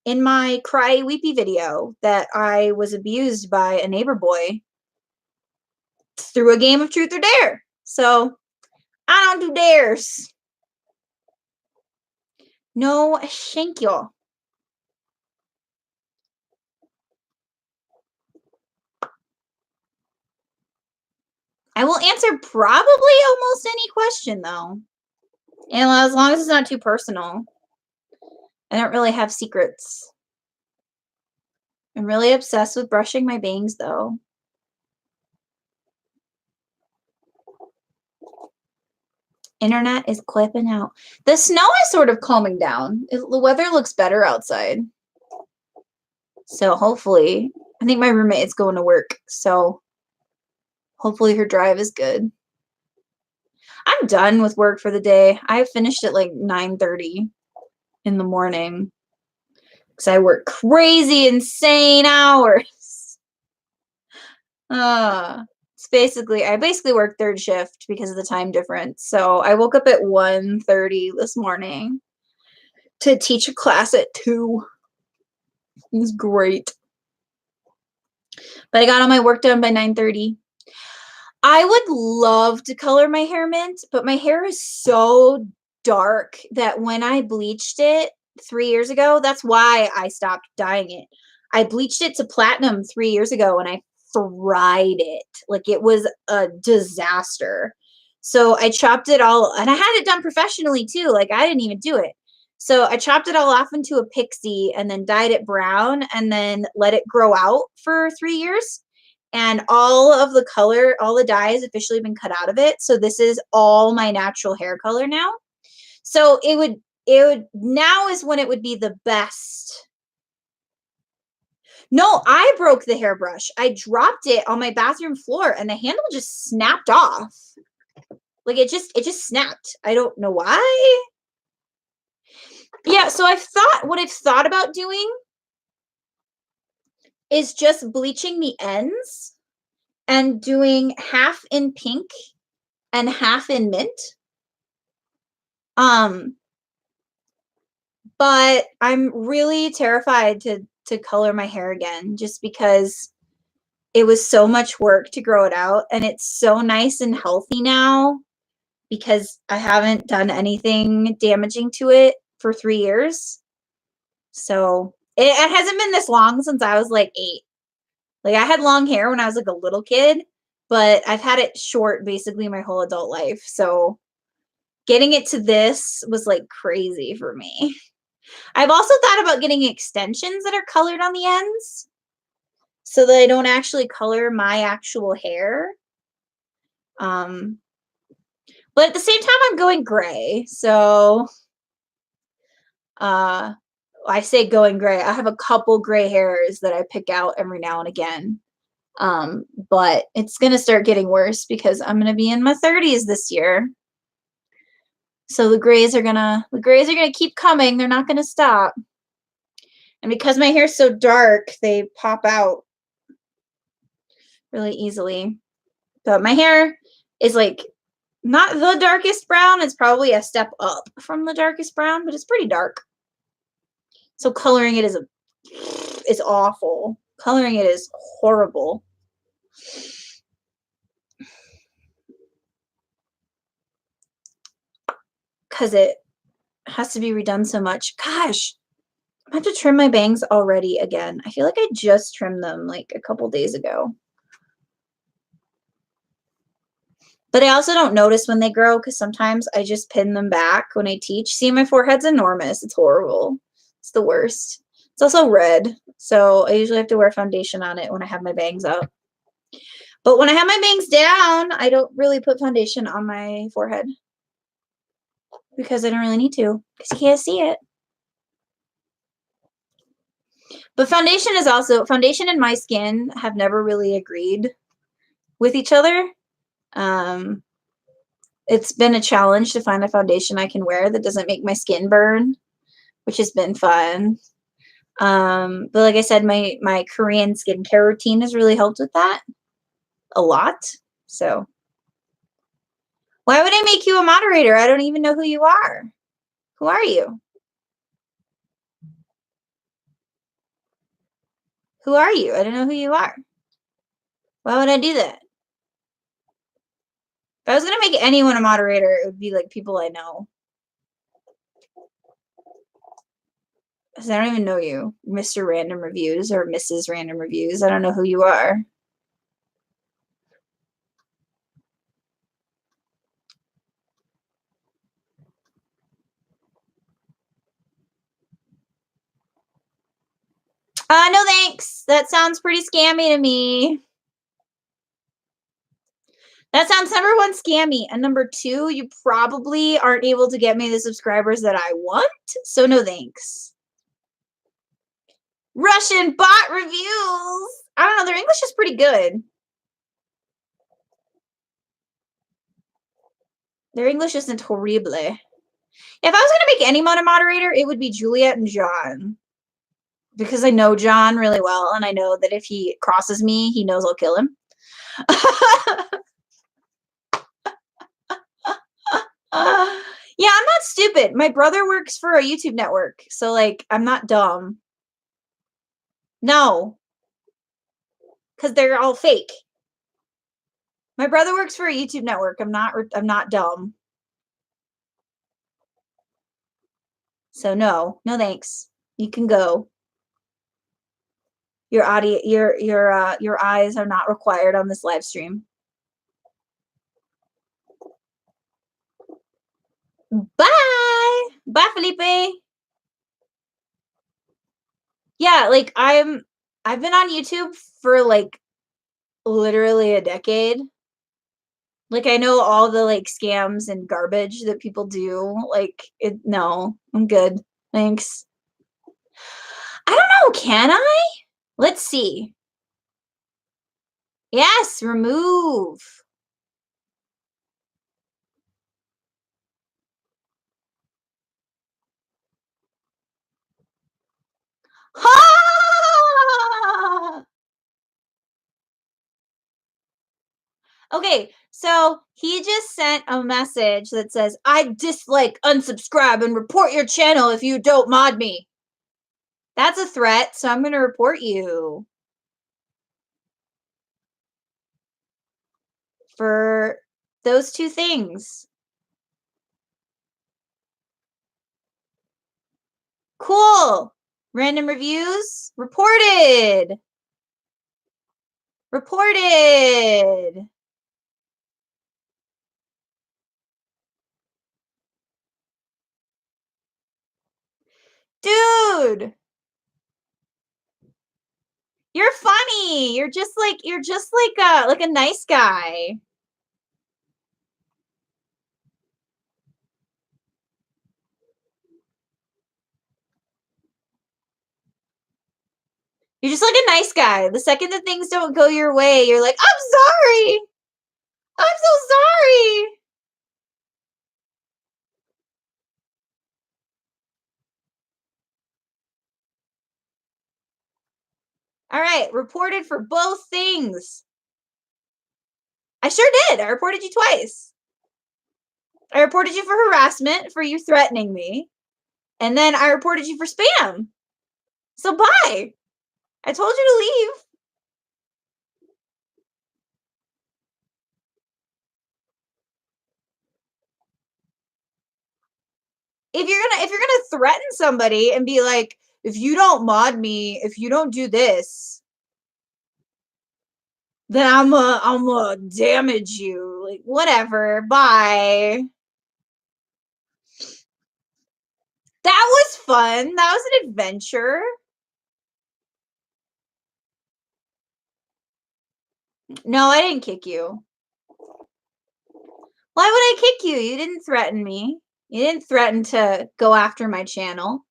In my cry weepy video that I was abused by a neighbor boy through a game of truth or dare. So I don't do dares. No, thank you. I will answer probably almost any question though. And as long as it's not too personal. I don't really have secrets. I'm really obsessed with brushing my bangs though. Internet is clipping out. The snow is sort of calming down. The weather looks better outside. So hopefully, I think my roommate is going to work. So hopefully her drive is good. I'm done with work for the day. I finished at like 9:30 in the morning. Because I work crazy, insane hours. I basically work third shift because of the time difference. So I woke up at 1:30 this morning to teach a class at 2. It was great. But I got all my work done by 9:30. I would love to color my hair mint, but my hair is so dark that when I bleached it 3 years ago, that's why I stopped dyeing it. I bleached it to platinum 3 years ago and I fried it. Like it was a disaster. So I chopped it all and I had it done professionally too. Like I didn't even do it. So I chopped it all off into a pixie and then dyed it brown and then let it grow out for 3 years. And all of the color, all the dye has officially been cut out of it. So this is all my natural hair color now. So it would now is when it would be the best. No, I broke the hairbrush. I dropped it on my bathroom floor and the handle just snapped off. Like it just snapped. I don't know why. Yeah, so what I've thought about doing is just bleaching the ends and doing half in pink and half in mint. But I'm really terrified to color my hair again just because it was so much work to grow it out and it's so nice and healthy now because I haven't done anything damaging to it for 3 years. So it hasn't been this long since I was like 8. Like I had long hair when I was like a little kid, but I've had it short basically my whole adult life. So getting it to this was like crazy for me. I've also thought about getting extensions that are colored on the ends so that I don't actually color my actual hair. But at the same time, I'm going gray. So I say going gray. I have a couple gray hairs that I pick out every now and again. But it's going to start getting worse because I'm going to be in my 30s this year. So the grays are going to keep coming. They're not going to stop. And because my hair is so dark, they pop out really easily. But my hair is like not the darkest brown. It's probably a step up from the darkest brown, but it's pretty dark. So coloring it is awful. Coloring it is horrible. Because it has to be redone so much. Gosh, I have to trim my bangs already again. I feel like I just trimmed them like a couple days ago. But I also don't notice when they grow because sometimes I just pin them back when I teach. See, my forehead's enormous. It's horrible. It's the worst. It's also red, so I usually have to wear foundation on it when I have my bangs up. But when I have my bangs down, I don't really put foundation on my forehead because I don't really need to because you can't see it. But foundation and my skin have never really agreed with each other. It's been a challenge to find a foundation I can wear that doesn't make my skin burn, which has been fun. But like I said, my Korean skincare routine has really helped with that a lot. So why would I make you a moderator? I don't even know who you are. Who are you? Who are you? I don't know who you are. Why would I do that? If I was going to make anyone a moderator, it would be like people I know. Because I don't even know you, Mr. Random Reviews or Mrs. Random Reviews. I don't know who you are. No thanks. That sounds pretty scammy to me. That sounds number 1 scammy, and number 2, you probably aren't able to get me the subscribers that I want, so no thanks. Russian bot reviews. I don't know, their English is pretty good. Their English isn't horrible. If I was going to make anyone a moderator, it would be Juliet and John. Because I know John really well, and I know that if he crosses me, he knows I'll kill him. Yeah, I'm not stupid. My brother works for a YouTube network, so like I'm not dumb. No, because they're all fake. My brother works for a YouTube network. I'm not dumb. So no thanks. You can go. Your audio, your eyes are not required on this live stream. Bye. Bye, Felipe. Yeah, like, I've been on YouTube for, like, literally a decade. Like, I know all the, like, scams and garbage that people do, like, no, I'm good, thanks. I don't know, can I? Let's see. Yes, remove. Ha! Okay, so he just sent a message that says, "I dislike, unsubscribe, and report your channel if you don't mod me." That's a threat, so I'm gonna report you for those 2 things. Cool. Random reviews reported. Reported. Dude, you're funny. You're just like a nice guy. You're just like a nice guy. The second that things don't go your way, you're like, "I'm sorry. I'm so sorry." All right, reported for both things. I sure did. I reported you twice. I reported you for harassment, for you threatening me, and then I reported you for spam. So bye. I told you to leave. If you're gonna threaten somebody and be like, if you don't mod me, if you don't do this, then I'm a damage you. Like whatever. Bye. That was fun. That was an adventure. No, I didn't kick you. Why would I kick you? You didn't threaten me. You didn't threaten to go after my channel.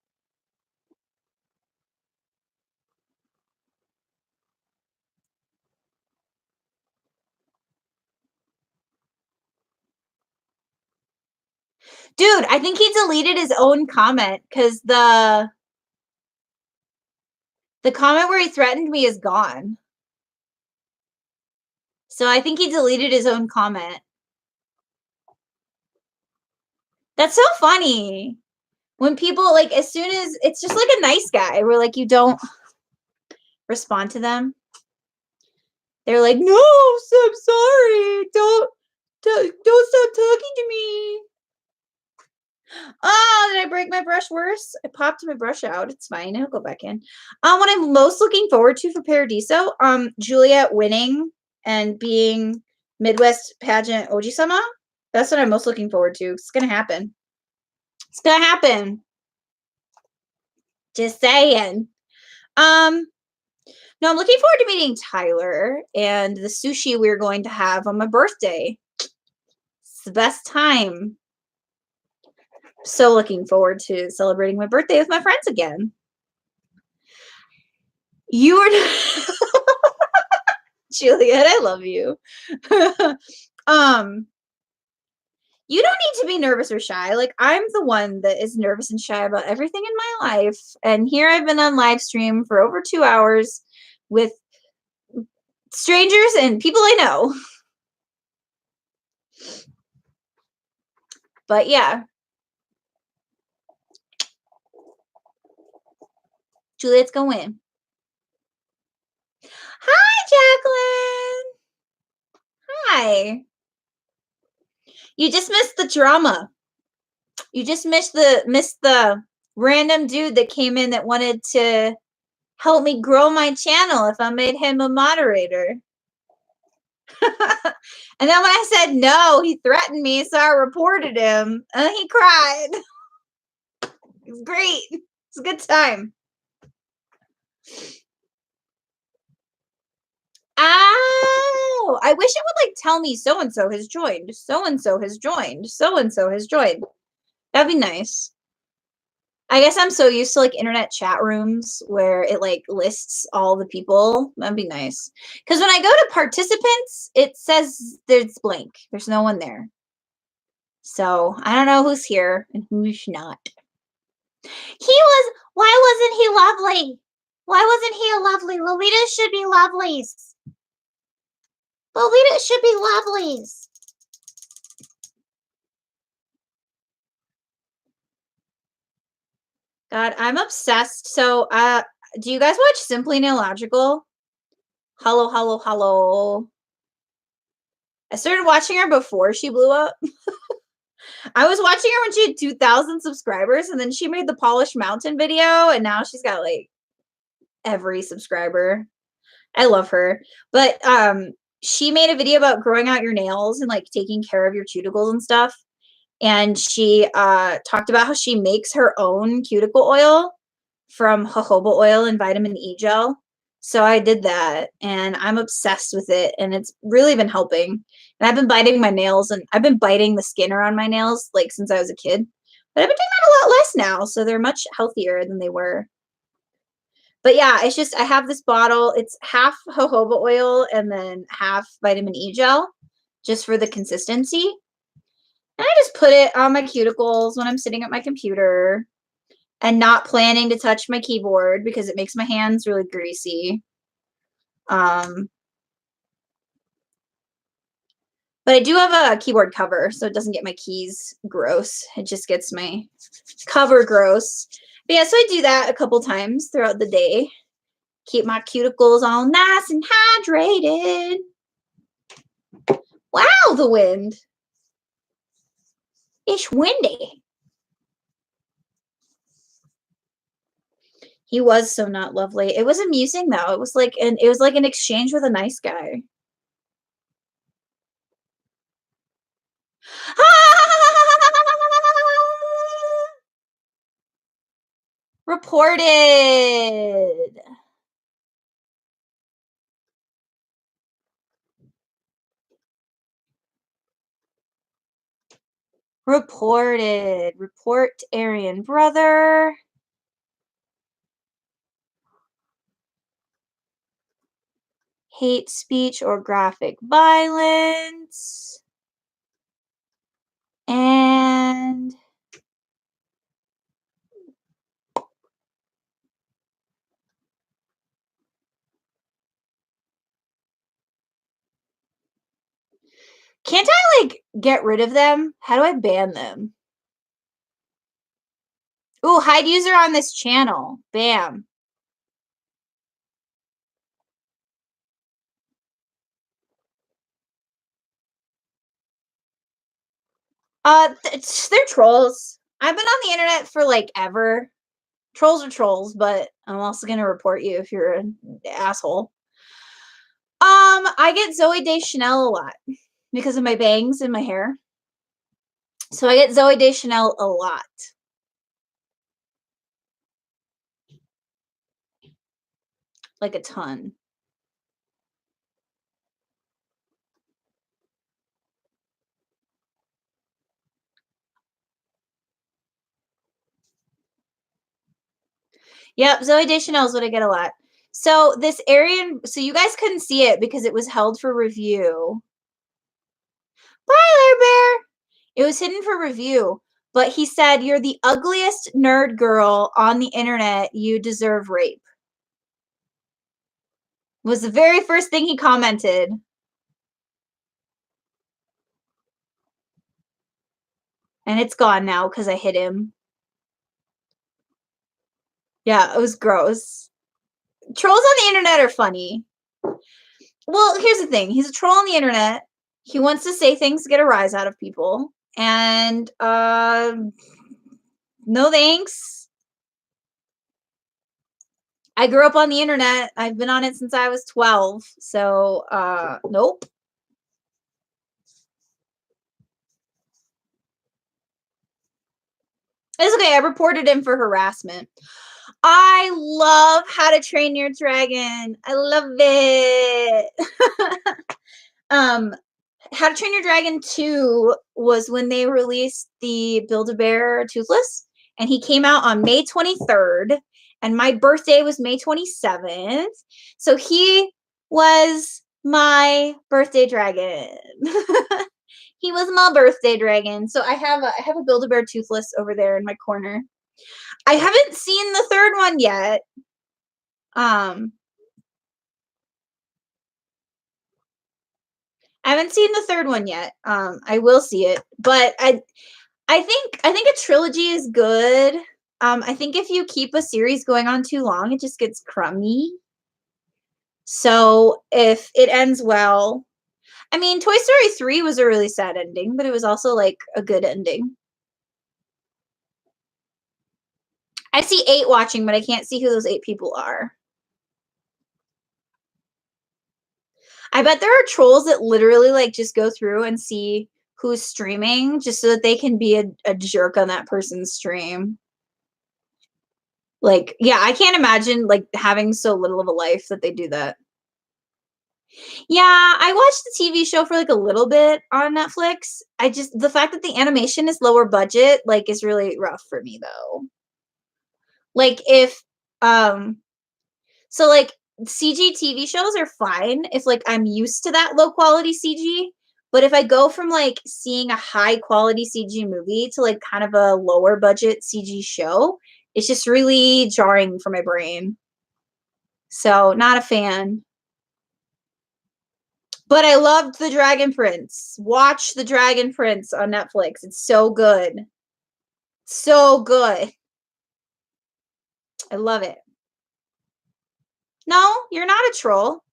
Dude, I think he deleted his own comment because the comment where he threatened me is gone. So I think he deleted his own comment. That's so funny. When people like as soon as it's just like a nice guy where like you don't respond to them. They're like, "No, I'm sorry. Don't stop talking to me." Oh, did I break my brush worse? I popped my brush out. It's fine. It'll go back in. What I'm most looking forward to for Paradiso, Juliet winning and being Midwest pageant Oji-sama. That's what I'm most looking forward to. It's gonna happen. It's gonna happen. Just saying. Um, no, I'm looking forward to meeting Tyler and the sushi we're going to have on my birthday. It's the best time. So looking forward to celebrating my birthday with my friends again. You are Juliet, I love you. um, you don't need to be nervous or shy. Like I'm the one that is nervous and shy about everything in my life. And here I've been on live stream for over 2 hours with strangers and people I know. But yeah, Juliet's gonna win. Hi, Jacqueline. Hi. You just missed the drama. You just missed the random dude that came in that wanted to help me grow my channel if I made him a moderator. And then when I said no, he threatened me, so I reported him. And he cried. It was great. It's a good time. Oh, I wish it would like tell me so and so has joined. So and so has joined. So and so has joined. That'd be nice. I guess I'm so used to like internet chat rooms where it like lists all the people. That'd be nice. Because when I go to participants, it says there's blank. There's no one there. So I don't know who's here and who's not. Why wasn't he lovely? Why wasn't he a lovely? Lolita should be lovelies. Lolita should be lovelies. God, I'm obsessed. So, do you guys watch Simply Nailogical? Hello, hello, hello. I started watching her before she blew up. I was watching her when she had 2,000 subscribers, and then she made the Polished Mountain video, and now she's got like every subscriber. I love her. But she made a video about growing out your nails and like taking care of your cuticles and stuff. And she talked about how she makes her own cuticle oil from jojoba oil and vitamin E gel. So I did that and I'm obsessed with it and it's really been helping. And I've been biting my nails and I've been biting the skin around my nails like since I was a kid. But I've been doing that a lot less now, so they're much healthier than they were. But yeah, it's just I have this bottle. It's half jojoba oil and then half vitamin E gel just for the consistency. And I just put it on my cuticles when I'm sitting at my computer and not planning to touch my keyboard because it makes my hands really greasy. But I do have a keyboard cover, so it doesn't get my keys gross. It just gets my cover gross. But yeah, so I do that a couple times throughout the day. Keep my cuticles all nice and hydrated. Wow, the wind. It's windy. He was so not lovely. It was amusing though. It was like an exchange with a nice guy. Reported. Reported. Report Aryan brother. Hate speech or graphic violence. And can't I like get rid of them? How do I ban them? Ooh, hide user on this channel. Bam. They're trolls. I've been on the internet for like ever. Trolls are trolls, but I'm also gonna report you if you're an asshole. I get Zoe Deschanel a lot because of my bangs and my hair. So I get Zoe Deschanel a lot. Like a ton. Yep, Zoe Deschanel is what I get a lot. So this Aryan, so you guys couldn't see it because it was held for review. Bye, Bear. It was hidden for review, but he said, "You're the ugliest nerd girl on the internet. You deserve rape." Was the very first thing he commented. And it's gone now because I hit him. Yeah, it was gross. Trolls on the internet are funny. Well, here's the thing. He's a troll on the internet. He wants to say things to get a rise out of people. And no thanks. I grew up on the internet. I've been on it since I was 12. So nope. It's okay. I reported him for harassment. I love How to Train Your Dragon. I love it. um, How to Train Your Dragon 2 was when they released the Build-A-Bear Toothless, and he came out on May 23rd, and my birthday was May 27th. So he was my birthday dragon. He was my birthday dragon. So I have a Build-A-Bear Toothless over there in my corner. I haven't seen the third one yet. I haven't seen the third one yet. I will see it, but I think a trilogy is good. I think if you keep a series going on too long, it just gets crummy. So if it ends well, I mean, Toy Story 3 was a really sad ending, but it was also like a good ending. I see 8 watching, but I can't see who those 8 people are. I bet there are trolls that literally like just go through and see who's streaming just so that they can be a jerk on that person's stream. Like, yeah, I can't imagine like having so little of a life that they do that. Yeah, I watched the TV show for like a little bit on Netflix. The fact that the animation is lower budget like is really rough for me though. Like if um so like CG TV shows are fine if like I'm used to that low quality CG, but if I go from like seeing a high quality CG movie to like kind of a lower budget CG show, it's just really jarring for my brain. So, not a fan. But I loved The Dragon Prince. Watch The Dragon Prince on Netflix. It's so good. So good. I love it. No, you're not a troll.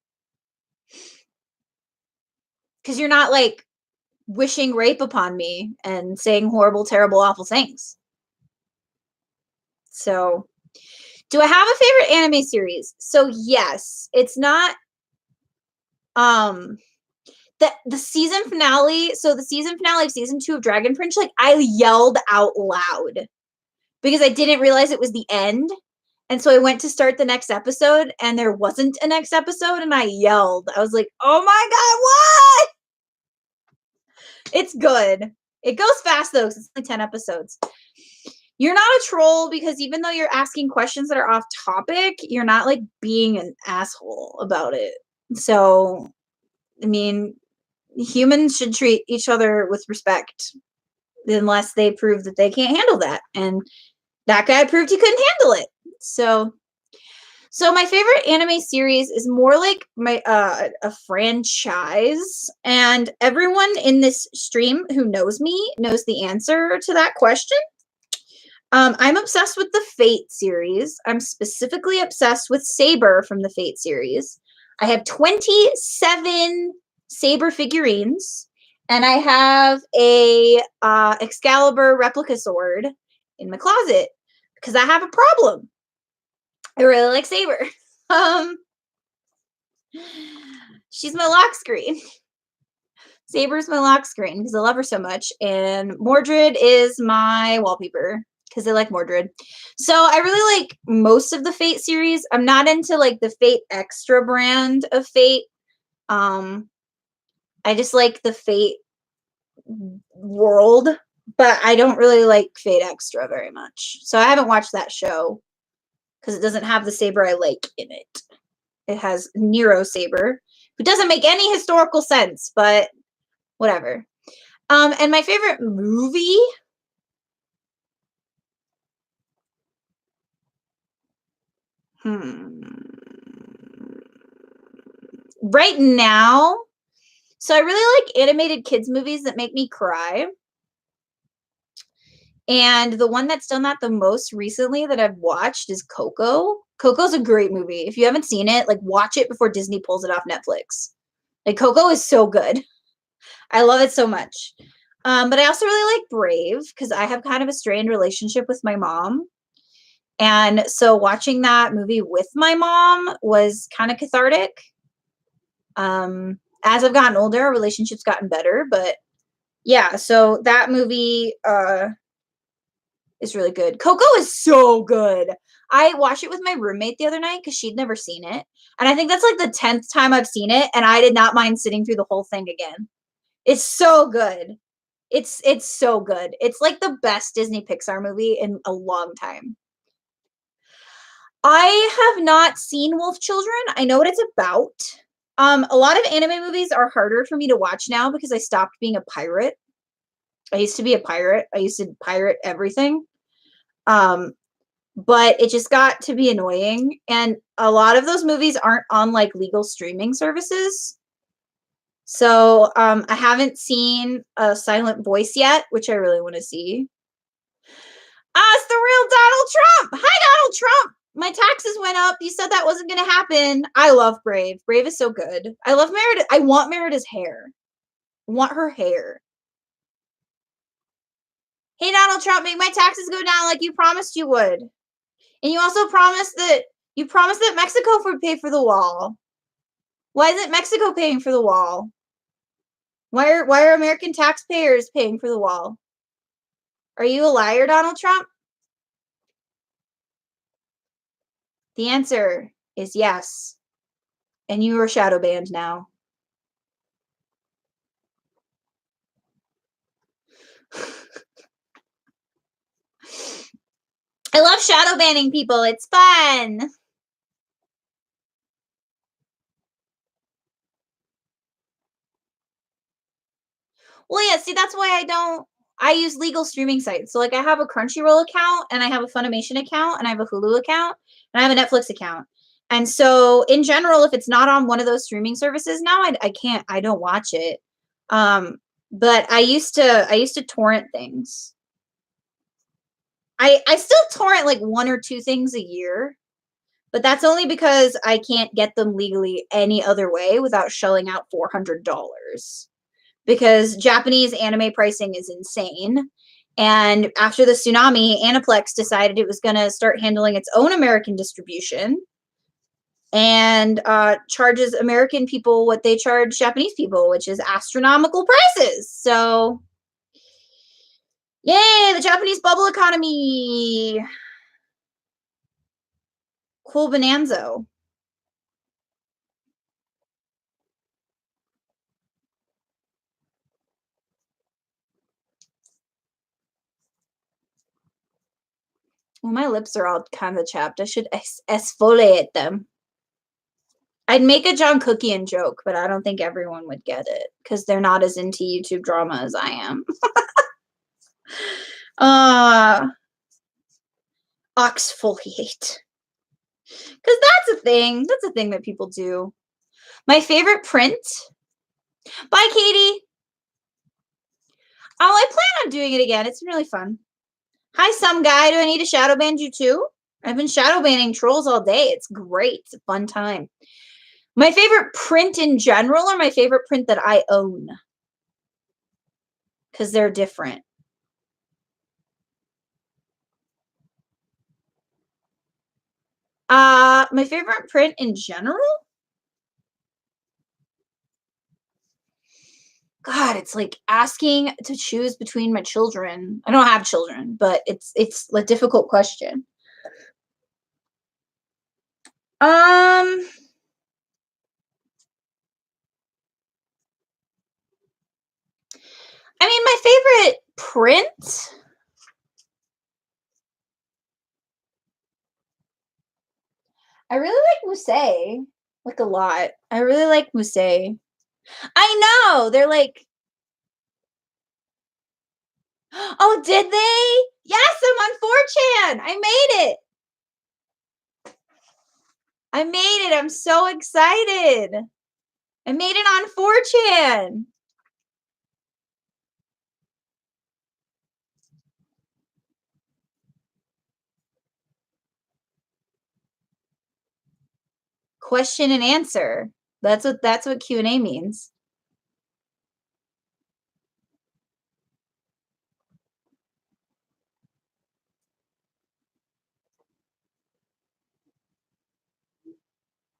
Because you're not like wishing rape upon me and saying horrible, terrible, awful things. So, do I have a favorite anime series? So, yes, it's not the season finale. So, the season finale of season 2 of Dragon Prince, like I yelled out loud because I didn't realize it was the end. And so I went to start the next episode and there wasn't a next episode and I yelled. I was like, "Oh my god, what?" It's good. It goes fast though cuz it's only 10 episodes. You're not a troll because even though you're asking questions that are off topic, you're not like being an asshole about it. So, I mean, humans should treat each other with respect unless they prove that they can't handle that. And that guy proved he couldn't handle it. So my favorite anime series is more like my a franchise, and everyone in this stream who knows me knows the answer to that question. I'm obsessed with the Fate series. I'm specifically obsessed with Saber from the Fate series. I have 27 Saber figurines, and I have a Excalibur replica sword in my closet because I have a problem. I really like Saber. Um, she's my lock screen. Saber's my lock screen because I love her so much, and Mordred is my wallpaper because I like Mordred. So I really like most of the Fate series. I'm not into like the Fate Extra brand of Fate. I just like the Fate world, but I don't really like Fate Extra very much. So I haven't watched that show because it doesn't have the Saber I like in it. It has Nero Saber, who doesn't make any historical sense, but whatever. And my favorite movie. Right now, so I really like animated kids movies that make me cry. And the one that's done that the most recently that I've watched is Coco. Coco's a great movie. If you haven't seen it, like watch it before Disney pulls it off Netflix. Like Coco is so good. I love it so much. But I also really like Brave because I have kind of a strained relationship with my mom. And so watching that movie with my mom was kind of cathartic. As I've gotten older, our relationship's gotten better, but yeah, so that movie is really good. Coco is so good. I watched it with my roommate the other night because she'd never seen it. And I think that's like the 10th time I've seen it, and I did not mind sitting through the whole thing again. It's so good. It's so good. It's like the best Disney Pixar movie in a long time. I have not seen Wolf Children. I know what it's about. A lot of anime movies are harder for me to watch now because I stopped being a pirate. I used to be a pirate. I used to pirate everything. But it just got to be annoying. And a lot of those movies aren't on like legal streaming services. So I haven't seen a Silent Voice yet, which I really want to see. It's the real Donald Trump. Hi, Donald Trump. My taxes went up. You said that wasn't going to happen. I love Brave. Brave is so good. I love Meredith. I want Meredith's hair. I want her hair. Hey, Donald Trump, make my taxes go down like you promised you would. And you also promised that Mexico would pay for the wall. Why isn't Mexico paying for the wall? Why are American taxpayers paying for the wall? Are you a liar, Donald Trump? The answer is yes. And you are shadow banned now. I love shadow banning people. It's fun. Well, yeah, see, that's why I use legal streaming sites. So, like, I have a Crunchyroll account, and I have a Funimation account, and I have a Hulu account, and I have a Netflix account. And so, in general, if it's not on one of those streaming services now, I don't watch it. But I used to torrent things. I still torrent like one or two things a year, but that's only because I can't get them legally any other way without shelling out $400. Because Japanese anime pricing is insane. And after the tsunami, Aniplex decided it was going to start handling its own American distribution and charges American people what they charge Japanese people, which is astronomical prices. So, yay, the Japanese bubble economy. Cool bonanza. Well, my lips are all kind of chapped. I should exfoliate them. I'd make a John Cookian joke, but I don't think everyone would get it because they're not as into YouTube drama as I am. Exfoliate. Because that's a thing. That's a thing that people do. My favorite print. Bye, Katie. Oh, I plan on doing it again. It's been really fun. Hi, some guy. Do I need to shadow ban you too? I've been shadow banning trolls all day. It's great. It's a fun time. My favorite print in general or my favorite print that I own? Because they're different. My favorite print in general? God, it's like asking to choose between my children. I don't have children, but it's a difficult question. I mean, my favorite print. I really like Musée, like a lot. I really like Musée. I know they're like, oh, did they? Yes, I'm on 4chan. I made it. I made it. I'm so excited. I made it on 4chan. Question and answer. That's what Q&A means.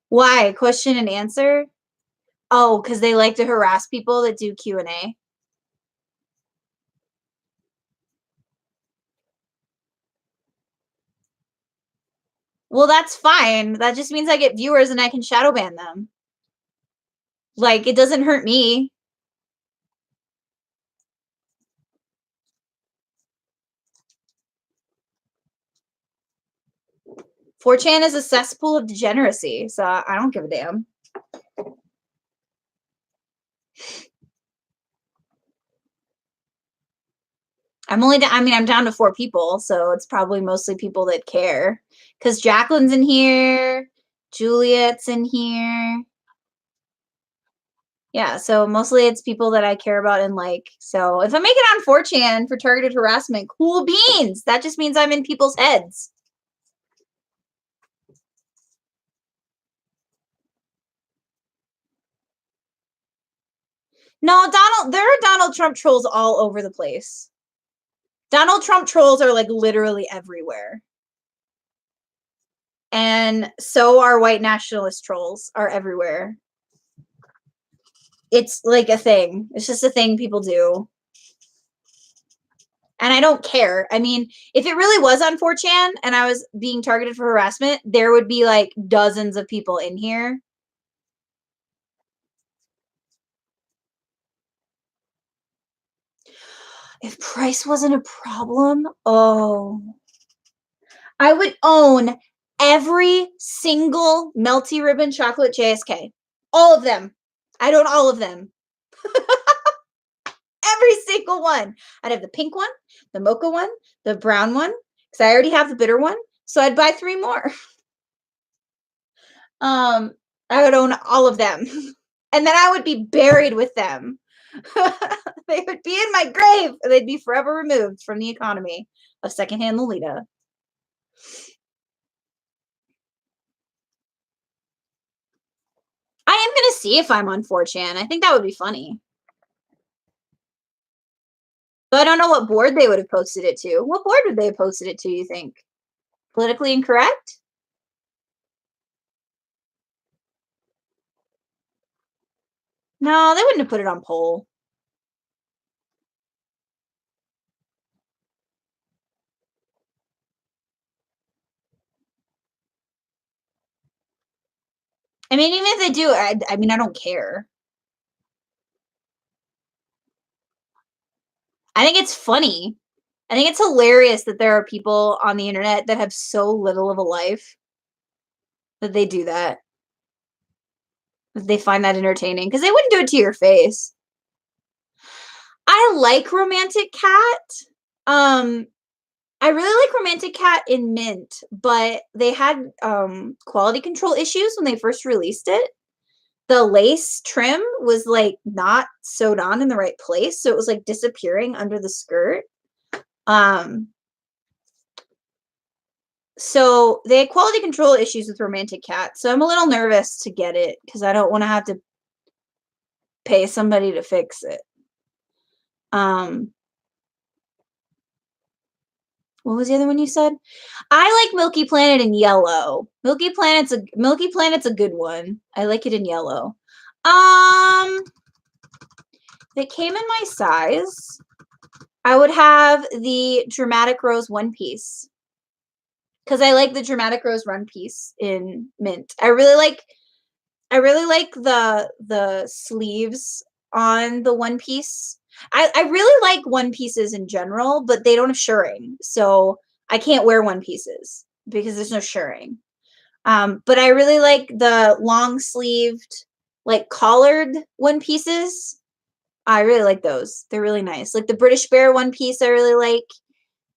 Why? Question and answer? Oh, because they like to harass people that do Q&A. Well, that's fine. That just means I get viewers and I can shadow ban them. Like, it doesn't hurt me. "4chan is a cesspool of degeneracy, so I don't give a damn." I'm down to 4 people, so it's probably mostly people that care. Because Jacqueline's in here, Juliet's in here. Yeah, so mostly it's people that I care about and like. So if I make it on 4chan for targeted harassment, cool beans. That just means I'm in people's heads. No, there are Donald Trump trolls all over the place. Donald Trump trolls are like literally everywhere. And so are white nationalist trolls are everywhere. It's like a thing. It's just a thing people do. And I don't care. I mean, if it really was on 4chan and I was being targeted for harassment, there would be like dozens of people in here. If price wasn't a problem, oh, I would own every single Melty Ribbon chocolate JSK. All of them. I'd own all of them. Every single one. I'd have the pink one, the mocha one, the brown one, because I already have the bitter one. So I'd buy 3 more. I would own all of them. And then I would be buried with them. They would be in my grave. They'd be forever removed from the economy of secondhand Lolita. I am going to see if I'm on 4chan. I think that would be funny. But I don't know what board they would have posted it to. What board would they have posted it to, you think? Politically incorrect? No, they wouldn't have put it on poll. I mean, even if they do, I mean, I don't care. I think it's funny. I think it's hilarious that there are people on the internet that have so little of a life that they do that. That they find that entertaining because they wouldn't do it to your face. I like Romantic Cat. I really like Romantic Cat in Mint, but they had quality control issues when they first released it. The lace trim was like not sewed on in the right place, so it was like disappearing under the skirt. So they had quality control issues with Romantic Cat, so I'm a little nervous to get it because I don't want to have to pay somebody to fix it. What was the other one you said? I like Milky Planet in yellow. Milky Planet's a good one. I like it in yellow. They came in my size. I would have the Dramatic Rose one piece because I like the Dramatic Rose one piece in Mint. I really like the sleeves on the one piece. I really like one pieces in general, but they don't have shirring, so I can't wear one pieces because there's no shirring. But I really like the long sleeved, like collared one pieces. I really like those. They're really nice. Like the British Bear one piece, I really like.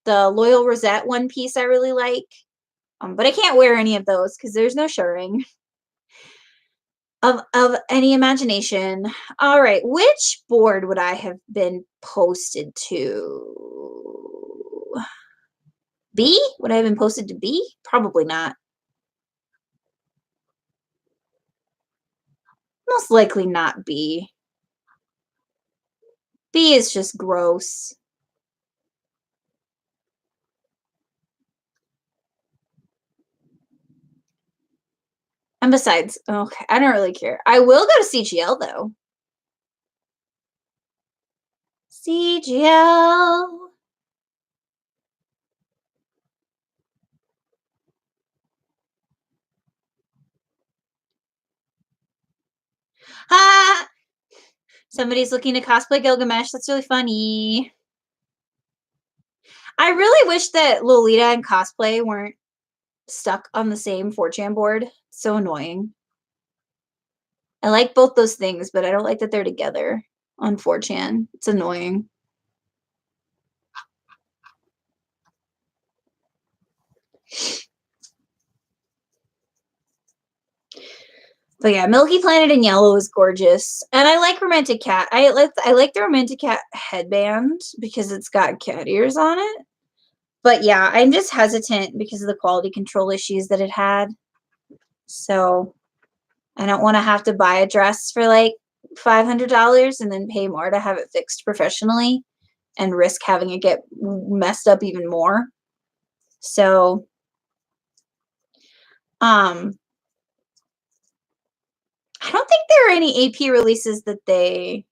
The Loyal Rosette one piece, I really like. But I can't wear any of those because there's no shirring of any imagination. All right, which board would I have been posted to? B? Would I have been posted to B? Probably not. Most likely not B. B is just gross. And besides, okay, I don't really care. I will go to CGL though. CGL. Somebody's looking to cosplay Gilgamesh. That's really funny. I really wish that Lolita and cosplay weren't stuck on the same 4chan board. So annoying. I like both those things, but I don't like that they're together on 4chan. It's annoying. But yeah, Milky Planet in yellow is gorgeous, and I like Romantic Cat. I like the Romantic Cat headband because it's got cat ears on it. But yeah, I'm just hesitant because of the quality control issues that it had. So I don't want to have to buy a dress for like $500 and then pay more to have it fixed professionally and risk having it get messed up even more. So, I don't think there are any AP releases that they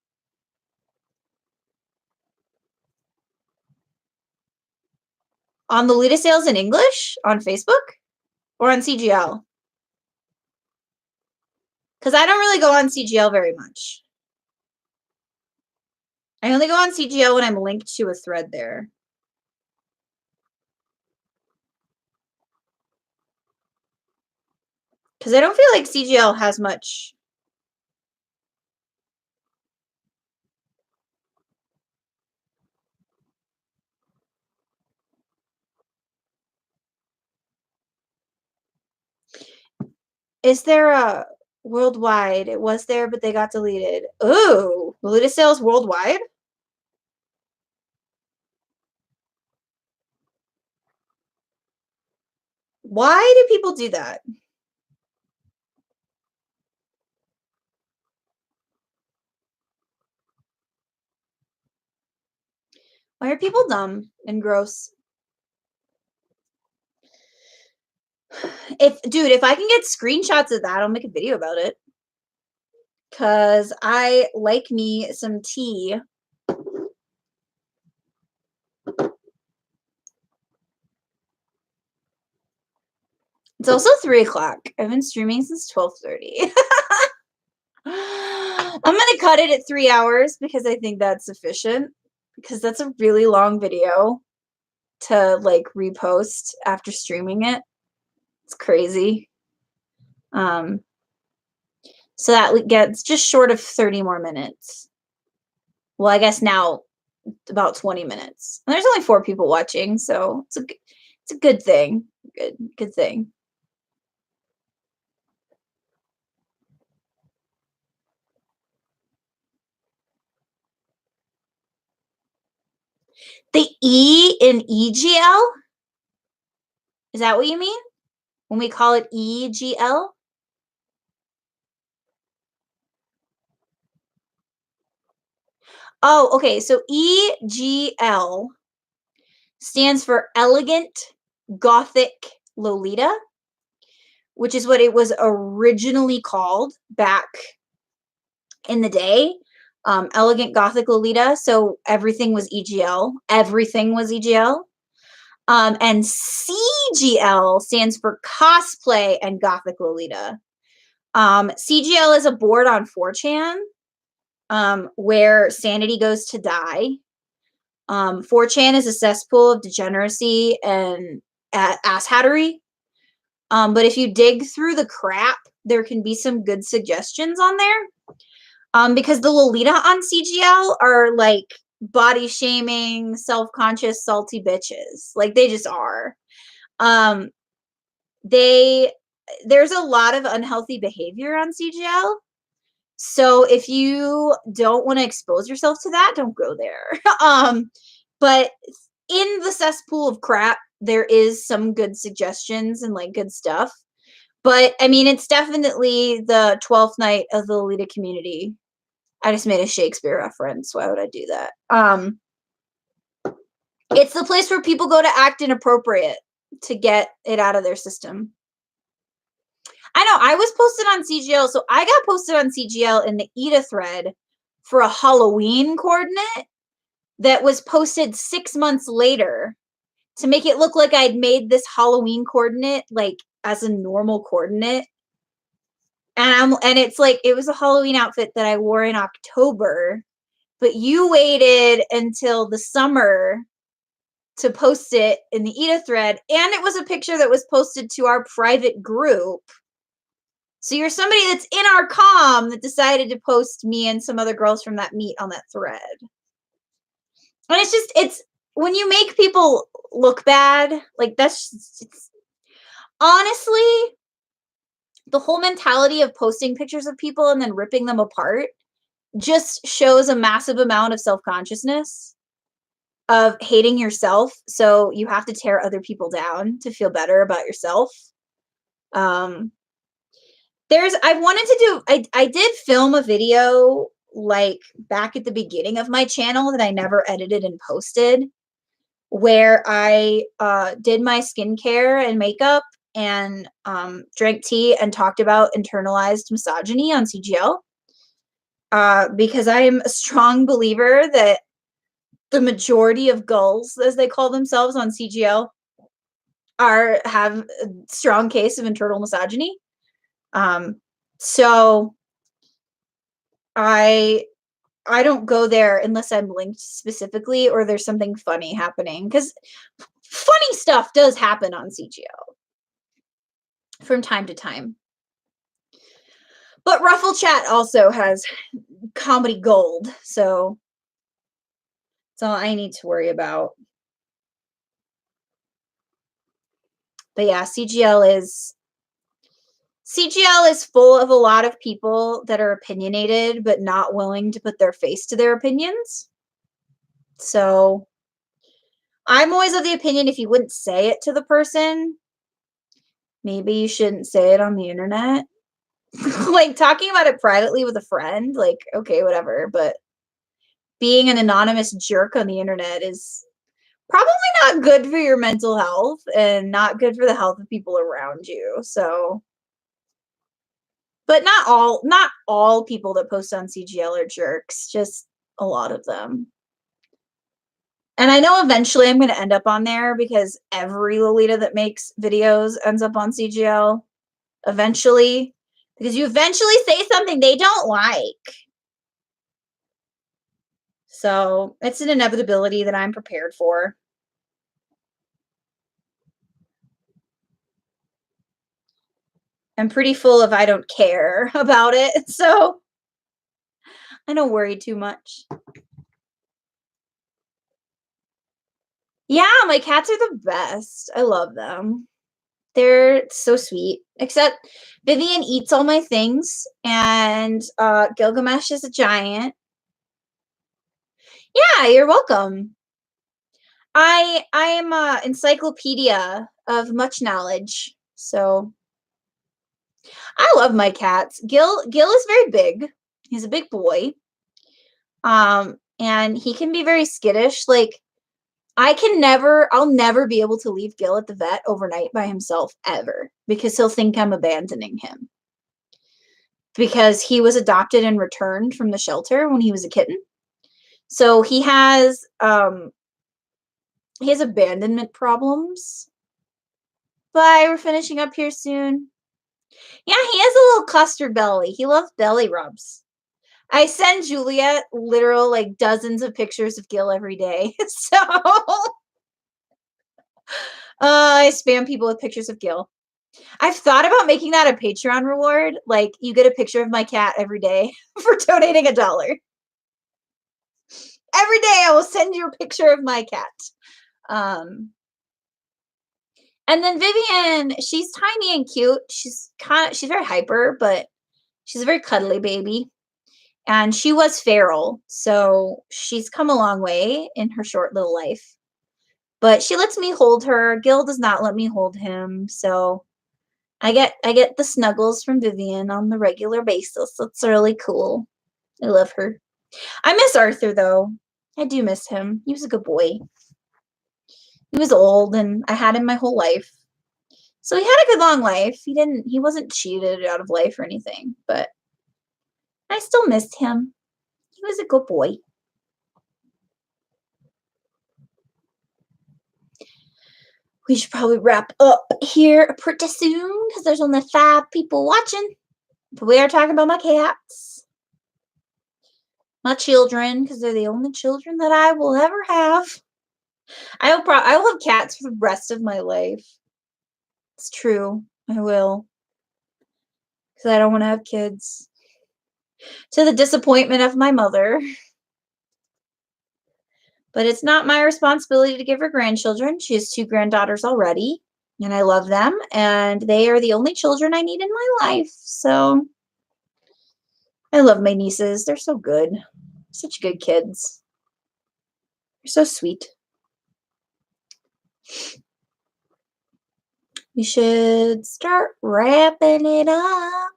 on the Lolita sales in English on Facebook or on CGL. Because I don't really go on CGL very much. I only go on CGL when I'm linked to a thread there. Because I don't feel like CGL has much. Is there a worldwide? It was there, but they got deleted. Ooh, Lolita sales worldwide? Why do people do that? Why are people dumb and gross? If I can get screenshots of that, I'll make a video about it. Cause I like me some tea. It's also 3 o'clock. I've been streaming since 12:30. I'm gonna cut it at 3 hours because I think that's sufficient. Because that's a really long video to like repost after streaming it. It's crazy. So that gets just short of 30 more minutes. Well, I guess now about 20 minutes. And there's only 4 people watching, so it's a good thing. Good thing. The E in EGL? Is that what you mean? When we call it EGL? Oh, okay. So EGL stands for Elegant Gothic Lolita, which is what it was originally called back in the day. Elegant Gothic Lolita. So everything was EGL. Everything was EGL. And CGL stands for Cosplay and Gothic Lolita. CGL is a board on 4chan where sanity goes to die. 4chan is a cesspool of degeneracy and asshattery. But if you dig through the crap, there can be some good suggestions on there. Because the Lolita on CGL are like body shaming, self-conscious, salty bitches. Like they just are. There's a lot of unhealthy behavior on CGL. So if you don't want to expose yourself to that, don't go there. But in the cesspool of crap, there is some good suggestions and like good stuff. But I mean, it's definitely the 12th night of the Lolita community. I just made a Shakespeare reference. Why would I do that? It's the place where people go to act inappropriate to get it out of their system. I know, I was posted on CGL, so I got posted on CGL in the ETA thread for a Halloween coordinate that was posted 6 months later to make it look like I'd made this Halloween coordinate like as a normal coordinate. And it's like it was a Halloween outfit that I wore in October, but you waited until the summer to post it in the Eda thread, and it was a picture that was posted to our private group. So you're somebody that's in our comm that decided to post me and some other girls from that meet on that thread. And it's when you make people look bad, like it's honestly the whole mentality of posting pictures of people and then ripping them apart just shows a massive amount of self-consciousness, of hating yourself. So you have to tear other people down to feel better about yourself. Um, I've wanted to I did film a video like back at the beginning of my channel that I never edited and posted, where I did my skincare and makeup and drank tea and talked about internalized misogyny on CGL. Because I am a strong believer that the majority of gulls, as they call themselves on CGL, have a strong case of internal misogyny. So I don't go there unless I'm linked specifically or there's something funny happening, because funny stuff does happen on CGL from time to time. But Ruffle Chat also has comedy gold, so that's all I need to worry about. But yeah, CGL is full of a lot of people that are opinionated but not willing to put their face to their opinions. So I'm always of the opinion, if you wouldn't say it to the person, maybe you shouldn't say it on the internet. Like talking about it privately with a friend, like, okay, whatever. But being an anonymous jerk on the internet is probably not good for your mental health and not good for the health of people around you. So, but not all people that post on CGL are jerks, just a lot of them. And I know eventually I'm going to end up on there because every Lolita that makes videos ends up on CGL eventually, because you eventually say something they don't like. So it's an inevitability that I'm prepared for. I'm pretty full of I don't care about it, so I don't worry too much. Yeah, my cats are the best. I love them. They're so sweet. Except Vivian eats all my things, and Gilgamesh is a giant. Yeah, you're welcome. I am a encyclopedia of much knowledge. So I love my cats. Gil is very big. He's a big boy. And he can be very skittish. Like I'll never be able to leave Gil at the vet overnight by himself ever, because he'll think I'm abandoning him. Because he was adopted and returned from the shelter when he was a kitten. So he has abandonment problems. Bye, we're finishing up here soon. Yeah, he has a little custard belly. He loves belly rubs. I send Juliet literal like dozens of pictures of Gil every day. So I spam people with pictures of Gil. I've thought about making that a Patreon reward. Like, you get a picture of my cat every day for donating $1. Every day I will send you a picture of my cat. And then Vivian, she's tiny and cute. She's very hyper, but she's a very cuddly baby. And she was feral, so she's come a long way in her short little life. But she lets me hold her. Gil does not let me hold him, so I get the snuggles from Vivian on the regular basis. That's really cool. I love her. I miss Arthur though. I do miss him. He was a good boy. He was old and I had him my whole life. So he had a good long life. He wasn't cheated out of life or anything, but I still missed him. He was a good boy. We should probably wrap up here pretty soon because there's only 5 people watching. But we are talking about my cats. My children, because they're the only children that I will ever have. I will have cats for the rest of my life. It's true. I will. Because I don't want to have kids. To the disappointment of my mother. But it's not my responsibility to give her grandchildren. She has 2 granddaughters already, and I love them, and they are the only children I need in my life. So I love my nieces. They're so good. Such good kids. They're so sweet. We should start wrapping it up.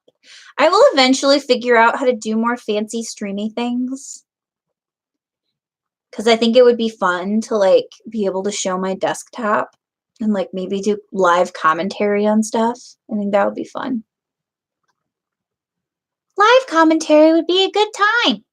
I will eventually figure out how to do more fancy streamy things. Because I think it would be fun to like be able to show my desktop and like maybe do live commentary on stuff. I think that would be fun. Live commentary would be a good time.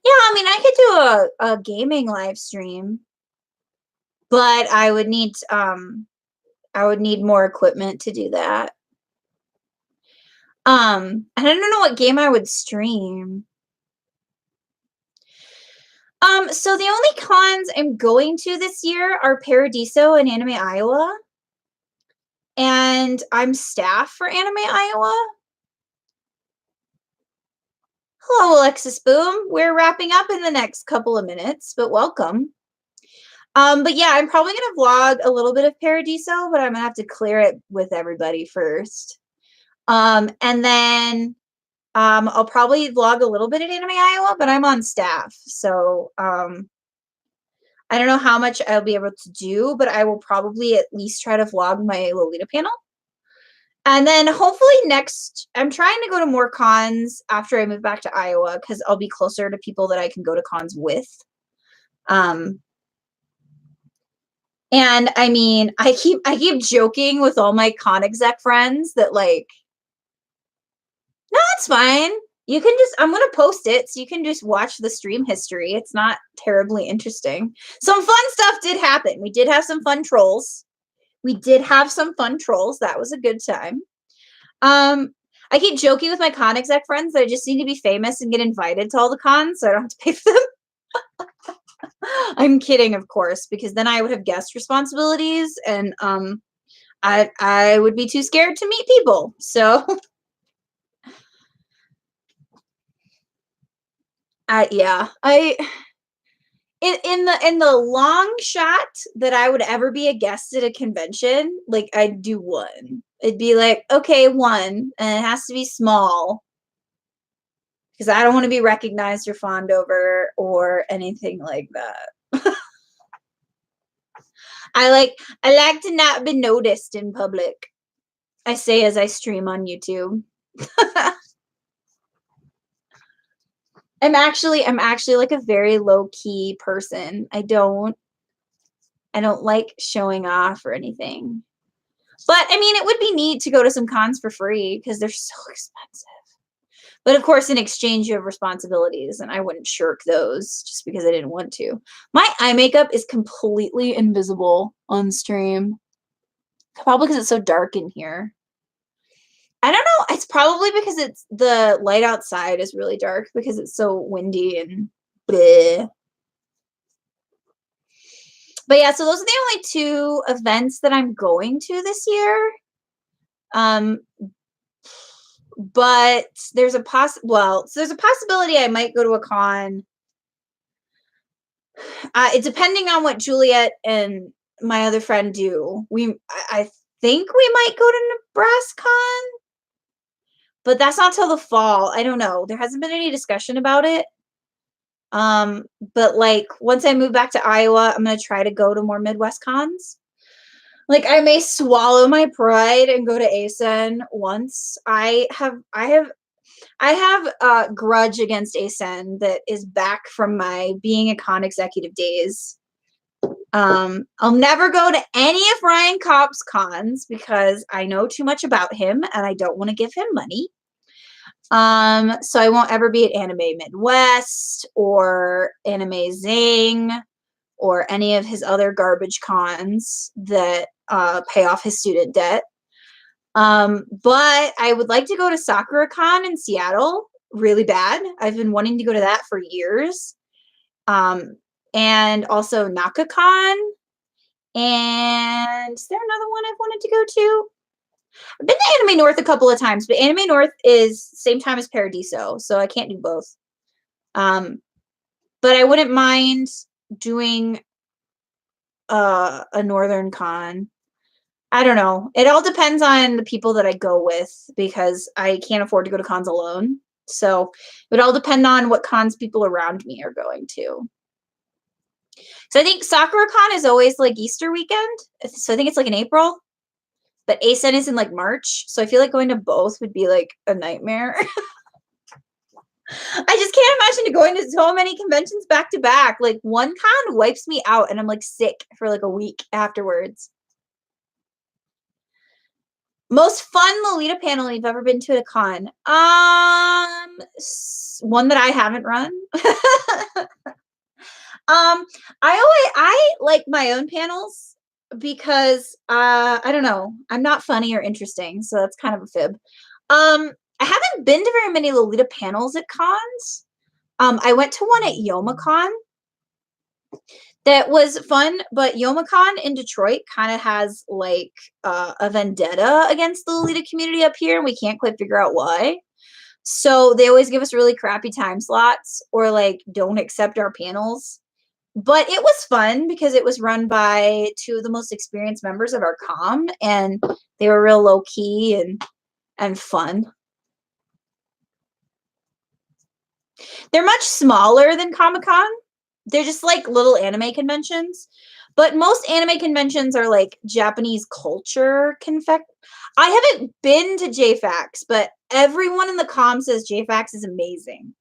Yeah, I mean, I could do a gaming live stream, but I would need more equipment to do that. I don't know what game I would stream. So the only cons I'm going to this year are Paradiso and Anime Iowa. And I'm staff for Anime Iowa. Hello, Alexis Boom. We're wrapping up in the next couple of minutes, but welcome. But yeah, I'm probably gonna vlog a little bit of Paradiso, but I'm gonna have to clear it with everybody first. And then I'll probably vlog a little bit at Anime Iowa, but I'm on staff, so I don't know how much I'll be able to do, but I will probably at least try to vlog my Lolita panel. And then hopefully I'm trying to go to more cons after I move back to Iowa because I'll be closer to people that I can go to cons with. And I mean, I keep joking with all my con exec friends that like, no, it's fine. You can I'm going to post it so you can just watch the stream history. It's not terribly interesting. Some fun stuff did happen. We did have some fun trolls. That was a good time. I keep joking with my con exec friends that I just need to be famous and get invited to all the cons so I don't have to pay for them. I'm kidding, of course, because then I would have guest responsibilities and I would be too scared to meet people. So in the long shot that I would ever be a guest at a convention, like I'd do one. It'd be like, okay, one, and it has to be small because I don't want to be recognized or fawned over or anything like that. I like to not be noticed in public. I say as I stream on YouTube. I'm actually like a very low key person. I don't like showing off or anything. But I mean, it would be neat to go to some cons for free because they're so expensive. But of course, in exchange, you have responsibilities, and I wouldn't shirk those just because I didn't want to. My eye makeup is completely invisible on stream. Probably because it's so dark in here. I don't know. It's probably because it's the light outside is really dark because it's so windy and bleh. But yeah, so those are the only 2 events that I'm going to this year. But there's a possibility I might go to a con. It's depending on what Juliet and my other friend do. I think we might go to NebraskaCon, but that's not till the fall. I don't know. There hasn't been any discussion about it. But like once I move back to Iowa, I'm gonna try to go to more Midwest cons. Like I may swallow my pride and go to ASEN once. I have a grudge against ASEN that is back from my being a con executive days. I'll never go to any of Ryan Kopp's cons because I know too much about him and I don't want to give him money. So I won't ever be at Anime Midwest or Anime Zing or any of his other garbage cons that pay off his student debt. But I would like to go to SakuraCon in Seattle really bad. I've been wanting to go to that for years. And also NakaCon. And is there another one I've wanted to go to? I've been to Anime North a couple of times, but Anime North is same time as Paradiso, so I can't do both. But I wouldn't mind doing a Northern Con. I don't know. It all depends on the people that I go with because I can't afford to go to cons alone. So it would all depend on what cons people around me are going to. So I think SakuraCon is always like Easter weekend. So I think it's like in April. But ASEN is in like March. So I feel like going to both would be like a nightmare. I just can't imagine going to so many conventions back to back. Like one con wipes me out and I'm like sick for like a week afterwards. Most fun Lolita panel you've ever been to at a con? One that I haven't run. I like my own panels because I don't know, I'm not funny or interesting, so that's kind of a fib. I haven't been to very many Lolita panels at cons. I went to one at YomaCon that was fun, but YomaCon in Detroit kind of has like a vendetta against the Lolita community up here, and we can't quite figure out why. So they always give us really crappy time slots or like don't accept our panels. But it was fun because it was run by two of the most experienced members of our comm, and they were real low key and fun. They're much smaller than Comic-Con. They're just like little anime conventions. But most anime conventions are like Japanese culture I haven't been to JFAX, but everyone in the comm says JFAX is amazing.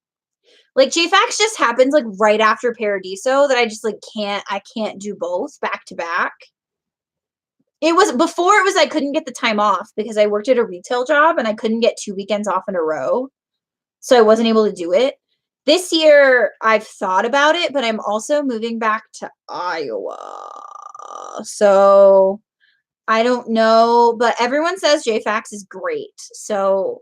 Like JFAX just happens like right after Paradiso that I just like I can't do both back to back. It was before it was I couldn't get the time off because I worked at a retail job and I couldn't get 2 weekends off in a row. So I wasn't able to do it. This year I've thought about it, but I'm also moving back to Iowa. So I don't know, but everyone says JFAX is great. So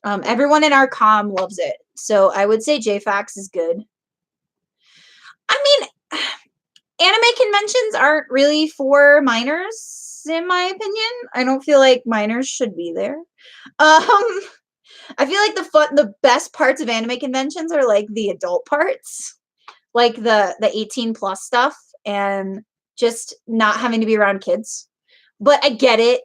everyone in our comm loves it. So I would say JFAX is good. I mean, anime conventions aren't really for minors, in my opinion. I don't feel like minors should be there. I feel like the best parts of anime conventions are like the adult parts, like the 18 plus stuff, and just not having to be around kids. But I get it.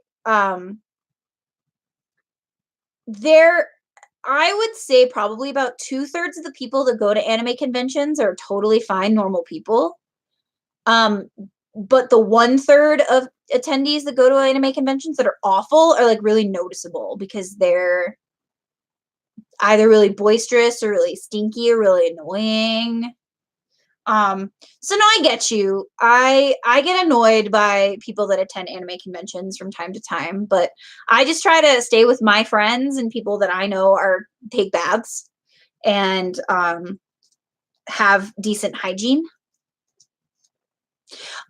I would say probably about 2/3 of the people that go to anime conventions are totally fine, normal people. But the 1/3 of attendees that go to anime conventions that are awful are like really noticeable because they're either really boisterous or really stinky or really annoying. So no, I get you. I get annoyed by people that attend anime conventions from time to time, but I just try to stay with my friends and people that I know take baths and have decent hygiene.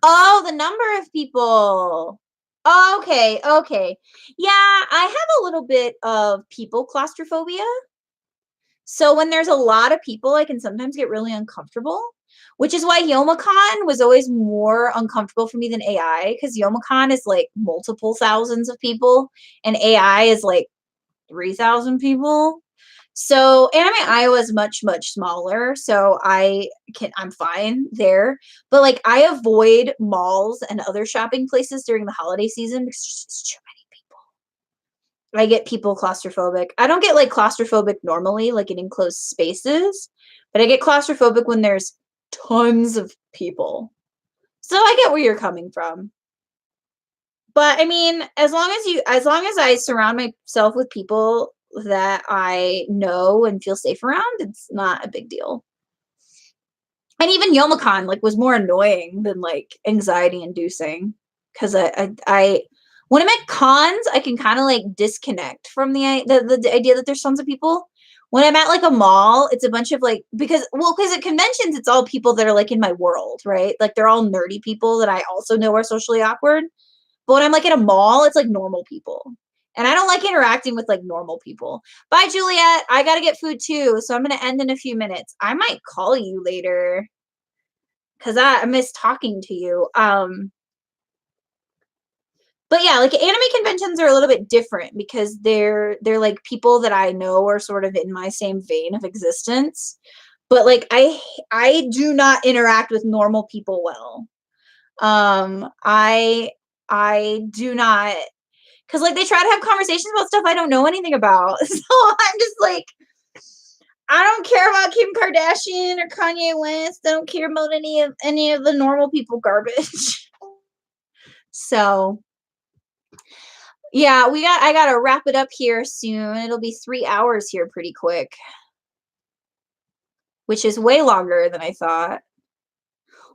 Oh, the number of people. Okay. Yeah, I have a little bit of people claustrophobia. So when there's a lot of people, I can sometimes get really uncomfortable, which is why YomaCon was always more uncomfortable for me than AI, because YomaCon is like multiple thousands of people and AI is like 3,000 people. So Anime Iowa is much, much smaller. So I'm fine there. But like I avoid malls and other shopping places during the holiday season because there's just too many people. I get people claustrophobic. I don't get like claustrophobic normally, like in enclosed spaces, but I get claustrophobic when there's tons of people. So I get where you're coming from. But I mean, as long as I surround myself with people that I know and feel safe around, it's not a big deal. And even Youmacon like was more annoying than like anxiety inducing, because I when I'm at cons I can kind of like disconnect from the idea that there's tons of people. When I'm at like a mall, it's a bunch of like, because at conventions it's all people that are like in my world, right? Like they're all nerdy people that I also know are socially awkward. But when I'm like at a mall, it's like normal people. And I don't like interacting with like normal people. Bye, Juliet. I got to get food too. So I'm going to end in a few minutes. I might call you later because I miss talking to you. But yeah, like anime conventions are a little bit different because they're like people that I know are sort of in my same vein of existence. But like I do not interact with normal people well. I do not, because like they try to have conversations about stuff I don't know anything about. So I'm just like, I don't care about Kim Kardashian or Kanye West. I don't care about any of the normal people garbage. So yeah, I gotta wrap it up here soon. It'll be 3 hours here pretty quick, which is way longer than I thought.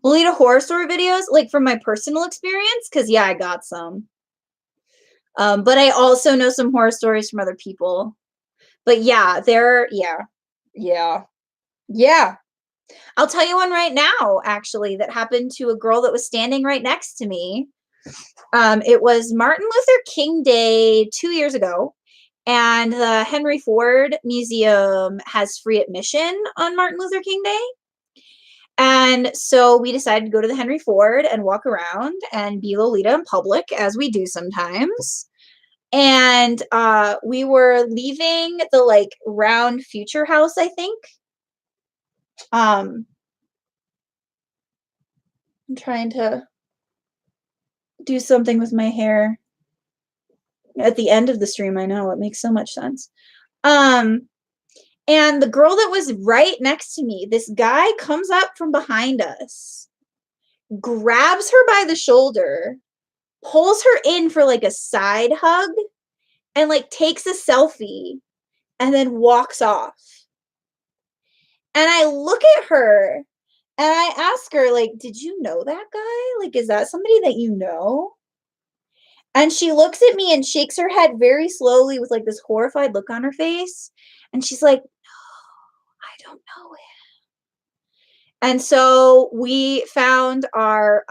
Lolita horror story videos, like from my personal experience, because yeah, I got some. But I also know some horror stories from other people. But yeah, yeah. I'll tell you one right now, actually, that happened to a girl that was standing right next to me. It was Martin Luther King Day 2 years ago, and the Henry Ford Museum has free admission on Martin Luther King Day. And so we decided to go to the Henry Ford and walk around and be Lolita in public, as we do sometimes. And we were leaving the like round future house, I think. I'm trying to do something with my hair at the end of the stream. I know it makes so much sense. And the girl that was right next to me, this guy comes up from behind us, grabs her by the shoulder, pulls her in for like a side hug, and like takes a selfie and then walks off. And I look at her and I ask her, like, did you know that guy? Like, is that somebody that you know? And she looks at me and shakes her head very slowly with like this horrified look on her face. And she's like, no, I don't know it. And so we found our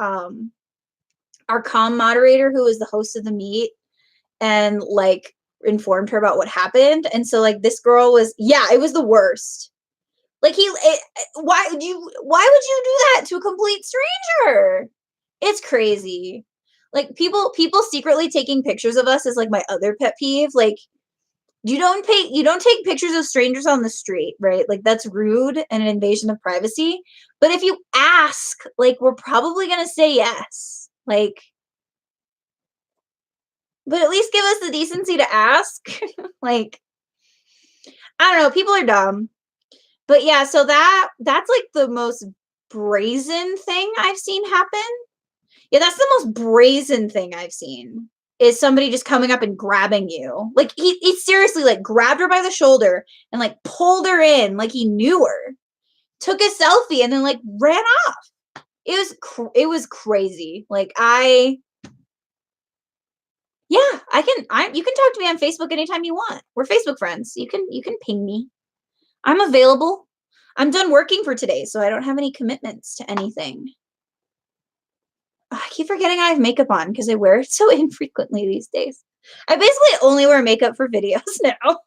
comm moderator, who was the host of the meet, and like informed her about what happened. And so like this girl was, yeah, it was the worst. Like why would you do that to a complete stranger? It's crazy. Like people secretly taking pictures of us is like my other pet peeve. Like you don't take pictures of strangers on the street, right? Like that's rude and an invasion of privacy. But if you ask, like we're probably going to say yes. Like, but at least give us the decency to ask. Like I don't know, people are dumb. But yeah, so that's like the most brazen thing I've seen happen. Yeah, that's the most brazen thing I've seen, is somebody just coming up and grabbing you. Like he seriously like grabbed her by the shoulder and like pulled her in like he knew her. Took a selfie and then like ran off. It was crazy. Like you can talk to me on Facebook anytime you want. We're Facebook friends. You can ping me. I'm available. I'm done working for today, so I don't have any commitments to anything. I keep forgetting I have makeup on because I wear it so infrequently these days. I basically only wear makeup for videos now.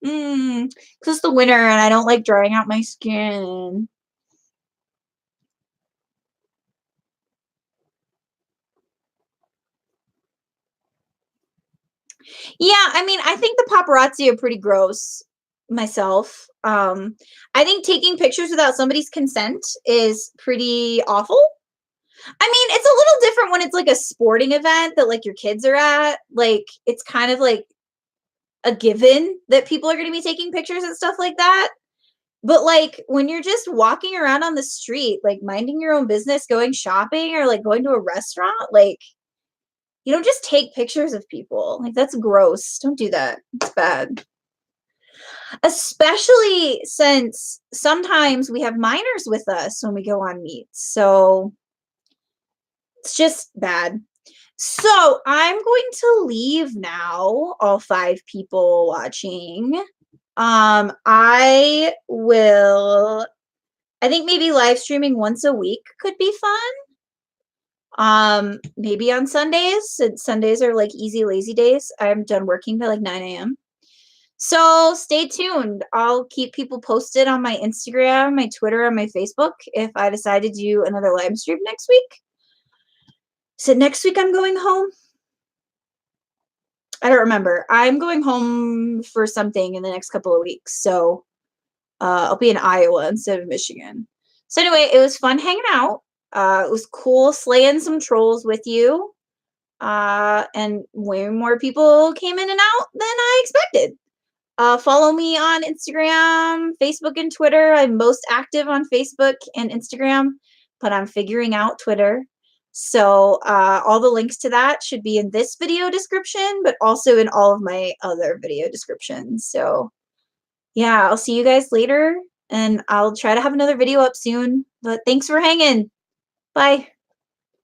Because it's the winter and I don't like drying out my skin. Yeah, I mean, I think the paparazzi are pretty gross myself. I think taking pictures without somebody's consent is pretty awful. I mean, it's a little different when it's like a sporting event that like your kids are at. Like it's kind of like a given that people are going to be taking pictures and stuff like that. But like when you're just walking around on the street, like minding your own business, going shopping or like going to a restaurant, like you don't just take pictures of people. Like that's gross. Don't do that. It's bad. Especially since sometimes we have minors with us when we go on meets. So it's just bad. So I'm going to leave now, all 5 people watching. I think maybe live streaming once a week could be fun. Maybe on Sundays, since Sundays are like easy, lazy days. I'm done working by like 9 a.m. So stay tuned. I'll keep people posted on my Instagram, my Twitter, and my Facebook if I decide to do another live stream next week. So next week I'm going home. I don't remember. I'm going home for something in the next couple of weeks. So I'll be in Iowa instead of Michigan. So anyway, it was fun hanging out. It was cool slaying some trolls with you. And way more people came in and out than I expected. Follow me on Instagram, Facebook, and Twitter. I'm most active on Facebook and Instagram, but I'm figuring out Twitter. So all the links to that should be in this video description, but also in all of my other video descriptions. So yeah, I'll see you guys later, and I'll try to have another video up soon. But thanks for hanging. Bye.